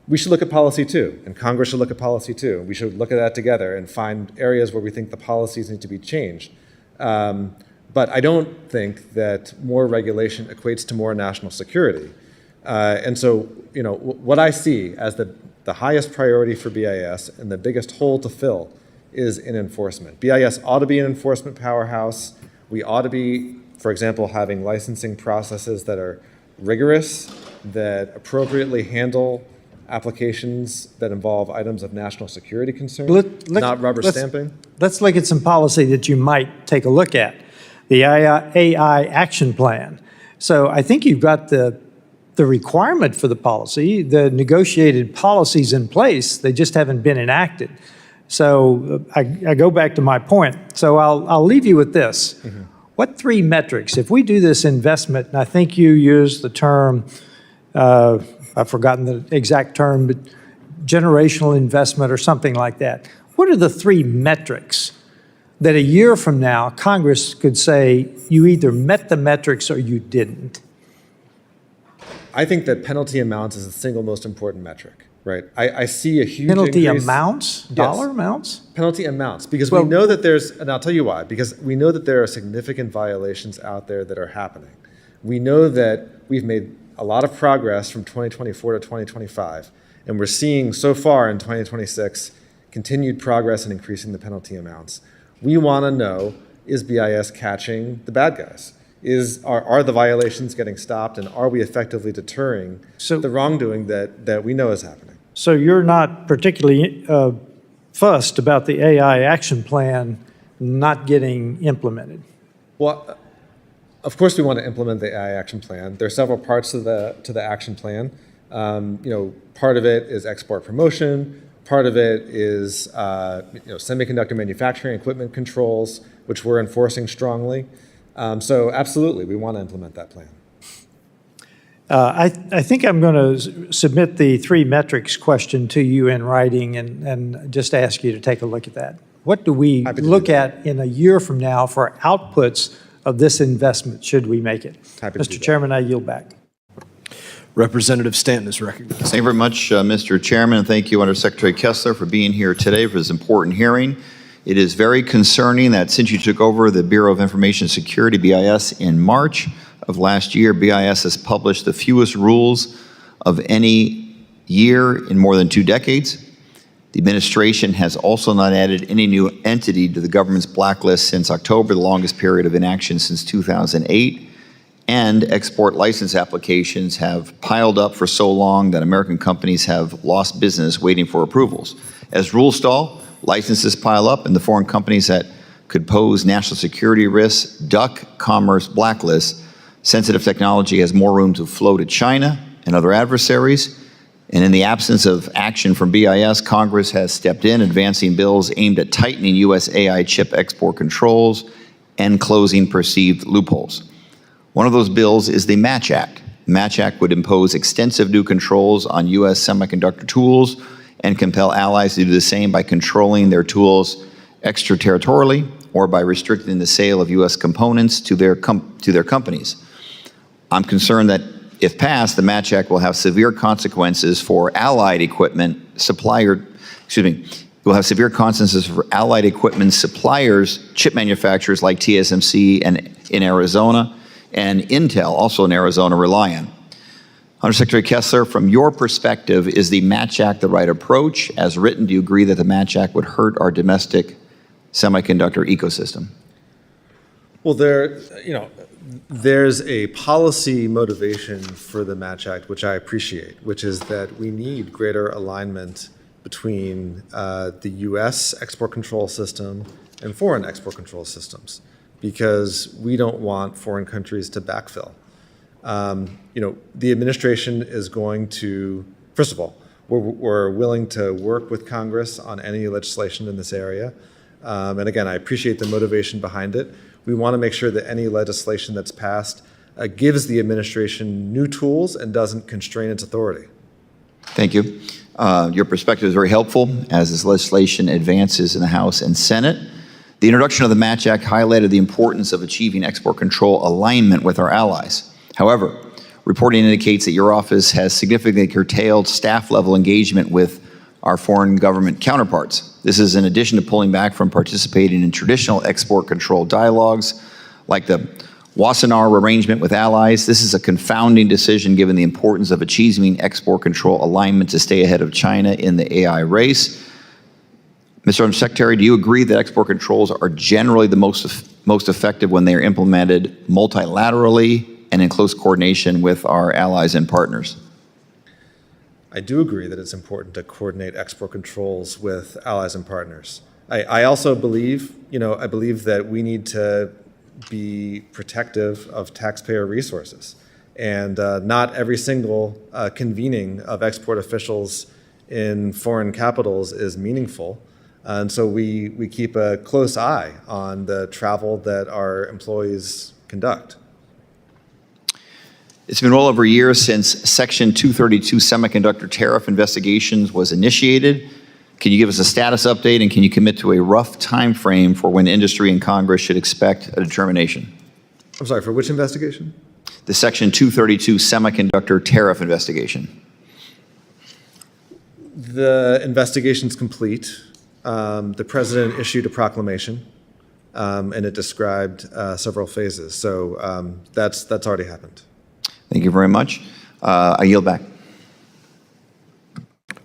we should look at policy too, and Congress should look at policy too. We should look at that together and find areas where we think the policies need to be changed. But I don't think that more regulation equates to more national security. And so, what I see as the highest priority for BIS and the biggest hole to fill is in enforcement. BIS ought to be an enforcement powerhouse. We ought to be, for example, having licensing processes that are rigorous, that appropriately handle applications that involve items of national security concern, not rubber stamping. Let's look at some policy that you might take a look at. The AI Action Plan. So I think you've got the requirement for the policy, the negotiated policies in place, they just haven't been enacted. So I go back to my point. So I'll leave you with this. Mm-hmm. What 3 metrics, if we do this investment, and I think you used the term, I've forgotten the exact term, but generational investment or something like that. What are the 3 metrics that a year from now, Congress could say you either met the metrics or you didn't? I think that penalty amounts is the single most important metric, right? I see a huge penalty increase. Amounts? Dollar amounts? Penalty amounts, because we know that there's, and I'll tell you why, because we know that there are significant violations out there that are happening. We know that we've made a lot of progress from 2024 to 2025, and we're seeing so far in 2026 continued progress in increasing the penalty amounts. We want to know, is BIS catching the bad guys? Are the violations getting stopped, and are we effectively deterring the wrongdoing that we know is happening? So you're not particularly fussed about the AI Action Plan not getting implemented? Well, of course we want to implement the AI Action Plan. There are several parts to the action plan. Part of it is export promotion. Part of it is semiconductor manufacturing equipment controls, which we're enforcing strongly. So absolutely, we want to implement that plan. I think I'm going to submit the 3 metrics question to you in writing and just ask you to take a look at that. What do we look at in a year from now for outputs of this investment, should we make it? Mr. Chairman, I yield back. Representative Stanton is recognized. Thank you very much, Mr. Chairman, and thank you, Undersecretary Kessler, for being here today for this important hearing. It is very concerning that since you took over the Bureau of Information Security, BIS, in March of last year, BIS has published the fewest rules of any year in more than 2 decades. The administration has also not added any new entity to the government's blacklist since October, the longest period of inaction since 2008. And export license applications have piled up for so long that American companies have lost business waiting for approvals. As rules stall, licenses pile up, and the foreign companies that could pose national security risks duck commerce blacklists. Sensitive technology has more room to flow to China and other adversaries. And in the absence of action from BIS, Congress has stepped in, advancing bills aimed at tightening U.S. AI chip export controls and closing perceived loopholes. One of those bills is the Match Act. The Match Act would impose extensive new controls on U.S. semiconductor tools and compel allies to do the same by controlling their tools extraterritorially or by restricting the sale of U.S. components to their companies. I'm concerned that if passed, the Match Act will have severe consequences for allied equipment will have severe consequences for allied equipment suppliers, chip manufacturers like TSMC and in Arizona, and Intel, also in Arizona, rely on. Undersecretary Kessler, from your perspective, is the Match Act the right approach? As written, do you agree that the Match Act would hurt our domestic semiconductor ecosystem? Well, there's a policy motivation for the Match Act, which I appreciate, which is that we need greater alignment between the U.S. export control system and foreign export control systems, because we don't want foreign countries to backfill. The administration is going to, first of all, we're willing to work with Congress on any legislation in this area. And again, I appreciate the motivation behind it. We want to make sure that any legislation that's passed gives the administration new tools and doesn't constrain its authority. Thank you. Your perspective is very helpful as this legislation advances in the House and Senate. The introduction of the Match Act highlighted the importance of achieving export control alignment with our allies. However, reporting indicates that your office has significantly curtailed staff-level engagement with our foreign government counterparts. This is in addition to pulling back from participating in traditional export control dialogues like the Wassenaar arrangement with allies. This is a confounding decision given the importance of achieving export control alignment to stay ahead of China in the AI race. Mr. Undersecretary, do you agree that export controls are generally the most effective when they are implemented multilaterally and in close coordination with our allies and partners? I do agree that it's important to coordinate export controls with allies and partners. I also believe, I believe that we need to be protective of taxpayer resources. And not every single convening of export officials in foreign capitals is meaningful. And so we keep a close eye on the travel that our employees conduct. It's been well over a year since Section 232 semiconductor tariff investigations was initiated. Can you give us a status update, and can you commit to a rough time frame for when industry and Congress should expect a determination? I'm sorry, for which investigation? The Section 232 semiconductor tariff investigation. The investigation's complete. The president issued a proclamation, and it described several phases. So that's already happened. Thank you very much. I yield back.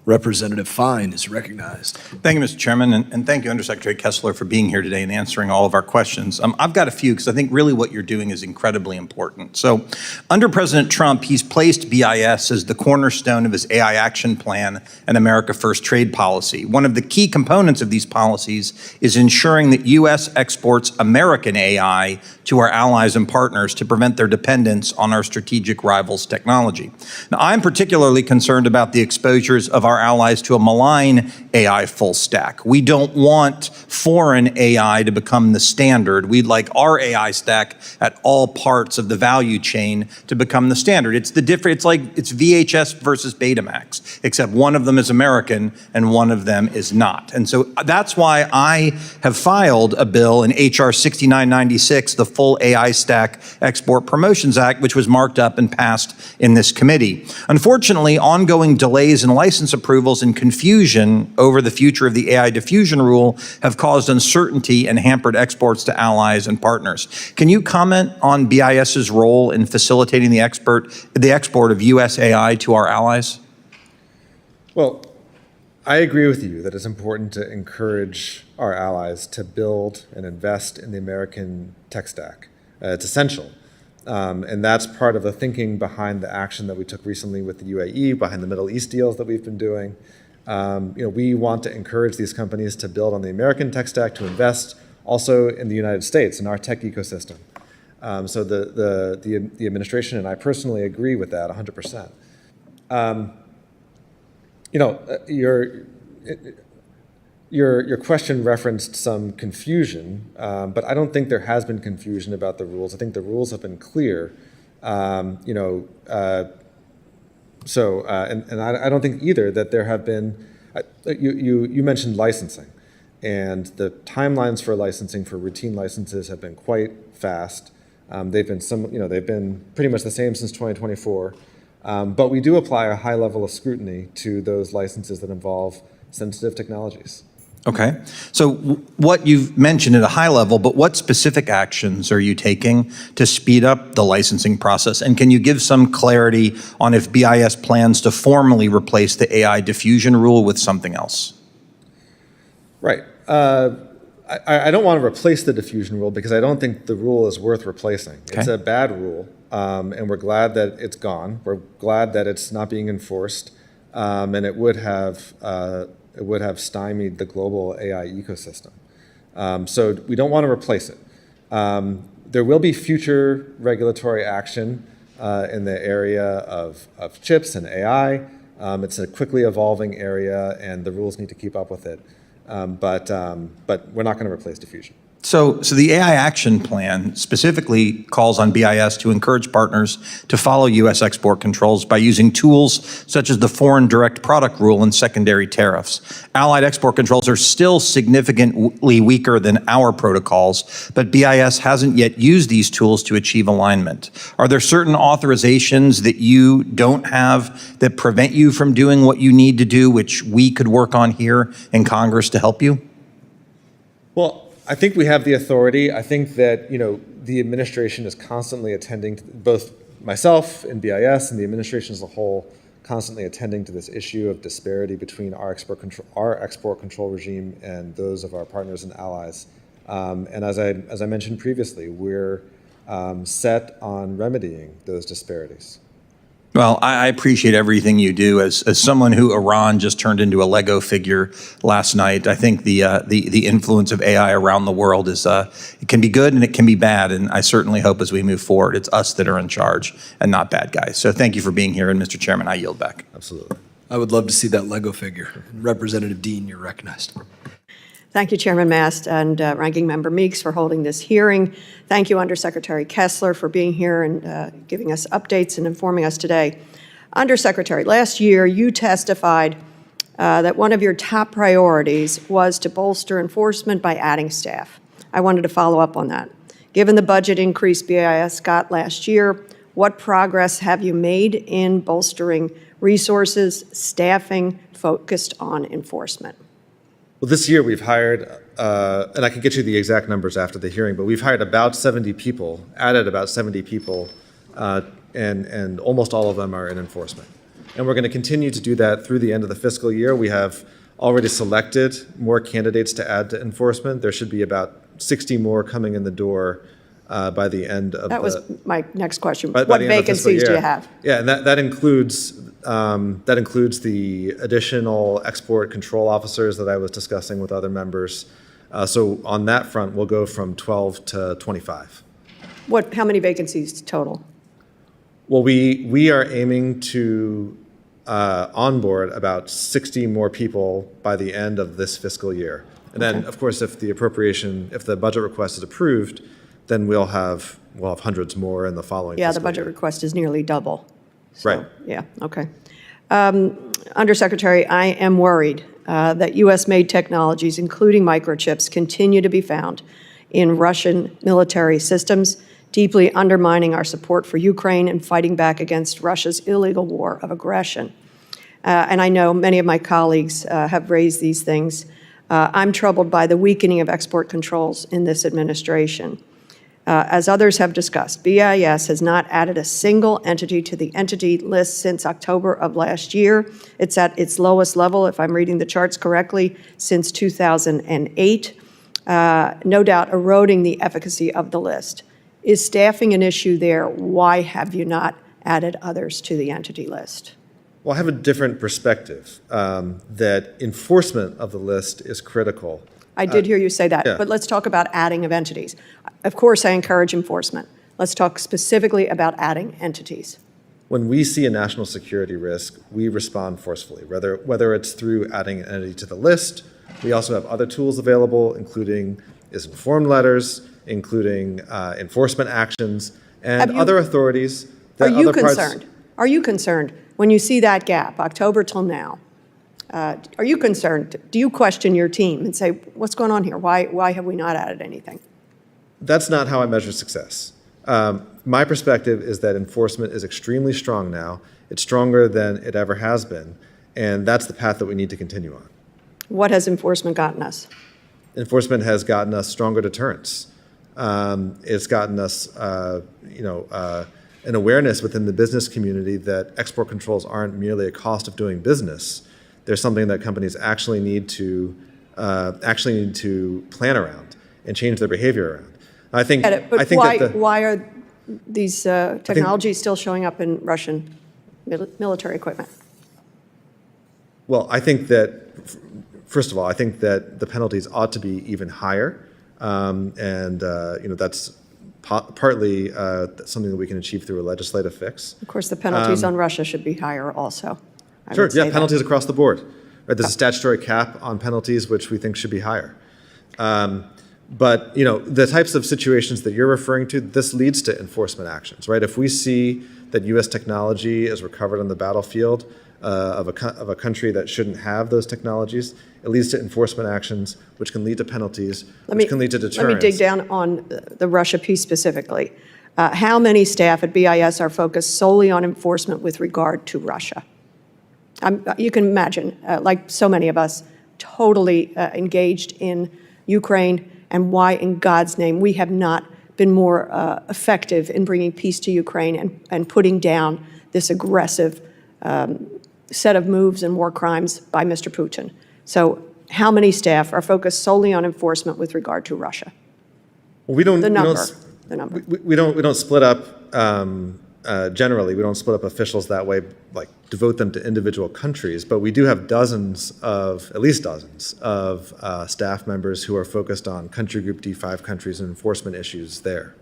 Representative Fine is recognized. Thank you, Mr. Chairman, and thank you, Undersecretary Kessler, for being here today and answering all of our questions. I've got a few because I think really what you're doing is incredibly important. So under President Trump, he's placed BIS as the cornerstone of his AI action plan and America First trade policy. One of the key components of these policies is ensuring that U.S. exports American AI to our allies and partners to prevent their dependence on our strategic rivals' technology. Now, I'm particularly concerned about the exposures of our allies to a malign AI full stack. We don't want foreign AI to become the standard. We'd like our AI stack at all parts of the value chain to become the standard. It's VHS versus Betamax, except one of them is American and one of them is not. And so that's why I have filed a bill in HR 6996, the Full AI Stack Export Promotions Act, which was marked up and passed in this committee. Unfortunately, ongoing delays in license approvals and confusion over the future of the AI diffusion rule have caused uncertainty and hampered exports to allies and partners. Can you comment on BIS's role in facilitating the export of US AI to our allies? Well, I agree with you that it's important to encourage our allies to build and invest in the American tech stack. It's essential. And that's part of the thinking behind the action that we took recently with the UAE, behind the Middle East deals that we've been doing. We want to encourage these companies to build on the American tech stack, to invest also in the United States, in our tech ecosystem. So the administration and I personally agree with that 100%. Your question referenced some confusion, but I don't think there has been confusion about the rules. I think the rules have been clear. And I don't think either that there have been. You mentioned licensing, and the timelines for licensing for routine licenses have been quite fast. They've been pretty much the same since 2024. But we do apply a high level of scrutiny to those licenses that involve sensitive technologies. Okay. So what you've mentioned at a high level, but what specific actions are you taking to speed up the licensing process? And can you give some clarity on if BIS plans to formally replace the AI diffusion rule with something else? Right. I don't want to replace the diffusion rule because I don't think the rule is worth replacing. Okay. It's a bad rule, and we're glad that it's gone. We're glad that it's not being enforced, and it would have stymied the global AI ecosystem. So we don't want to replace it. There will be future regulatory action in the area of chips and AI. It's a quickly evolving area, and the rules need to keep up with it. But we're not going to replace diffusion. So the AI Action Plan specifically calls on BIS to encourage partners to follow U.S. export controls by using tools such as the Foreign Direct Product Rule and secondary tariffs. Allied export controls are still significantly weaker than our protocols, but BIS hasn't yet used these tools to achieve alignment. Are there certain authorizations that you don't have that prevent you from doing what you need to do, which we could work on here in Congress to help you? Well, I think we have the authority. I think that, the administration is constantly attending to, both myself and BIS and the administration as a whole, constantly attending to this issue of disparity between our export control regime and those of our partners and allies. And as I mentioned previously, we're set on remedying those disparities. Well, I appreciate everything you do. As someone who Iran just turned into a Lego figure last night, I think the influence of AI around the world is it can be good and it can be bad. And I certainly hope as we move forward, it's us that are in charge and not bad guys. So thank you for being here. And Mr. Chairman, I yield back. Absolutely. I would love to see that Lego figure. Representative Dean, you're recognized. Thank you, Chairman Mast and Ranking Member Meeks for holding this hearing. Thank you, Undersecretary Kessler, for being here and giving us updates and informing us today. Undersecretary, last year you testified that one of your top priorities was to bolster enforcement by adding staff. I wanted to follow up on that. Given the budget increase BIS got last year, what progress have you made in bolstering resources, staffing focused on enforcement? Well, this year we've hired, and I can get you the exact numbers after the hearing, but we've hired about 70 people, added about 70 people, and almost all of them are in enforcement. And we're going to continue to do that through the end of the fiscal year. We have already selected more candidates to add to enforcement. There should be about 60 more coming in the door by the end of That was my next question. by What the end of the fiscal vacancies do year. you have? Yeah, and that includes the additional export control officers that I was discussing with other members. So on that front, we'll go from 12 to 25. How many vacancies total? Well, we are aiming to onboard about 60 more people by the end of this fiscal year. And then, of course, if the budget request is approved, then we'll have hundreds more in the following Yeah, the fiscal budget year. request is nearly double. Right. Yeah, okay. Undersecretary, I am worried that U.S.-made technologies, including microchips, continue to be found in Russian military systems, deeply undermining our support for Ukraine and fighting back against Russia's illegal war of aggression. And I know many of my colleagues have raised these things. I'm troubled by the weakening of export controls in this administration. As others have discussed, BIS has not added a single entity to the entity list since October of last year. It's at its lowest level, if I'm reading the charts correctly, since 2008, no doubt eroding the efficacy of the list. Is staffing an issue there? Why have you not added others to the entity list? Well, I have a different perspective, that enforcement of the list is critical. I did hear you say that, yeah. but let's talk about adding of entities. Of course, I encourage enforcement. Let's talk specifically about adding entities. When we see a national security risk, we respond forcefully, whether it's through adding an entity to the list. We also have other tools available, including informed letters, including enforcement actions, and other authorities. Are you concerned? Are you concerned when you see that gap, October till now? Are you concerned? Do you question your team and say, what's going on here? Why have we not added anything? That's not how I measure success. My perspective is that enforcement is extremely strong now. It's stronger than it ever has been, and that's the path that we need to continue on. What has enforcement gotten us? Enforcement has gotten us stronger deterrence. It's gotten us, an awareness within the business community that export controls aren't merely a cost of doing business. There's something that companies actually need to plan around and change their behavior around. I think. But why are these technologies still showing up in Russian military equipment? Well, I think that, first of all, I think that the penalties ought to be even higher, that's partly something that we can achieve through a legislative fix. Of course, the penalties on Russia should be higher also. Sure, yeah, penalties across the board. Right, there's a statutory cap on penalties, which we think should be higher. But the types of situations that you're referring to, this leads to enforcement actions, right? If we see that U.S. technology is recovered on the battlefield of a country that shouldn't have those technologies, it leads to enforcement actions, which can lead to penalties, which can lead to deterrence. Let me dig down on the Russia piece specifically. How many staff at BIS are focused solely on enforcement with regard to Russia? You can imagine, like so many of us, totally engaged in Ukraine and why in God's name we have not been more effective in bringing peace to Ukraine and putting down this aggressive set of moves and war crimes by Mr. Putin. So how many staff are focused solely on enforcement with regard to Russia? Well, we don't. The number. We don't split up. Generally, we don't split up officials that way, like devote them to individual countries. But we do have at least dozens of staff members who are focused on country group D5 countries and enforcement issues there.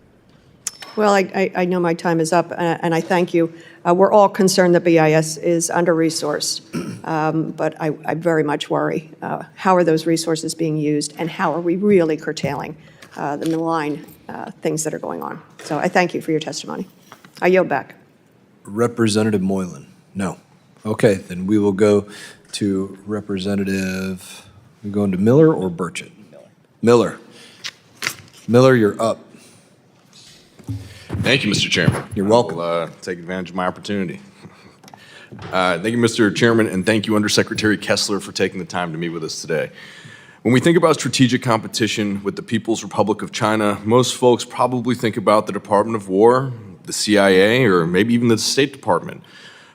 Well, I know my time is up, and I thank you. We're all concerned that BIS is under-resourced, but I very much worry. How are those resources being used, and how are we really curtailing the malign things that are going on? So I thank you for your testimony. I yield back. Representative Moylan? No. Okay, then we will go to Representative, we going to Miller or Burchett? Miller. Miller, you're up. Thank you, Mr. Chairman. You're welcome. I'll take advantage of my opportunity. Thank you, Mr. Chairman, and thank you, Undersecretary Kessler, for taking the time to meet with us today. When we think about strategic competition with the People's Republic of China, most folks probably think about the Department of War, the CIA, or maybe even the State Department.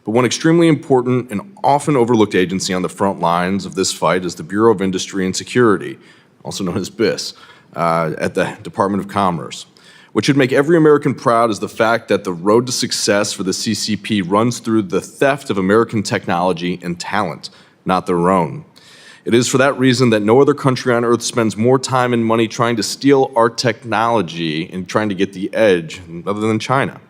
But one extremely important and often overlooked agency on the front lines of this fight is the Bureau of Industry and Security, also known as BIS, at the Department of Commerce. What should make every American proud is the fact that the road to success for the CCP runs through the theft of American technology and talent, not their own. It is for that reason that no other country on earth spends more time and money trying to steal our technology and trying to get the edge other than China.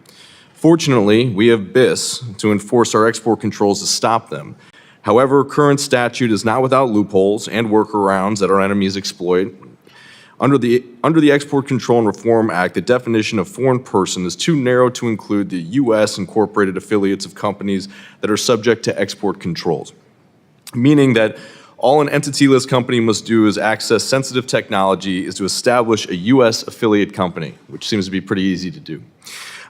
Fortunately, we have BIS to enforce our export controls to stop them. However, current statute is not without loopholes and workarounds that our enemies exploit. Under the Export Control and Reform Act, the definition of foreign person is too narrow to include the U.S. incorporated affiliates of companies that are subject to export controls, meaning that all an entity list company must do is access sensitive technology is to establish a U.S. affiliate company, which seems to be pretty easy to do.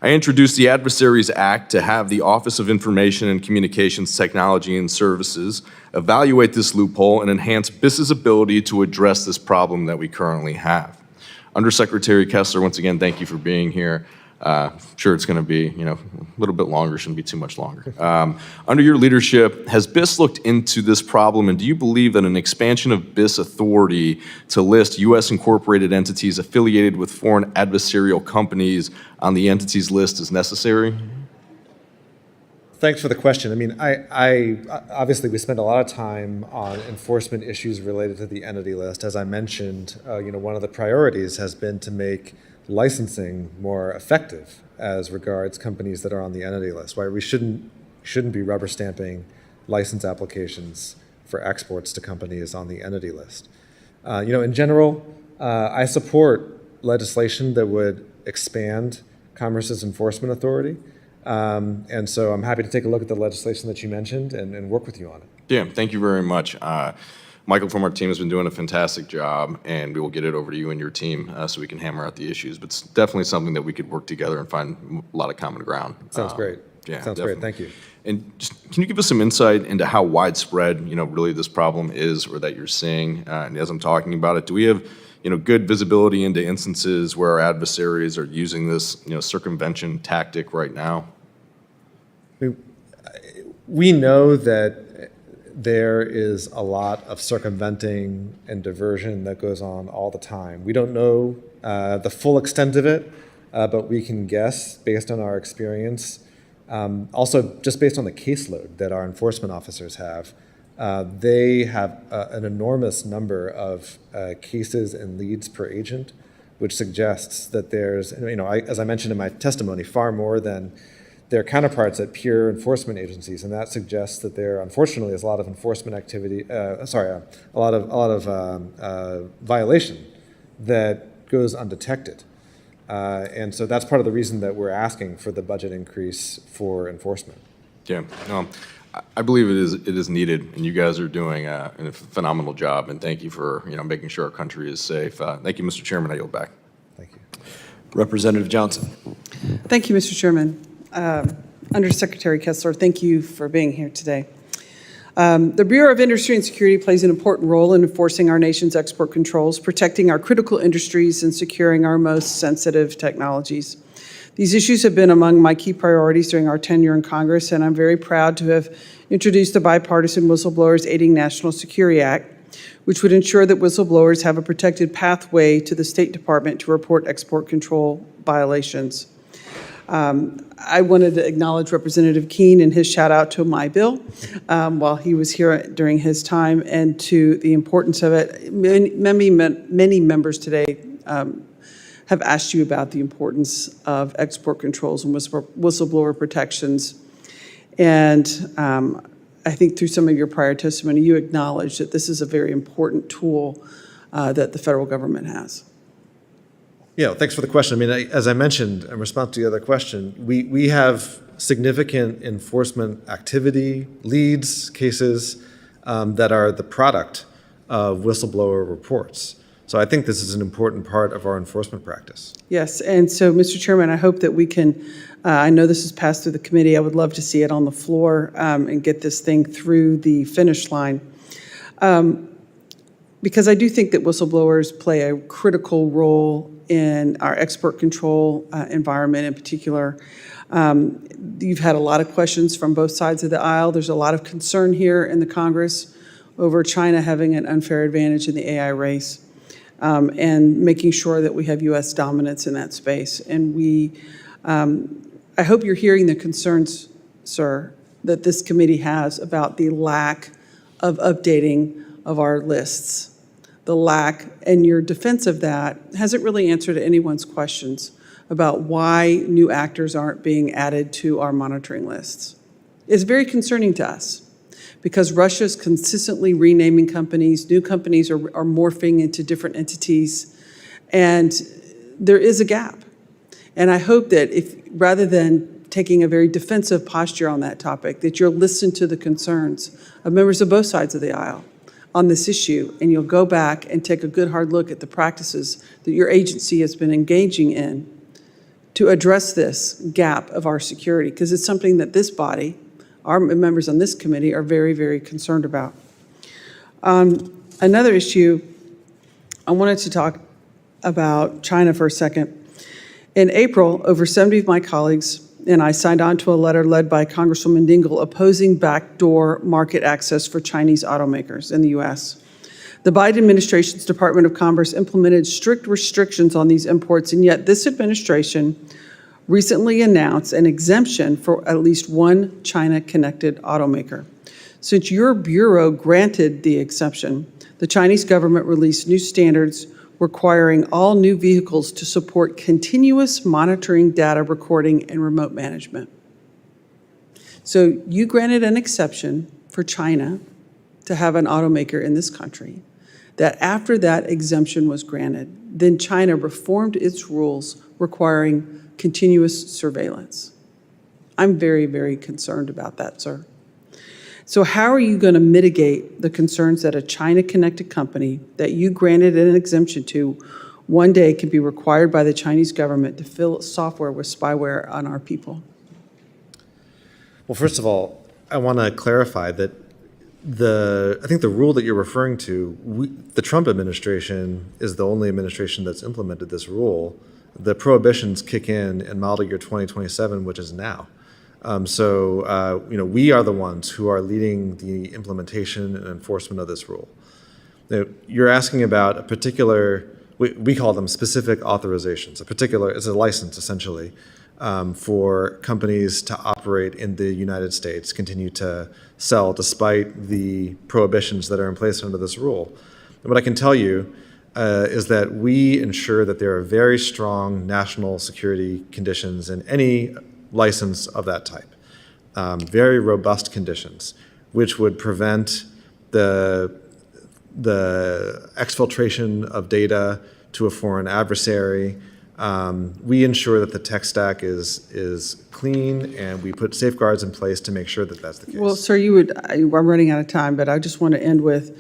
I introduced the Adversaries Act to have the Office of Information and Communications Technology and Services evaluate this loophole and enhance BIS's ability to address this problem that we currently have. Undersecretary Kessler, once again, thank you for being here. I'm sure it's going to be, a little bit longer, shouldn't be too much longer. Under your leadership, has BIS looked into this problem, and do you believe that an expansion of BIS authority to list U.S. incorporated entities affiliated with foreign adversarial companies on the entities list is necessary? Thanks for the question. I mean, I obviously we spend a lot of time on enforcement issues related to the entity list. As I mentioned, one of the priorities has been to make licensing more effective as regards companies that are on the entity list. Right? We shouldn't be rubber stamping license applications for exports to companies on the entity list. In general, I support legislation that would expand Commerce's enforcement authority. And so I'm happy to take a look at the legislation that you mentioned and work with you on it. Yeah, thank you very much. Michael from our team has been doing a fantastic job, and we will get it over to you and your team so we can hammer out the issues. But it's definitely something that we could work together and find a lot of common ground. Sounds great. Yeah, Sounds definitely. great. Thank you. And just, can you give us some insight into how widespread, really this problem is, or that you're seeing? And as I'm talking about it, do we have, good visibility into instances where our adversaries are using this, circumvention tactic right now? We know that there is a lot of circumventing and diversion that goes on all the time. We don't know the full extent of it, but we can guess based on our experience. Also, just based on the caseload that our enforcement officers have, they have an enormous number of cases and leads per agent, which suggests that there's, as I mentioned in my testimony, far more than their counterparts at peer enforcement agencies, and that suggests that there, unfortunately, is a lot of enforcement activity. A lot of violation that goes undetected, and so that's part of the reason that we're asking for the budget increase for enforcement. Yeah, I believe it is needed, and you guys are doing a phenomenal job. And thank you for making sure our country is safe. Thank you, Mr. Chairman. I yield back. Thank you, Representative Johnson. Thank you, Mr. Chairman. Undersecretary Kessler, thank you for being here today. The Bureau of Industry and Security plays an important role in enforcing our nation's export controls, protecting our critical industries, and securing our most sensitive technologies. These issues have been among my key priorities during our tenure in Congress, and I'm very proud to have introduced the bipartisan Whistleblowers Aiding National Security Act, which would ensure that whistleblowers have a protected pathway to the State Department to report export control violations. I wanted to acknowledge Representative Keene and his shout out to my bill while he was here during his time, and to the importance of it. Many members today have asked you about the importance of export controls and whistleblower protections. And I think through some of your prior testimony, you acknowledge that this is a very important tool that the federal government has. Yeah, thanks for the question. I mean, as I mentioned in response to the other question, we have significant enforcement activity, leads, cases that are the product of whistleblower reports. So I think this is an important part of our enforcement practice. Yes, and so, Mr. Chairman, I hope that we can, I know this has passed through the committee. I would love to see it on the floor and get this thing through the finish line. Because I do think that whistleblowers play a critical role in our export control environment in particular. You've had a lot of questions from both sides of the aisle. There's a lot of concern here in the Congress over China having an unfair advantage in the AI race. And making sure that we have U.S. dominance in that space. And I hope you're hearing the concerns, sir, that this committee has about the lack of updating of our lists. The lack, and your defense of that hasn't really answered anyone's questions about why new actors aren't being added to our monitoring lists. It's very concerning to us, because Russia's consistently renaming companies, new companies are morphing into different entities, and there is a gap. And I hope that if, rather than taking a very defensive posture on that topic, that you'll listen to the concerns of members of both sides of the aisle on this issue, and you'll go back and take a good hard look at the practices that your agency has been engaging in to address this gap of our security, because it's something that this body, our members on this committee, are very, very concerned about. Another issue, I wanted to talk about China for a second. In April, over 70 of my colleagues and I signed on to a letter led by Congresswoman Dingell opposing backdoor market access for Chinese automakers in the U.S. The Biden administration's Department of Commerce implemented strict restrictions on these imports, and yet this administration recently announced an exemption for at least one China-connected automaker. Since your bureau granted the exception, the Chinese government released new standards requiring all new vehicles to support continuous monitoring, data recording, and remote management. So you granted an exception for China to have an automaker in this country, that after that exemption was granted, then China reformed its rules requiring continuous surveillance. I'm very, very concerned about that, sir. So how are you going to mitigate the concerns that a China-connected company that you granted an exemption to one day can be required by the Chinese government to fill software with spyware on our people? Well, first of all, I want to clarify that I think the rule that you're referring to, the Trump administration is the only administration that's implemented this rule. The prohibitions kick in model year 2027, which is now. We are the ones who are leading the implementation and enforcement of this rule. Now, you're asking about a particular, we call them specific authorizations. It's a license, essentially, for companies to operate in the United States, continue to sell despite the prohibitions that are in place under this rule. And what I can tell you is that we ensure that there are very strong national security conditions in any license of that type, very robust conditions, which would prevent the exfiltration of data to a foreign adversary. We ensure that the tech stack is clean, and we put safeguards in place to make sure that that's the case. Well, sir, I'm running out of time, but I just want to end with,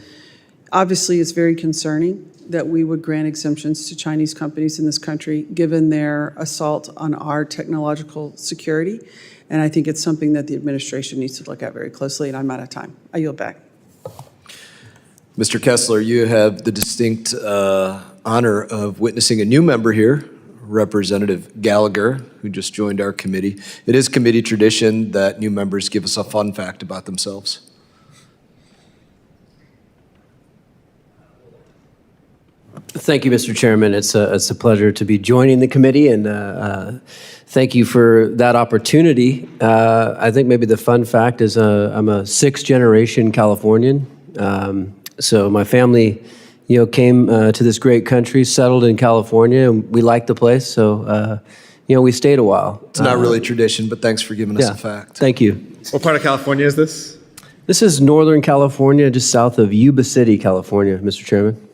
obviously it's very concerning that we would grant exemptions to Chinese companies in this country, given their assault on our technological security. And I think it's something that the administration needs to look at very closely, and I'm out of time. I yield back. Mr. Kessler, you have the distinct honor of witnessing a new member here, Representative Gallagher, who just joined our committee. It is committee tradition that new members give us a fun fact about themselves. Thank you, Mr. Chairman. It's a pleasure to be joining the committee, and thank you for that opportunity. I think maybe the fun fact is I'm a sixth-generation Californian. So my family, came to this great country, settled in California, and we liked the place. So, we stayed a while. It's not really tradition, but thanks for giving us a fact. Thank you. What part of California is this? This is Northern California, just south of Yuba City, California, Mr. Chairman.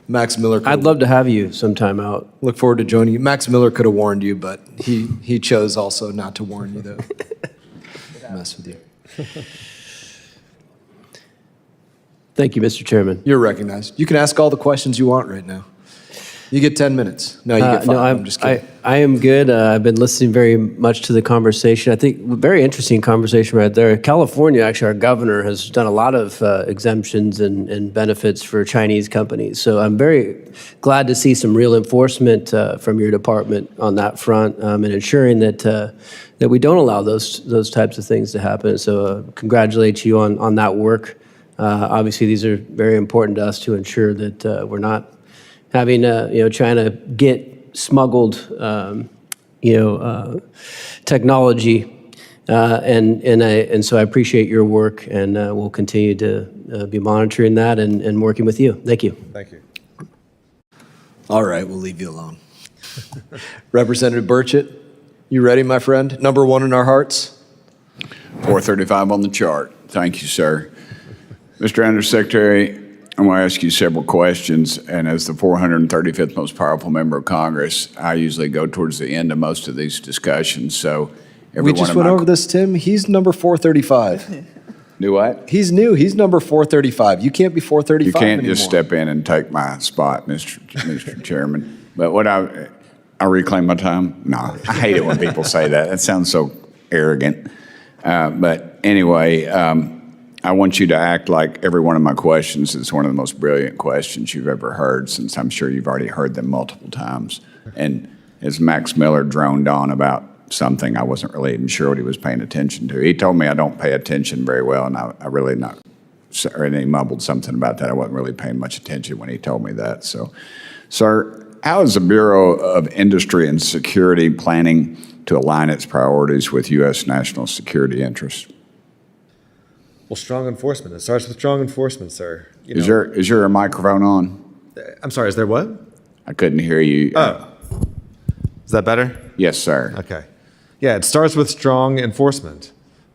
Max Miller. I'd love to have you sometime out. Look forward to joining you. Max Miller could have warned you, but he chose also not to warn you, though. Mess with you. Thank you, Mr. Chairman. You're recognized. You can ask all the questions you want right now. You get 10 minutes. No, you get 5. I'm just kidding. I am good. I've been listening very much to the conversation. I think very interesting conversation right there. California, actually, our governor has done a lot of exemptions and benefits for Chinese companies. So I'm very glad to see some real enforcement from your department on that front and ensuring that that we don't allow those types of things to happen. So congratulate you on that work. Obviously, these are very important to us to ensure that we're not having China get smuggled technology, and so I appreciate your work, and we'll continue to be monitoring that and working with you. Thank you. Thank you. All right, we'll leave you alone. Representative Burchett, you ready, my friend? Number 1 in our hearts. 435 on the chart. Thank you, sir. Mr. Undersecretary, I'm going to ask you several questions, and as the 435th most powerful member of Congress, I usually go towards the end of most of these discussions, so We just went over this, Tim. He's number 435. Do what? He's new. He's number 435. You can't be 435 You can't anymore. just step in and take my spot, Mr. Chairman. But what I reclaim my time? No, I hate it when people say that. That sounds so arrogant. But anyway, I want you to act like every one of my questions is one of the most brilliant questions you've ever heard, since I'm sure you've already heard them multiple times. And as Max Miller droned on about something, I wasn't really even sure what he was paying attention to. He told me I don't pay attention very well, and I really not, and he mumbled something about that. I wasn't really paying much attention when he told me that. So, sir, how is the Bureau of Industry and Security planning to align its priorities with U.S. national security interests? Well, strong enforcement. It starts with strong enforcement, sir. Is your microphone on? I'm sorry, is there what? I couldn't hear you. Oh. Is that better? Yes, sir. Okay. Yeah, it starts with strong enforcement.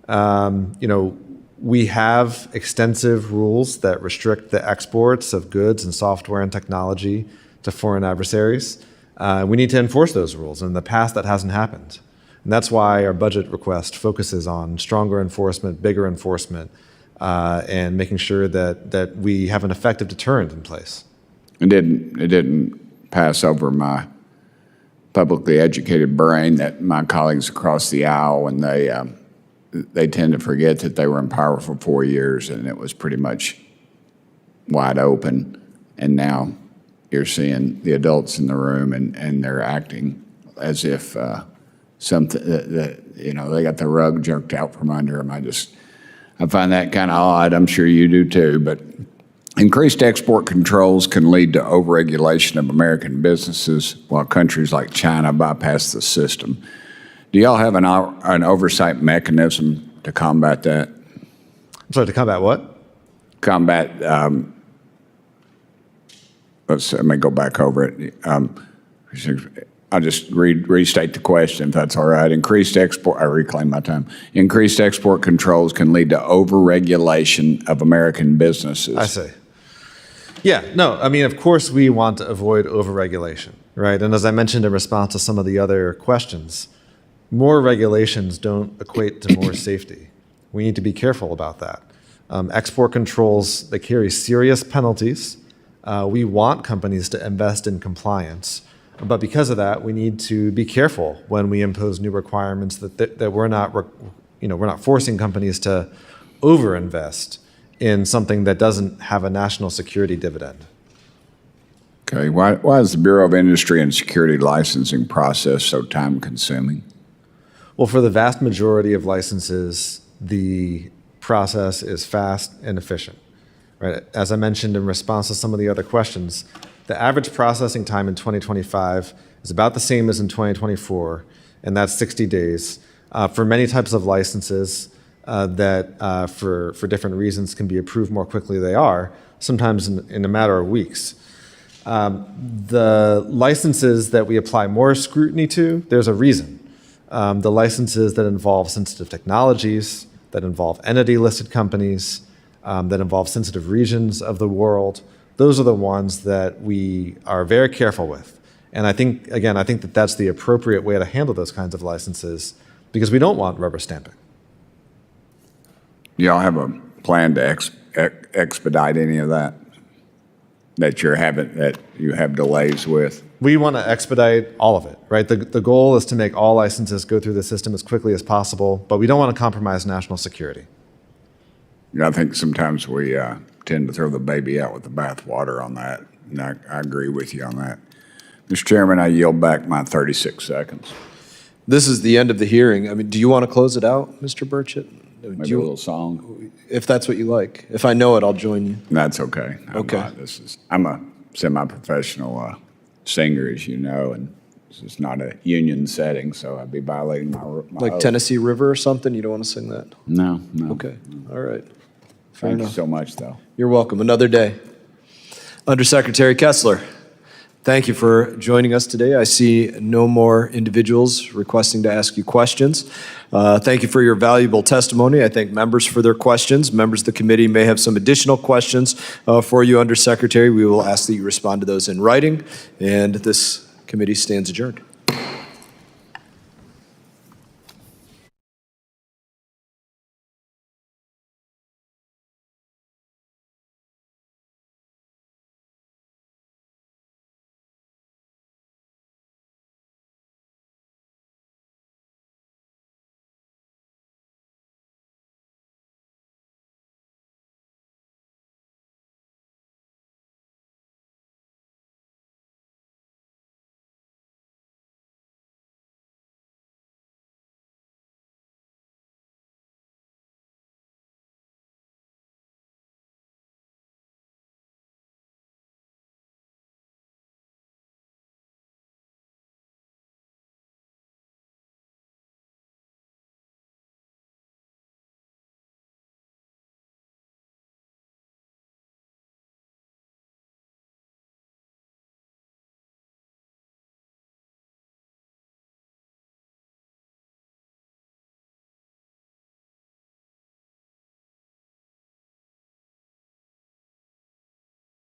We have extensive rules that restrict the exports of goods and software and technology to foreign adversaries. We need to enforce those rules. In the past, that hasn't happened. And that's why our budget request focuses on stronger enforcement, bigger enforcement, and making sure that we have an effective deterrent in place. It didn't pass over my publicly educated brain that my colleagues across the aisle, when they tend to forget that they were in power for 4 years and it was pretty much wide open, and now you're seeing the adults in the room and they're acting as if something that they got the rug jerked out from under them. I find that kind of odd. I'm sure you do too. But increased export controls can lead to overregulation of American businesses while countries like China bypass the system. Do y'all have an oversight mechanism to combat that? I'm sorry, to combat what? Combat. Let me go back over it. I'll just restate the question, if that's all right. I reclaim my time. Increased export controls can lead to overregulation of American businesses. I see. Yeah, no, I mean, of course we want to avoid overregulation, right? And as I mentioned in response to some of the other questions, more regulations don't equate to more safety. We need to be careful about that. Export controls, they carry serious penalties. We want companies to invest in compliance. But because of that, we need to be careful when we impose new requirements that we're not forcing companies to overinvest in something that doesn't have a national security dividend. Okay, why is the Bureau of Industry and Security licensing process so time-consuming? Well, for the vast majority of licenses, the process is fast and efficient. Right? As I mentioned in response to some of the other questions, the average processing time in 2025 is about the same as in 2024, and that's 60 days. For many types of licenses that, for different reasons, can be approved more quickly, they are, sometimes in a matter of weeks. The licenses that we apply more scrutiny to, there's a reason. The licenses that involve sensitive technologies, that involve entity-listed companies, that involve sensitive regions of the world, those are the ones that we are very careful with. And I think that that's the appropriate way to handle those kinds of licenses because we don't want rubber stamping. Y'all have a plan to expedite any of that that you have delays with? We want to expedite all of it, right? The goal is to make all licenses go through the system as quickly as possible, but we don't want to compromise national security. I think sometimes we tend to throw the baby out with the bathwater on that, and I agree with you on that. Mr. Chairman, I yield back my 36 seconds. This is the end of the hearing. I mean, do you want to close it out, Mr. Burchett? Maybe a little song? If that's what you like. If I know it, I'll join you. That's okay. I'm a semi-professional singer, as you know, and this is not a union setting, so I'd be violating my like oath. Tennessee River or something? You don't want to sing that? No. Okay. All right. Thank you so much, though. You're welcome. Another day. Undersecretary Kessler, thank you for joining us today. I see no more individuals requesting to ask you questions. Thank you for your valuable testimony. I thank members for their questions. Members of the committee may have some additional questions for you, Undersecretary. We will ask that you respond to those in writing, and this committee stands adjourned.